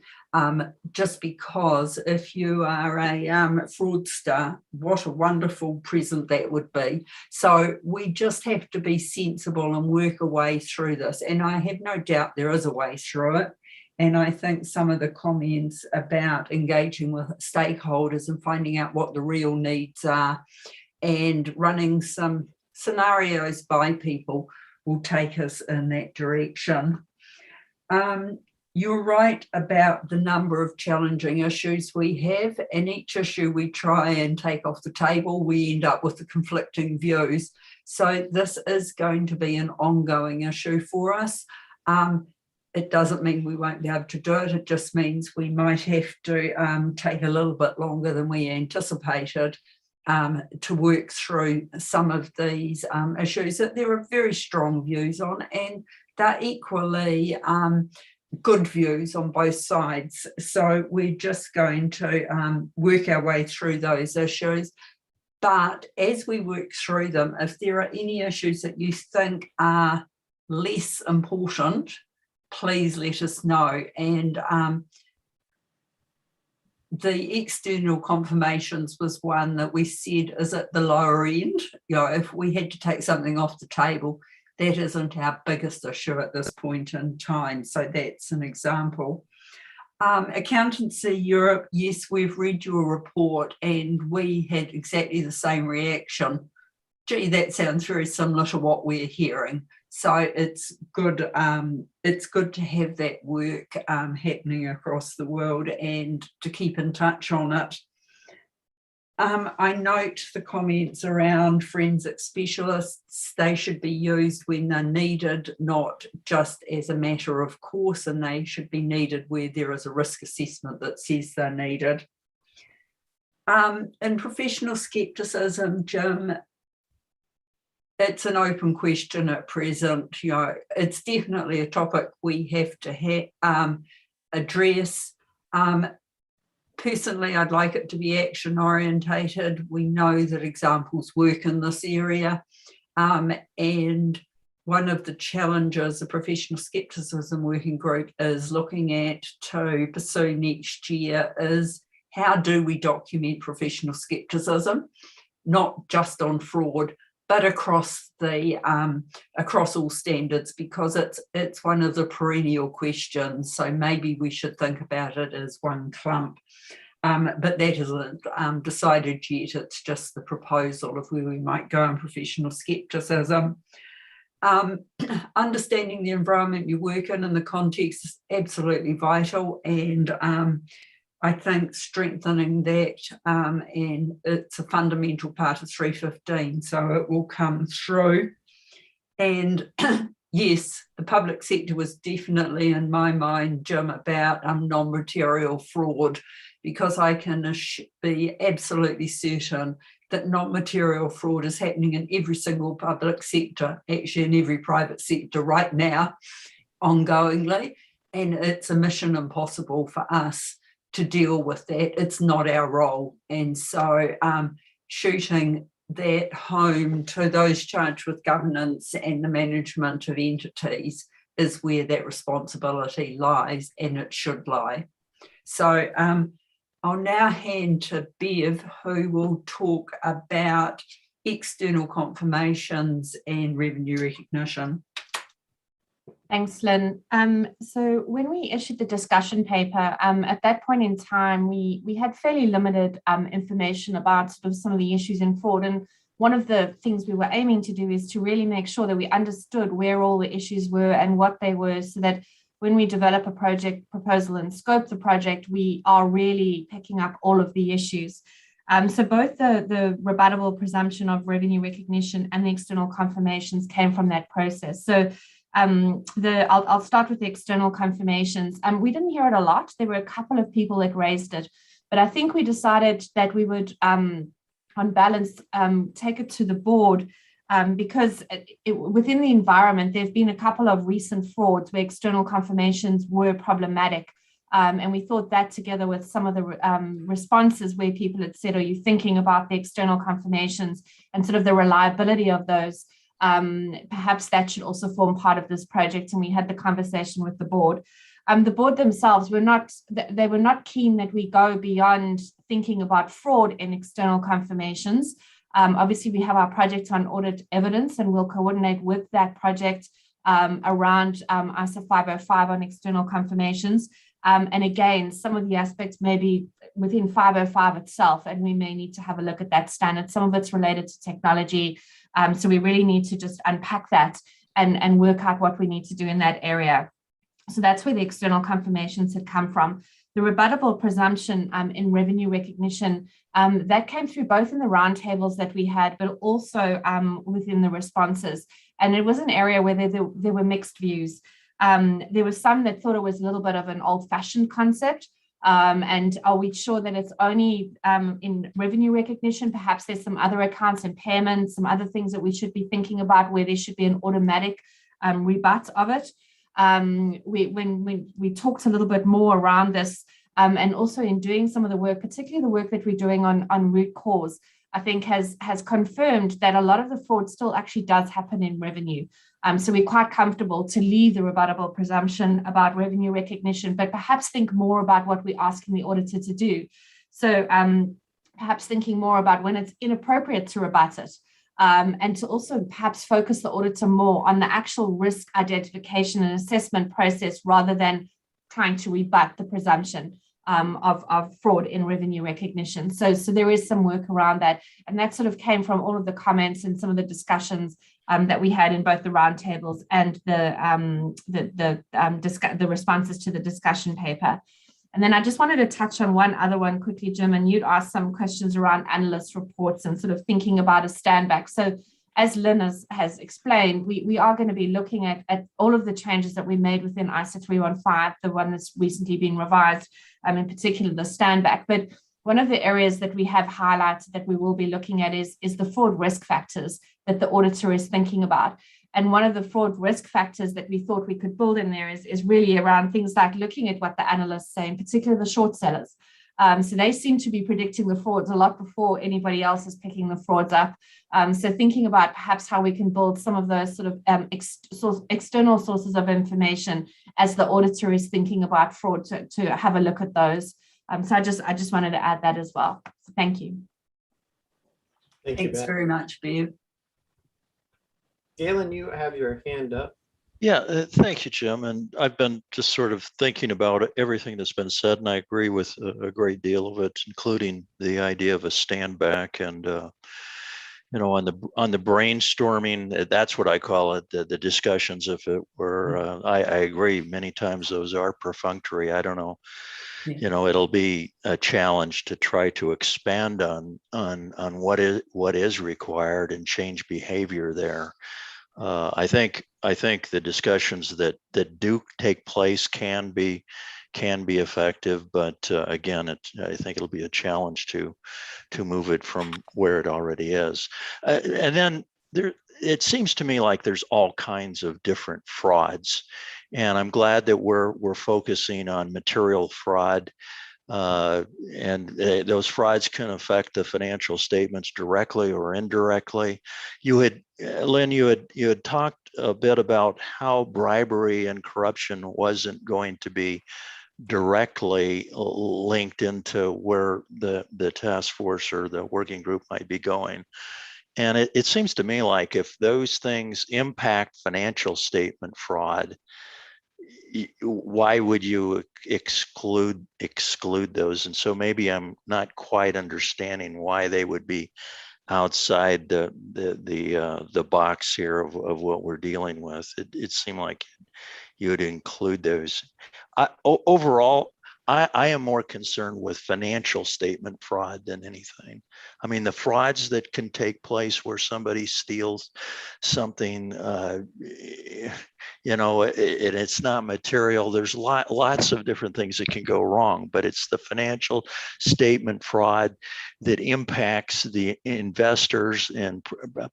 just because if you are a fraudster, what a wonderful present that would be. So we just have to be sensible and work a way through this. And I have no doubt there is a way through it. And I think some of the comments about engaging with stakeholders and finding out what the real needs are and running some scenarios by people will take us in that direction. You're right about the number of challenging issues we have, and each issue we try and take off the table, we end up with the conflicting views. So this is going to be an ongoing issue for us. It doesn't mean we won't be able to do it. It just means we might have to take a little bit longer than we anticipated to work through some of these issues that there are very strong views on, and they're equally good views on both sides. So we're just going to work our way through those issues. But as we work through them, if there are any issues that you think are less important, please let us know. And the external confirmations was one that we said is at the lower end. You know, if we had to take something off the table, that isn't our biggest issue at this point in time. So that's an example. Accountancy Europe, yes, we've read your report and we had exactly the same reaction. Gee, that sounds very similar to what we're hearing. So it's good to have that work happening across the world and to keep in touch on it. I note the comments around forensic specialists. They should be used when they're needed, not just as a matter of course, and they should be needed where there is a risk assessment that says they're needed. In professional skepticism, Jim, it's an open question at present. You know, it's definitely a topic we have to address. Personally, I'd like it to be action orientated. We know that examples work in this area. And one of the challenges the Professional Skepticism Working Group is looking at to pursue next year is how do we document professional skepticism, not just on fraud, but across the across all standards, because it's one of the perennial questions. So maybe we should think about it as one clump, but that isn't decided yet. It's just the proposal of where we might go in professional skepticism. Understanding the environment you work in and the context is absolutely vital, and I think strengthening that, and it's a fundamental part of 315, so it will come through. And yes, the public sector was definitely in my mind, Jim, about non-material fraud, because I can be absolutely certain that non-material fraud is happening in every single public sector, actually in every private sector right now, ongoingly, and it's a mission impossible for us to deal with that. It's not our role. And so shooting that home to those charged with governance and the management of entities is where that responsibility lies, and it should lie. So I'll now hand to Bev, who will talk about external confirmations and revenue recognition. Thanks, Lynn. So when we issued the discussion paper, at that point in time, we had fairly limited information about sort of some of the issues in fraud. And one of the things we were aiming to do is to really make sure that we understood where all the issues were and what they were, so that when we develop a project proposal and scope the project, we are really picking up all of the issues. So both the rebuttable presumption of revenue recognition and the external confirmations came from that process. So I'll start with the external confirmations. We didn't hear it a lot. There were a couple of people that raised it, but I think we decided that we would, on balance, take it to the board because within the environment, there have been a couple of recent frauds where external confirmations were problematic. And we thought that together with some of the responses where people had said, are you thinking about the external confirmations and sort of the reliability of those? Perhaps that should also form part of this project, and we had the conversation with the board. the board themselves were not keen that we go beyond thinking about fraud in external confirmations. Obviously, we have our project on audit evidence, and we'll coordinate with that project around ISA 505 on external confirmations. And again, some of the aspects may be within 505 itself, and we may need to have a look at that standard. Some of it's related to technology. So we really need to just unpack that and work out what we need to do in that area. So that's where the external confirmations had come from. The rebuttable presumption in revenue recognition, that came through both in the roundtables that we had, but also within the responses. And it was an area where there were mixed views. There were some that thought it was a little bit of an old-fashioned concept. And are we sure that it's only in revenue recognition? Perhaps there's some other accounts, impairments, some other things that we should be thinking about where there should be an automatic rebut of it. When we talked a little bit more around this, and also in doing some of the work, particularly the work that we're doing on root cause, I think has confirmed that a lot of the fraud still actually does happen in revenue. So we're quite comfortable to leave the rebuttable presumption about revenue recognition, but perhaps think more about what we're asking the auditor to do. So perhaps thinking more about when it's inappropriate to rebut it, and to also perhaps focus the auditor more on the actual risk identification and assessment process rather than trying to rebut the presumption of fraud in revenue recognition. So there is some work around that, and that sort of came from all of the comments and some of the discussions that we had in both the roundtables and the responses to the discussion paper. And then I just wanted to touch on one other one quickly, Jim, and you'd asked some questions around analyst reports and sort of thinking about a stand back. So as Lynn has explained, we are going to be looking at all of the changes that we made within ISA 315, the one that's recently been revised, in particular the stand back. But one of the areas that we have highlighted that we will be looking at is the fraud risk factors that the auditor is thinking about. And one of the fraud risk factors that we thought we could build in there is really around things like looking at what the analysts say, in particular the short sellers. So they seem to be predicting the frauds a lot before anybody else is picking the frauds up. So thinking about perhaps how we can build some of those sort of external sources of information as the auditor is thinking about fraud to have a look at those. So I just wanted to add that as well. So thank you. Thanks very much, Bev. Galen, you have your hand up. Yeah, thank you, Jim. And I've been just sort of thinking about everything that's been said, and I agree with a great deal of it, including the idea of a stand back and you know, on the brainstorming, that's what I call it, the discussions. If it were, I agree, many times those are perfunctory. I don't know. Yeah. You know, it'll be a challenge to try to expand on what is required and change behavior there. I think the discussions that do take place can be effective, but again, I think it'll be a challenge to move it from where it already is. And then it seems to me like there's all kinds of different frauds, and I'm glad that we're focusing on material fraud. And those frauds can affect the financial statements directly or indirectly. Lynn, you had talked a bit about how bribery and corruption wasn't going to be directly linked into where the task force or the working group might be going. And it seems to me like if those things impact financial statement fraud, why would you exclude those? And so maybe I'm not quite understanding why they would be outside the box here of what we're dealing with. It seemed like you would include those. Overall, I am more concerned with financial statement fraud than anything. I mean, the frauds that can take place where somebody steals something, you know, it's not material. There's lots of different things that can go wrong, but it's the financial statement fraud that impacts the investors and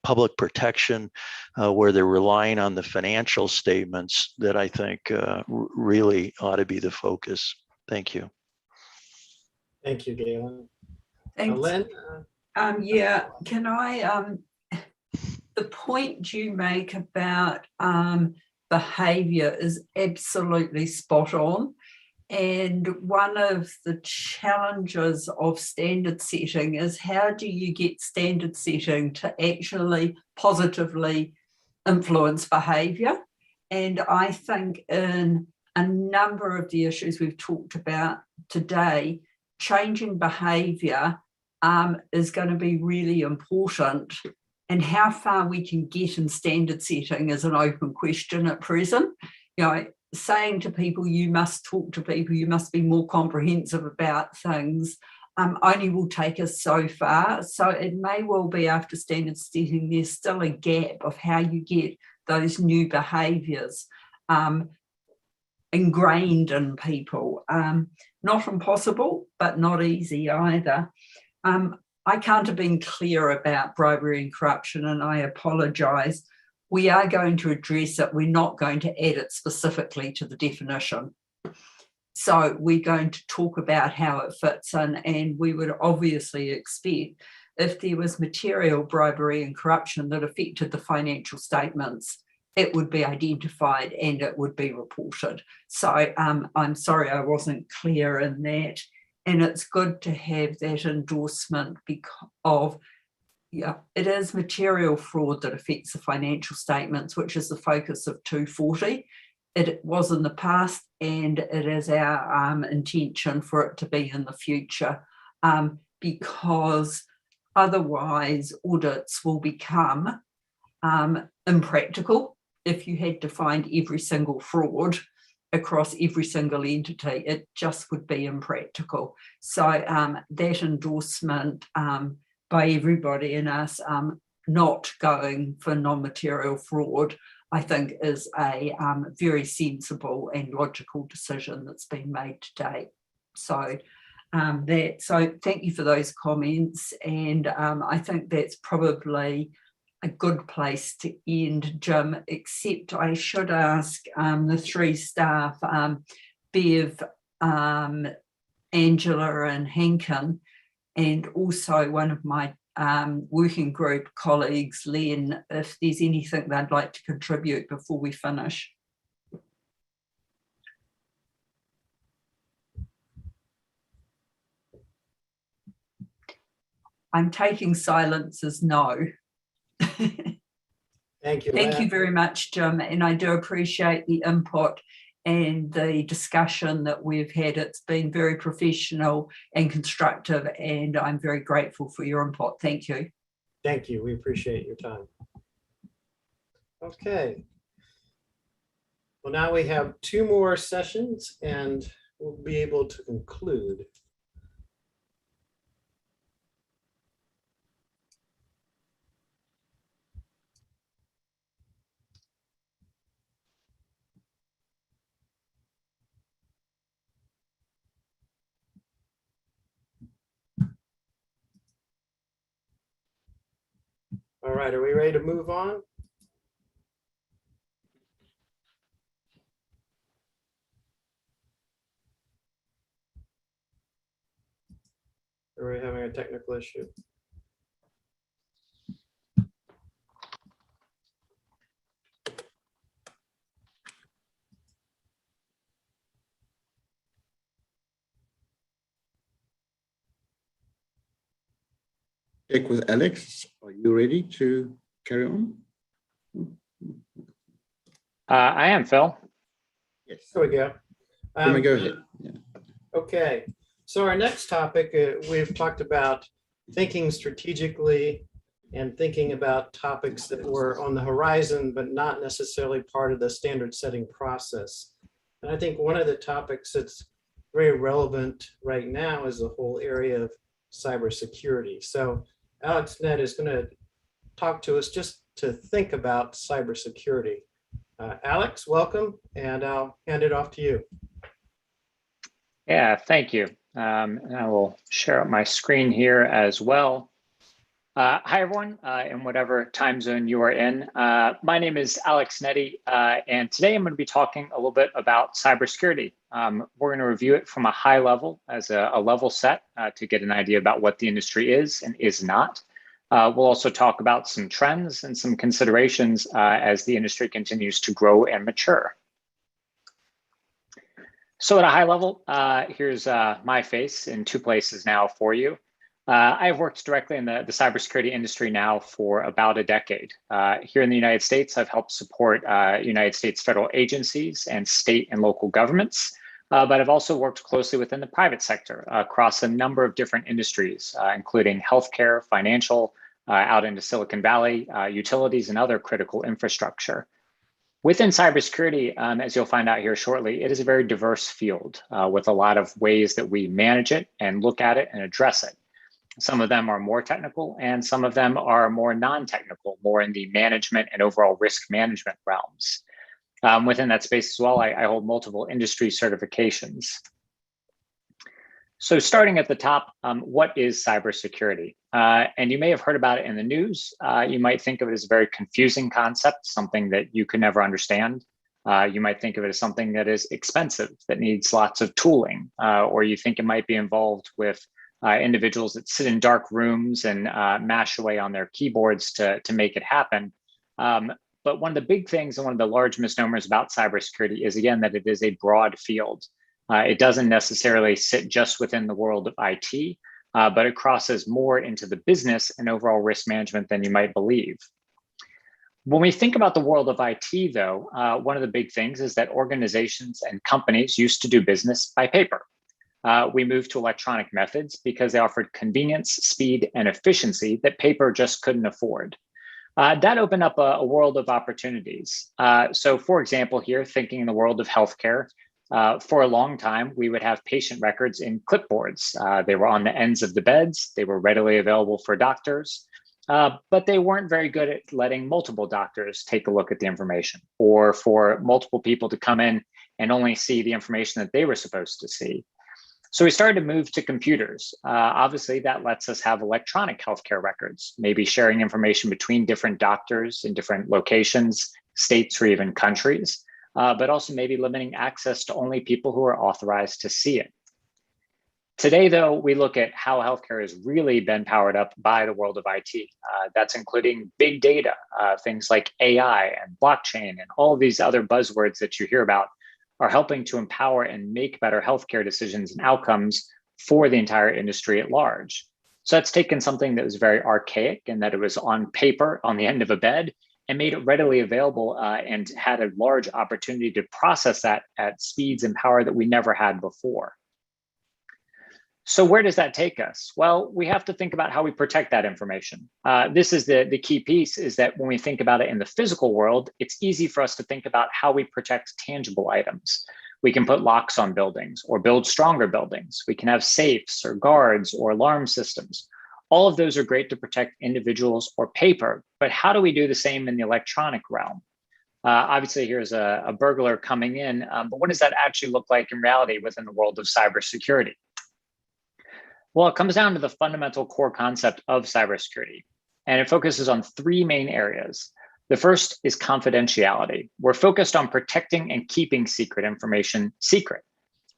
public protection, where they're relying on the financial statements that I think really ought to be the focus. Thank you. Thank you, Galen. Thanks. Lynn? Yeah, can I, the point you make about behavior is absolutely spot on. And one of the challenges of standard setting is how do you get standard setting to actually positively influence behavior? And I think in a number of the issues we've talked about today, changing behavior is going to be really important. And how far we can get in standard setting is an open question at present. You know, saying to people, you must talk to people, you must be more comprehensive about things, only will take us so far. So it may well be after standard setting, there's still a gap of how you get those new behaviours ingrained in people. Not impossible, but not easy either. I can't have been clear about bribery and corruption, and I apologise. We are going to address it. We're not going to add it specifically to the definition. So we're going to talk about how it fits in, and we would obviously expect if there was material bribery and corruption that affected the financial statements, it would be identified and it would be reported. So I'm sorry I wasn't clear in that. And it's good to have that endorsement because of, yeah, it is material fraud that affects the financial statements, which is the focus of 240. It was in the past, and it is our intention for it to be in the future, because otherwise audits will become impractical. If you had to find every single fraud across every single entity, it just would be impractical. So that endorsement by everybody in us not going for non-material fraud, I think is a very sensible and logical decision that's been made to date. So so thank you for those comments, and I think that's probably a good place to end, Jim, except I should ask the three staff, Bev, Angela and Hankin, and also one of my working group colleagues, Len, if there's anything they'd like to contribute before we finish. I'm taking silence as no. Thank you. Thank you very much, Jim, and I do appreciate the input and the discussion that we've had. It's been very professional and constructive, and I'm very grateful for your input. Thank you. Thank you. We appreciate your time. Okay. Well, now we have 2 more sessions and we'll be able to conclude. All right, are we ready to move on? Are we having a technical issue? Check with Alex. Are you ready to carry on? I am, Phil. Yes. There we go. Let me go ahead. Yeah. Okay, so our next topic, we've talked about thinking strategically and thinking about topics that were on the horizon, but not necessarily part of the standard setting process. And I think one of the topics that's very relevant right now is the whole area of cybersecurity. So Alex Nett is going to talk to us just to think about cybersecurity. Alex, welcome, and I'll hand it off to you. Yeah, thank you. And I will share up my screen here as well. Hi, everyone, in whatever time zone you are in. My name is Alex Netty, and today I'm going to be talking a little bit about cybersecurity. We're going to review it from a high level as a level set to get an idea about what the industry is and is not. We'll also talk about some trends and some considerations as the industry continues to grow and mature. So at a high level, here's my face in two places now for you. I've worked directly in the cybersecurity industry now for about a decade. Here in the United States, I've helped support United States federal agencies and state and local governments, but I've also worked closely within the private sector across a number of different industries, including healthcare, financial, out into Silicon Valley, utilities, and other critical infrastructure. Within cybersecurity, as you'll find out here shortly, it is a very diverse field with a lot of ways that we manage it and look at it and address it. Some of them are more technical and some of them are more non-technical, more in the management and overall risk management realms. Within that space as well, I hold multiple industry certifications. So starting at the top, what is cybersecurity? And you may have heard about it in the news. You might think of it as a very confusing concept, something that you could never understand. You might think of it as something that is expensive, that needs lots of tooling, or you think it might be involved with individuals that sit in dark rooms and mash away on their keyboards to make it happen. But one of the big things and one of the large misnomers about cybersecurity is, again, that it is a broad field. It doesn't necessarily sit just within the world of IT, but it crosses more into the business and overall risk management than you might believe. When we think about the world of IT, though, one of the big things is that organizations and companies used to do business by paper. We moved to electronic methods because they offered convenience, speed, and efficiency that paper just couldn't afford. That opened up a world of opportunities. So for example, here, thinking in the world of healthcare, for a long time, we would have patient records in clipboards. They were on the ends of the beds. They were readily available for doctors, but they weren't very good at letting multiple doctors take a look at the information, or for multiple people to come in and only see the information that they were supposed to see. So we started to move to computers. Obviously, that lets us have electronic healthcare records, maybe sharing information between different doctors in different locations, states, or even countries, but also maybe limiting access to only people who are authorized to see it. Today, though, we look at how healthcare has really been powered up by the world of IT. That's including big data, things like AI and blockchain and all of these other buzzwords that you hear about are helping to empower and make better healthcare decisions and outcomes for the entire industry at large. So that's taken something that was very archaic and that it was on paper on the end of a bed and made it readily available and had a large opportunity to process that at speeds and power that we never had before. So where does that take us? Well, we have to think about how we protect that information. This is the key piece, is that when we think about it in the physical world, it's easy for us to think about how we protect tangible items. We can put locks on buildings or build stronger buildings. We can have safes or guards or alarm systems. All of those are great to protect individuals or paper, but how do we do the same in the electronic realm? Obviously, here's a burglar coming in, but what does that actually look like in reality within the world of cybersecurity? Well, it comes down to the fundamental core concept of cybersecurity, and it focuses on three main areas. The first is confidentiality. We're focused on protecting and keeping secret information secret.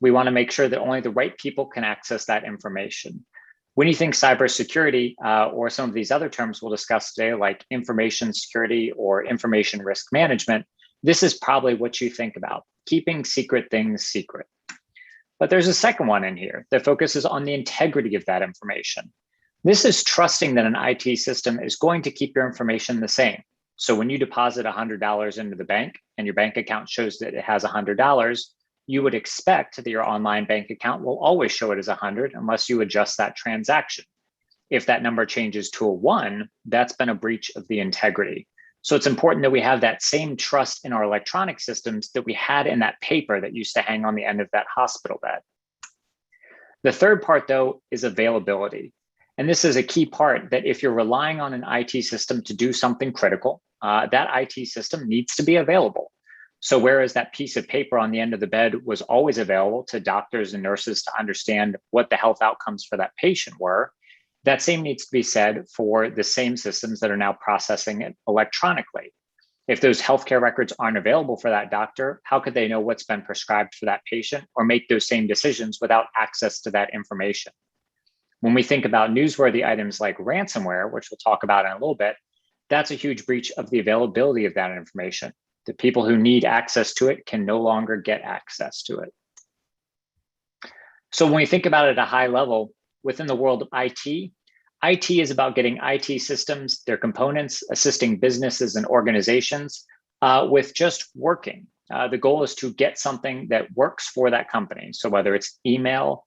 We want to make sure that only the right people can access that information. When you think cybersecurity, or some of these other terms we'll discuss today, like information security or information risk management, this is probably what you think about, keeping secret things secret. But there's a second one in here that focuses on the integrity of that information. This is trusting that an IT system is going to keep your information the same. So when you deposit $100 into the bank and your bank account shows that it has $100, you would expect that your online bank account will always show it as 100 unless you adjust that transaction. If that number changes to a 1, that's been a breach of the integrity. So it's important that we have that same trust in our electronic systems that we had in that paper that used to hang on the end of that hospital bed. The third part, though, is availability. And this is a key part, that if you're relying on an IT system to do something critical, that IT system needs to be available. So whereas that piece of paper on the end of the bed was always available to doctors and nurses to understand what the health outcomes for that patient were, that same needs to be said for the same systems that are now processing it electronically. If those healthcare records aren't available for that doctor, how could they know what's been prescribed for that patient or make those same decisions without access to that information? When we think about newsworthy items like ransomware, which we'll talk about in a little bit, that's a huge breach of the availability of that information. The people who need access to it can no longer get access to it. So when we think about it at a high level, within the world of IT, IT is about getting IT systems, their components, assisting businesses and organizations with just working. The goal is to get something that works for that company. So whether it's email,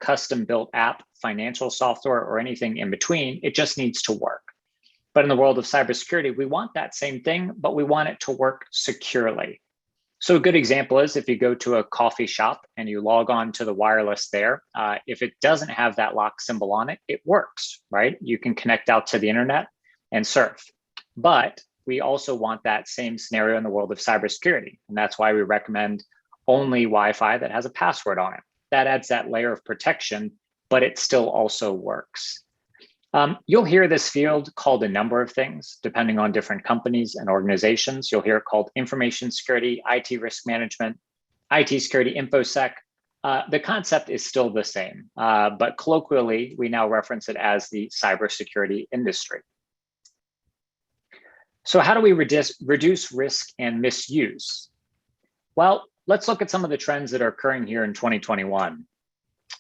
custom built app, financial software, or anything in between, it just needs to work. But in the world of cybersecurity, we want that same thing, but we want it to work securely. So a good example is if you go to a coffee shop and you log on to the wireless there, if it doesn't have that lock symbol on it, it works, right? You can connect out to the internet and surf. But we also want that same scenario in the world of cybersecurity. And that's why we recommend only Wi-Fi that has a password on it. That adds that layer of protection, but it still also works. You'll hear this field called a number of things, depending on different companies and organizations. You'll hear it called information security, IT risk management, IT security, InfoSec. The concept is still the same, but colloquially, we now reference it as the cybersecurity industry. So how do we reduce risk and misuse? Well, let's look at some of the trends that are occurring here in 2021.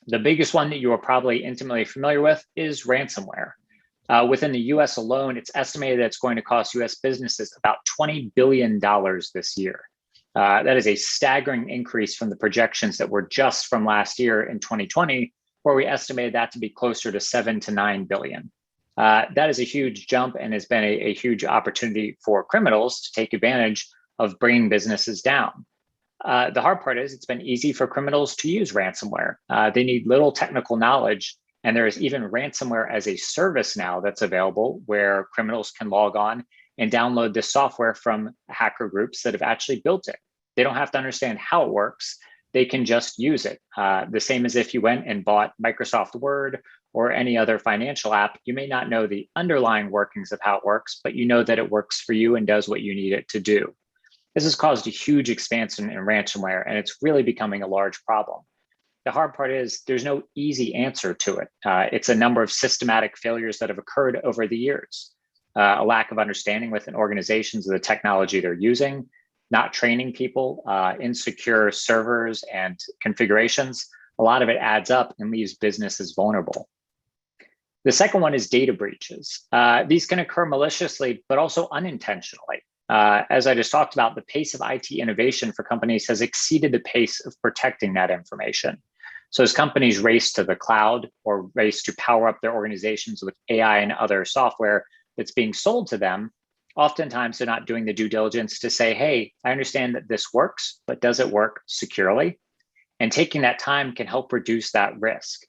The biggest one that you are probably intimately familiar with is ransomware. Within the US alone, it's estimated that it's going to cost US businesses about $20 billion this year. That is a staggering increase from the projections that were just from last year in 2020, where we estimated that to be closer to 7 to 9 billion. That is a huge jump and has been a huge opportunity for criminals to take advantage of bringing businesses down. The hard part is it's been easy for criminals to use ransomware. They need little technical knowledge, and there is even ransomware as a service now that's available where criminals can log on and download this software from hacker groups that have actually built it. They don't have to understand how it works. They can just use it. The same as if you went and bought Microsoft Word or any other financial app. You may not know the underlying workings of how it works, but you know that it works for you and does what you need it to do. This has caused a huge expansion in ransomware, and it's really becoming a large problem. The hard part is there's no easy answer to it. It's a number of systematic failures that have occurred over the years. A lack of understanding within organizations of the technology they're using, not training people, insecure servers and configurations. A lot of it adds up and leaves businesses vulnerable. The second one is data breaches. These can occur maliciously, but also unintentionally. As I just talked about, the pace of IT innovation for companies has exceeded the pace of protecting that information. So as companies race to the cloud or race to power up their organizations with AI and other software that's being sold to them, oftentimes they're not doing the due diligence to say, hey, I understand that this works, but does it work securely? And taking that time can help reduce that risk.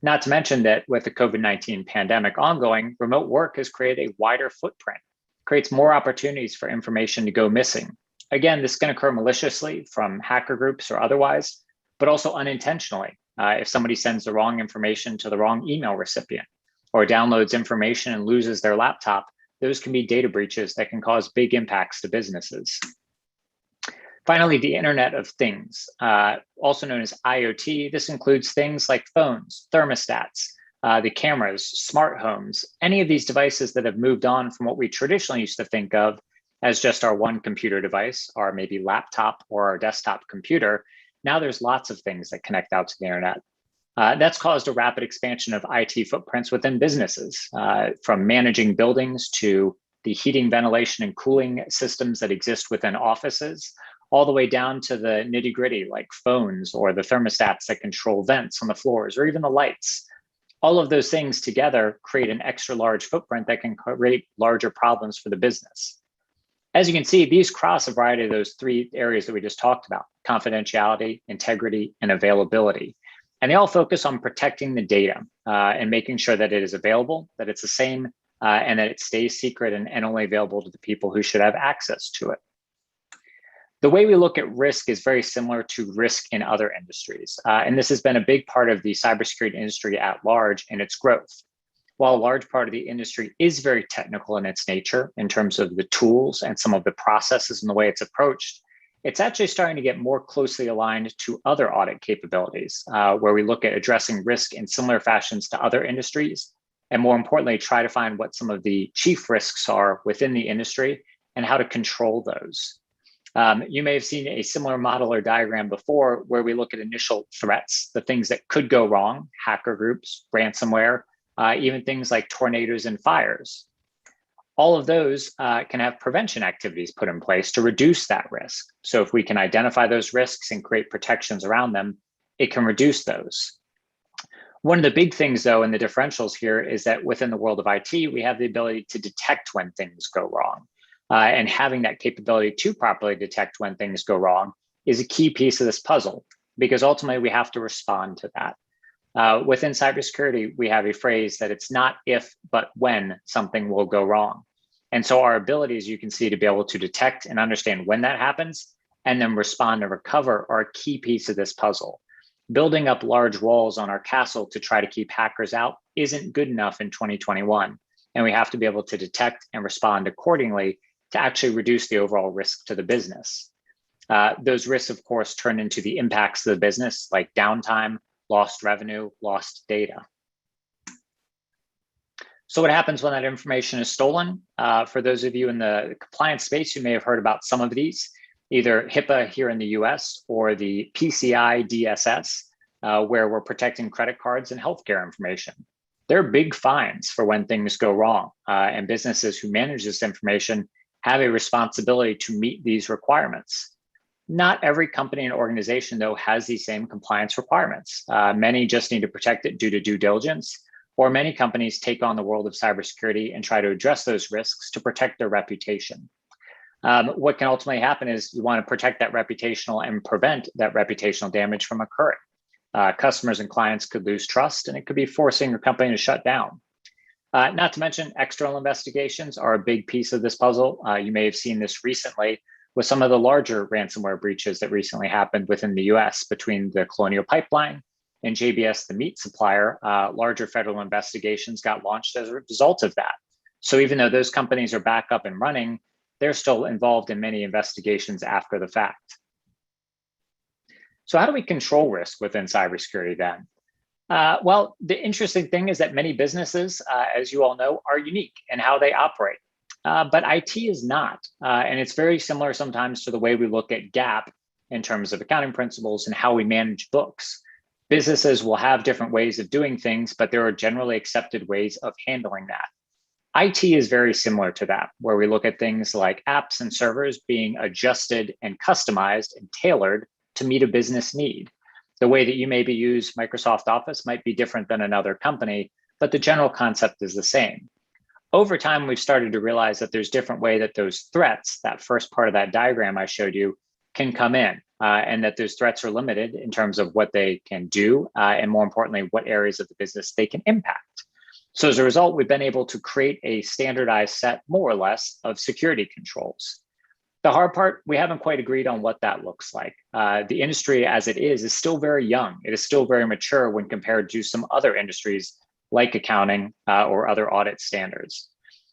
Not to mention that with the COVID-19 pandemic ongoing, remote work has created a wider footprint, creates more opportunities for information to go missing. Again, this can occur maliciously from hacker groups or otherwise, but also unintentionally. If somebody sends the wrong information to the wrong email recipient or downloads information and loses their laptop, those can be data breaches that can cause big impacts to businesses. Finally, the Internet of Things, also known as IoT. This includes things like phones, thermostats, the cameras, smart homes, any of these devices that have moved on from what we traditionally used to think of as just our one computer device, our maybe laptop or our desktop computer. Now there's lots of things that connect out to the internet. That's caused a rapid expansion of IT footprints within businesses, from managing buildings to the heating, ventilation, and cooling systems that exist within offices, all the way down to the nitty-gritty like phones or the thermostats that control vents on the floors or even the lights. All of those things together create an extra large footprint that can create larger problems for the business. As you can see, these cross a variety of those three areas that we just talked about: confidentiality, integrity, and availability. And they all focus on protecting the data and making sure that it is available, that it's the same, and that it stays secret and only available to the people who should have access to it. The way we look at risk is very similar to risk in other industries. And this has been a big part of the cybersecurity industry at large in its growth. While a large part of the industry is very technical in its nature in terms of the tools and some of the processes and the way it's approached, it's actually starting to get more closely aligned to other audit capabilities, where we look at addressing risk in similar fashions to other industries, and more importantly, try to find what some of the chief risks are within the industry and how to control those. You may have seen a similar model or diagram before where we look at initial threats, the things that could go wrong, hacker groups, ransomware, even things like tornadoes and fires. All of those can have prevention activities put in place to reduce that risk. So if we can identify those risks and create protections around them, it can reduce those. One of the big things, though, in the differentials here is that within the world of IT, we have the ability to detect when things go wrong. And having that capability to properly detect when things go wrong is a key piece of this puzzle, because ultimately we have to respond to that. Within cybersecurity, we have a phrase that it's not if, but when something will go wrong. And so our ability, as you can see, to be able to detect and understand when that happens and then respond and recover are a key piece of this puzzle. Building up large walls on our castle to try to keep hackers out isn't good enough in 2021. And we have to be able to detect and respond accordingly to actually reduce the overall risk to the business. Those risks, of course, turn into the impacts of the business, like downtime, lost revenue, lost data. So what happens when that information is stolen? For those of you in the compliance space, you may have heard about some of these, either HIPAA here in the US or the PCI DSS, where we're protecting credit cards and healthcare information. There are big fines for when things go wrong, and businesses who manage this information have a responsibility to meet these requirements. Not every company and organization, though, has these same compliance requirements. Many just need to protect it due to due diligence, or many companies take on the world of cybersecurity and try to address those risks to protect their reputation. What can ultimately happen is you want to protect that reputational and prevent that reputational damage from occurring. Customers and clients could lose trust, and it could be forcing your company to shut down. Not to mention, external investigations are a big piece of this puzzle. You may have seen this recently with some of the larger ransomware breaches that recently happened within the US between the Colonial Pipeline and JBS, the meat supplier. Larger federal investigations got launched as a result of that. So even though those companies are back up and running, they're still involved in many investigations after the fact. So how do we control risk within cybersecurity then? Well, the interesting thing is that many businesses, as you all know, are unique in how they operate. But IT is not, and it's very similar sometimes to the way we look at GAAP in terms of accounting principles and how we manage books. Businesses will have different ways of doing things, but there are generally accepted ways of handling that. IT is very similar to that, where we look at things like apps and servers being adjusted and customized and tailored to meet a business need. The way that you maybe use Microsoft Office might be different than another company, but the general concept is the same. Over time, we've started to realize that there's different ways that those threats, that first part of that diagram I showed you, can come in, and that those threats are limited in terms of what they can do, and more importantly, what areas of the business they can impact. So as a result, we've been able to create a standardized set, more or less, of security controls. The hard part, we haven't quite agreed on what that looks like. The industry as it is still very young. It is still very mature when compared to some other industries like accounting or other audit standards.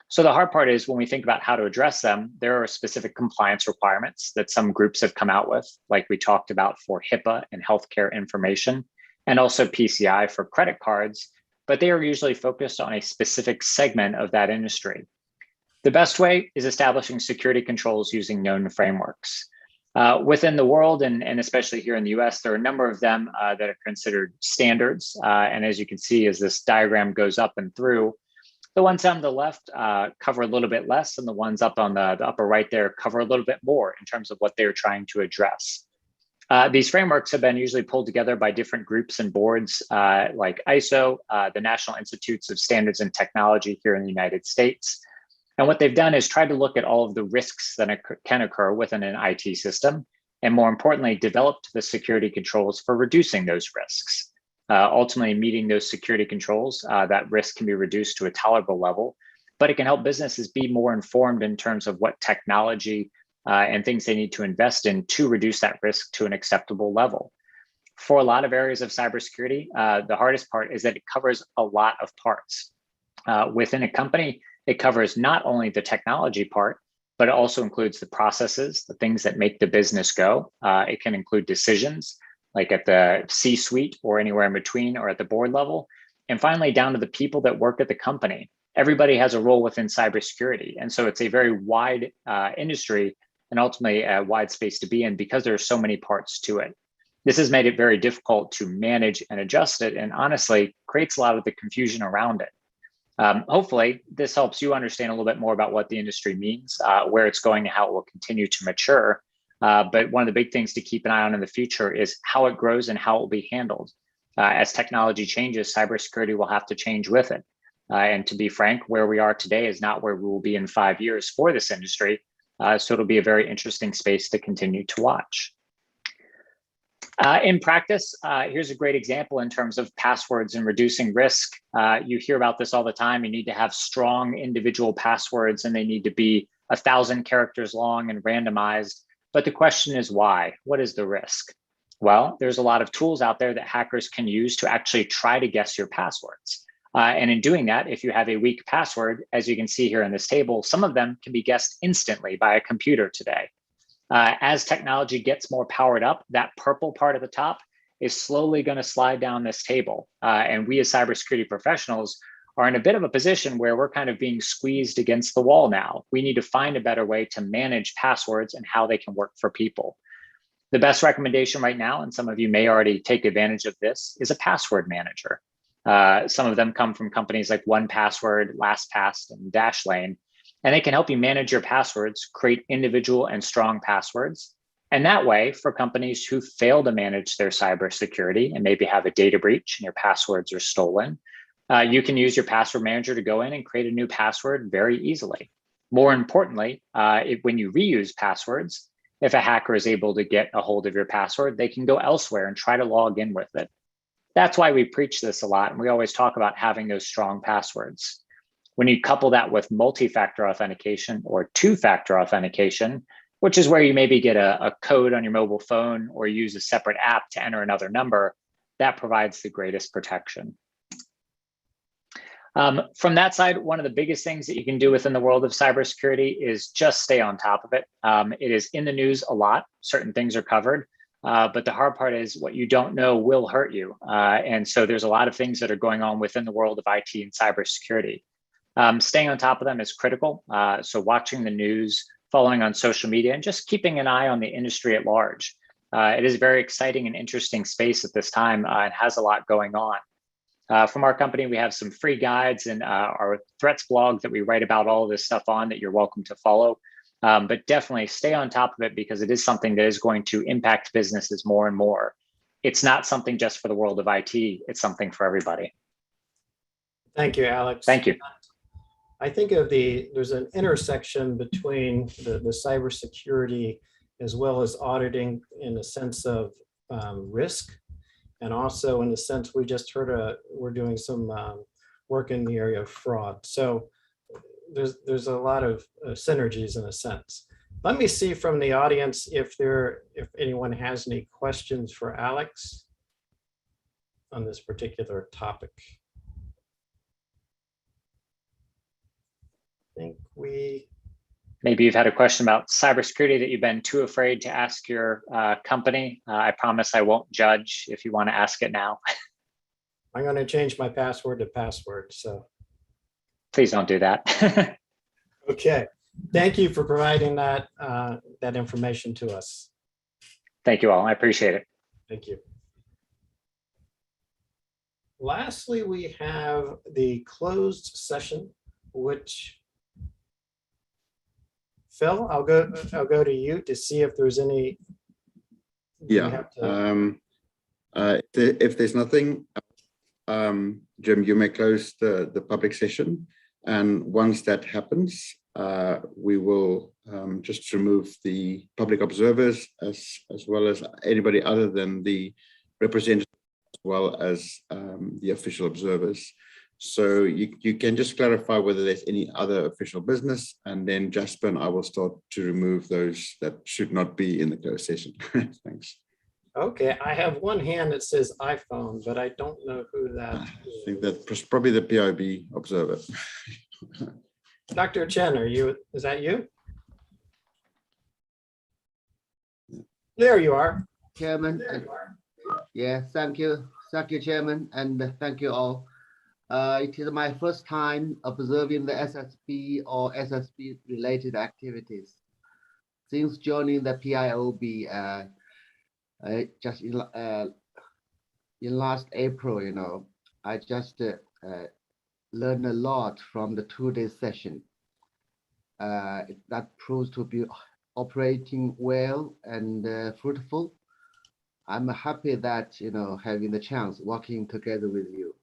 So the hard part is when we think about how to address them, there are specific compliance requirements that some groups have come out with, like we talked about for HIPAA and healthcare information, and also PCI for credit cards, but they are usually focused on a specific segment of that industry. The best way is establishing security controls using known frameworks. Within the world, and especially here in the US, there are a number of them that are considered standards. And as you can see, as this diagram goes up and through, the ones on the left cover a little bit less, and the ones up on the upper right there cover a little bit more in terms of what they're trying to address. These frameworks have been usually pulled together by different groups and boards like ISO, the National Institutes of Standards and Technology here in the United States. And what they've done is try to look at all of the risks that can occur within an IT system, and more importantly, developed the security controls for reducing those risks. Ultimately, meeting those security controls, that risk can be reduced to a tolerable level, but it can help businesses be more informed in terms of what technology and things they need to invest in to reduce that risk to an acceptable level. For a lot of areas of cybersecurity, the hardest part is that it covers a lot of parts. Within a company, it covers not only the technology part, but it also includes the processes, the things that make the business go. It can include decisions like at the C-suite or anywhere in between or at the board level. And finally, down to the people that work at the company. Everybody has a role within cybersecurity. And so it's a very wide industry and ultimately a wide space to be in because there are so many parts to it. This has made it very difficult to manage and adjust it, and honestly creates a lot of the confusion around it. Hopefully, this helps you understand a little bit more about what the industry means, where it's going, and how it will continue to mature. But one of the big things to keep an eye on in the future is how it grows and how it will be handled. As technology changes, cybersecurity will have to change with it. And to be frank, where we are today is not where we will be in 5 years for this industry. So it'll be a very interesting space to continue to watch. In practice, here's a great example in terms of passwords and reducing risk. You hear about this all the time. You need to have strong individual passwords, and they need to be 1,000 characters long and randomized. But the question is why? What is the risk? Well, there's a lot of tools out there that hackers can use to actually try to guess your passwords. And in doing that, if you have a weak password, as you can see here in this table, some of them can be guessed instantly by a computer today. As technology gets more powered up, that purple part at the top is slowly going to slide down this table. And we as cybersecurity professionals are in a bit of a position where we're kind of being squeezed against the wall now. We need to find a better way to manage passwords and how they can work for people. The best recommendation right now, and some of you may already take advantage of this, is a password manager. Some of them come from companies like 1Password, LastPass, and Dashlane, and they can help you manage your passwords, create individual and strong passwords. And that way, for companies who fail to manage their cybersecurity and maybe have a data breach and your passwords are stolen, you can use your password manager to go in and create a new password very easily. More importantly, when you reuse passwords, if a hacker is able to get a hold of your password, they can go elsewhere and try to log in with it. That's why we preach this a lot, and we always talk about having those strong passwords. When you couple that with multi-factor authentication or two-factor authentication, which is where you maybe get a code on your mobile phone or use a separate app to enter another number, that provides the greatest protection. From that side, one of the biggest things that you can do within the world of cybersecurity is just stay on top of it. It is in the news a lot. Certain things are covered. But the hard part is what you don't know will hurt you. And so there's a lot of things that are going on within the world of IT and cybersecurity. Staying on top of them is critical. So watching the news, following on social media, and just keeping an eye on the industry at large. It is a very exciting and interesting space at this time. It has a lot going on. From our company, we have some free guides and our threats blog that we write about all of this stuff on that you're welcome to follow. But definitely stay on top of it because it is something that is going to impact businesses more and more. It's not something just for the world of IT. It's something for everybody. Thank you, Alex. Thank you. I think of there's an intersection between the cybersecurity as well as auditing in the sense of risk. And also in the sense we just heard, we're doing some work in the area of fraud. So there's a lot of synergies in a sense. Let me see from the audience if anyone has any questions for Alex on this particular topic. I think maybe you've had a question about cybersecurity that you've been too afraid to ask your company. I promise I won't judge if you want to ask it now. I'm going to change my password to password, so. Please don't do that. Okay, thank you for providing that information to us. Thank you all, I appreciate it. Thank you. Lastly, we have the closed session, which Phil, I'll go to you to see if there's any. Yeah. If there's nothing, Jim, you may close the public session, and once that happens, we will just remove the public observers as well as anybody other than the representatives, as well as the official observers. So you can just clarify whether there's any other official business, and then Jasper and I will start to remove those that should not be in the closed session. Thanks. Okay, I have one hand that says iPhone, but I don't know who that is. I think that's probably the PIB observer. Dr. Chen, is that you? There you are. Chairman. Yeah, thank you. Thank you, Chairman, and thank you all. It is my first time observing the SSB or SSB related activities. Since joining the PIOB just in last April, you know, I just learned a lot from the 2-day session. That proves to be operating well and fruitful. I'm happy that, you know, having the chance working together with you.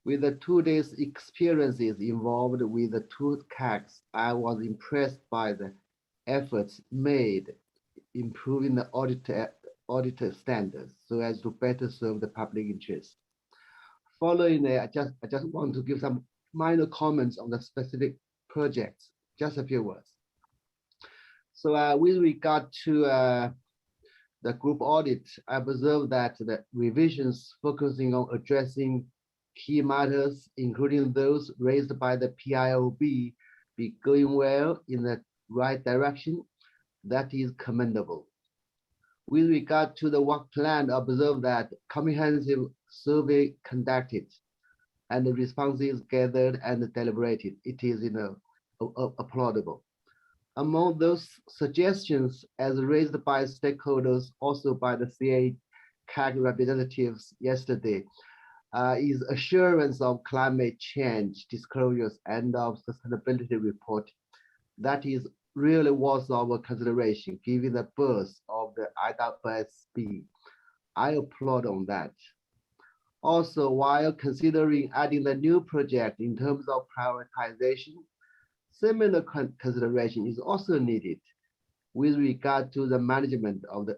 With the 2 days experiences involved with the 2 CAGs, I was impressed by the efforts made improving the auditor standards so as to better serve the public interest. Following that, I just want to give some minor comments on the specific projects, just a few words. So with regard to the group audit, I observed that the revisions focusing on addressing key matters, including those raised by the PIOB, be going well in the right direction. That is commendable. With regard to the work plan, observe that comprehensive survey conducted and the responses gathered and deliberated. It is, you know, applaudable. Among those suggestions as raised by stakeholders, also by the CAG representatives yesterday, is assurance of climate change disclosures and of sustainability report. That is really was our consideration, given the birth of the IAASB. I applaud on that. Also, while considering adding the new project in terms of prioritization, similar consideration is also needed with regard to the management of the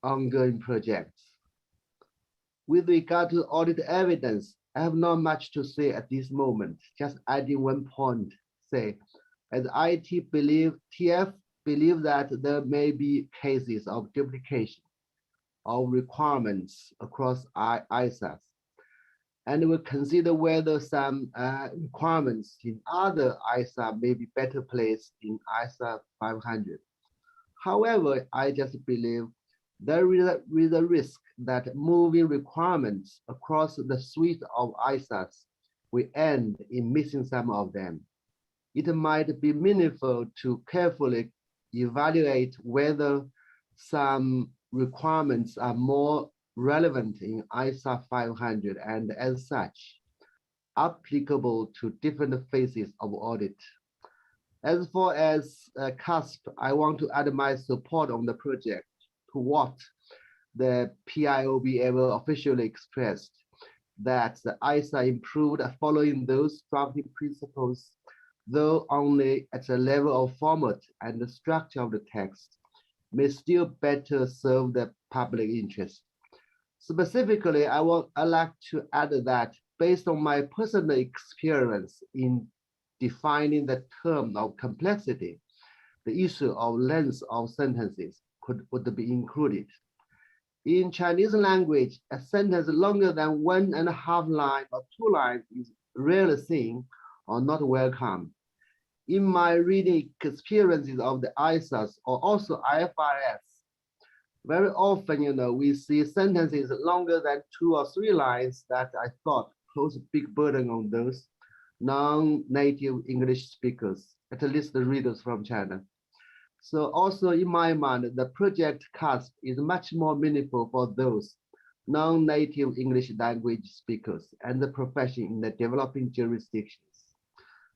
ongoing projects. With regard to audit evidence, I have not much to say at this moment, just adding one point, say, as TF believe that there may be cases of duplication of requirements across ISAs, and will consider whether some requirements in other ISA may be better placed in ISA 500. However, I just believe there is a risk that moving requirements across the suite of ISAs will end in missing some of them. It might be meaningful to carefully evaluate whether some requirements are more relevant in ISA 500 and as such, applicable to different phases of audit. As far as CASP, I want to add my support on the project to what the PIOB ever officially expressed, that the ISA improved following those drafting principles, though only at the level of format and the structure of the text, may still better serve the public interest. Specifically, I'd like to add that based on my personal experience in defining the term of complexity, the issue of length of sentences would be included. In Chinese language, a sentence longer than 1.5 lines or 2 lines is rarely seen or not welcome. In my reading experiences of the ISAs or also IFRS, very often, you know, we see sentences longer than 2 or 3 lines that I thought posed a big burden on those non-native English speakers, at least the readers from China. So also in my mind, the project CASP is much more meaningful for those non-native English language speakers and the profession in the developing jurisdictions.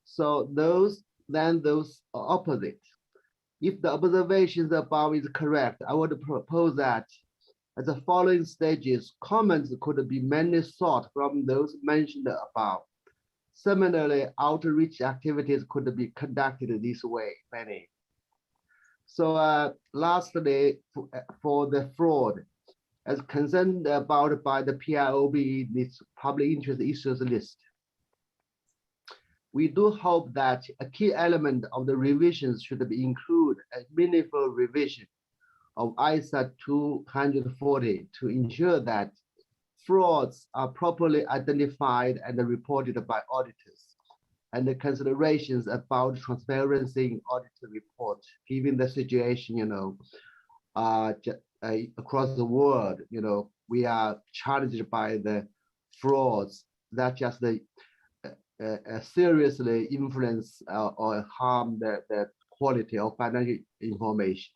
So those are opposite. If the observations above is correct, I would propose that at the following stages, comments could be mainly sought from those mentioned above. Similarly, outreach activities could be conducted this way, many. So lastly, for the fraud, as concerned about by the PIOB, this public interest issues list, we do hope that a key element of the revisions should be include a meaningful revision of ISA 240 to ensure that frauds are properly identified and reported by auditors, and the considerations about transparency in auditor report, given the situation, you know, across the world, we are challenged by the frauds that just seriously influence or harm the quality of financial information.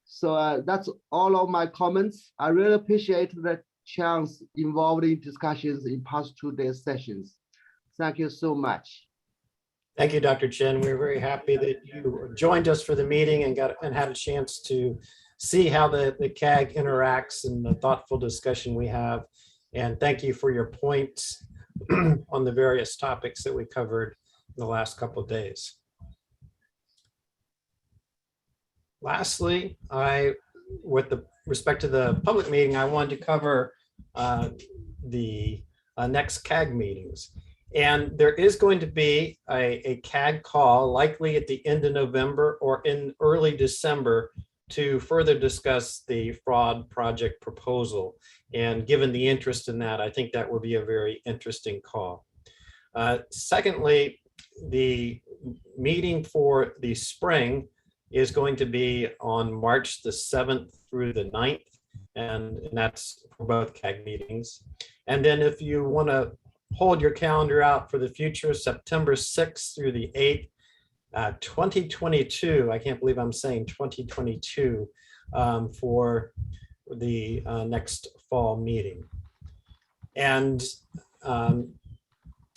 So that's all of my comments. I really appreciate the chance involved in discussions in past 2 days sessions. Thank you so much. Thank you, Dr. Chen. We're very happy that you joined us for the meeting and had a chance to see how the CAG interacts and the thoughtful discussion we have. And thank you for your points on the various topics that we covered in the last couple of days. Lastly, with respect to the public meeting, I wanted to cover the next CAG meetings. And there is going to be a CAG call, likely at the end of November or in early December, to further discuss the fraud project proposal. And given the interest in that, I think that will be a very interesting call. Secondly, the meeting for the spring is going to be on March the 7th through the 9th, and that's for both CAG meetings. And then if you want to hold your calendar out for the future, September 6th through the 8th, 2022, I can't believe I'm saying 2022, for the next fall meeting. And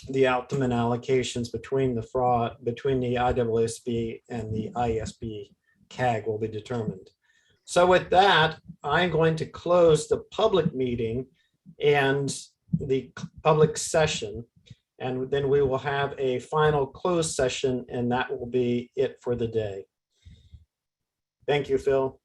the ultimate allocations between the IAASB and the IASB CAG will be determined. So with that, I'm going to close the public meeting and the public session, and then we will have a final closed session, and that will be it for the day. Thank you, Phil.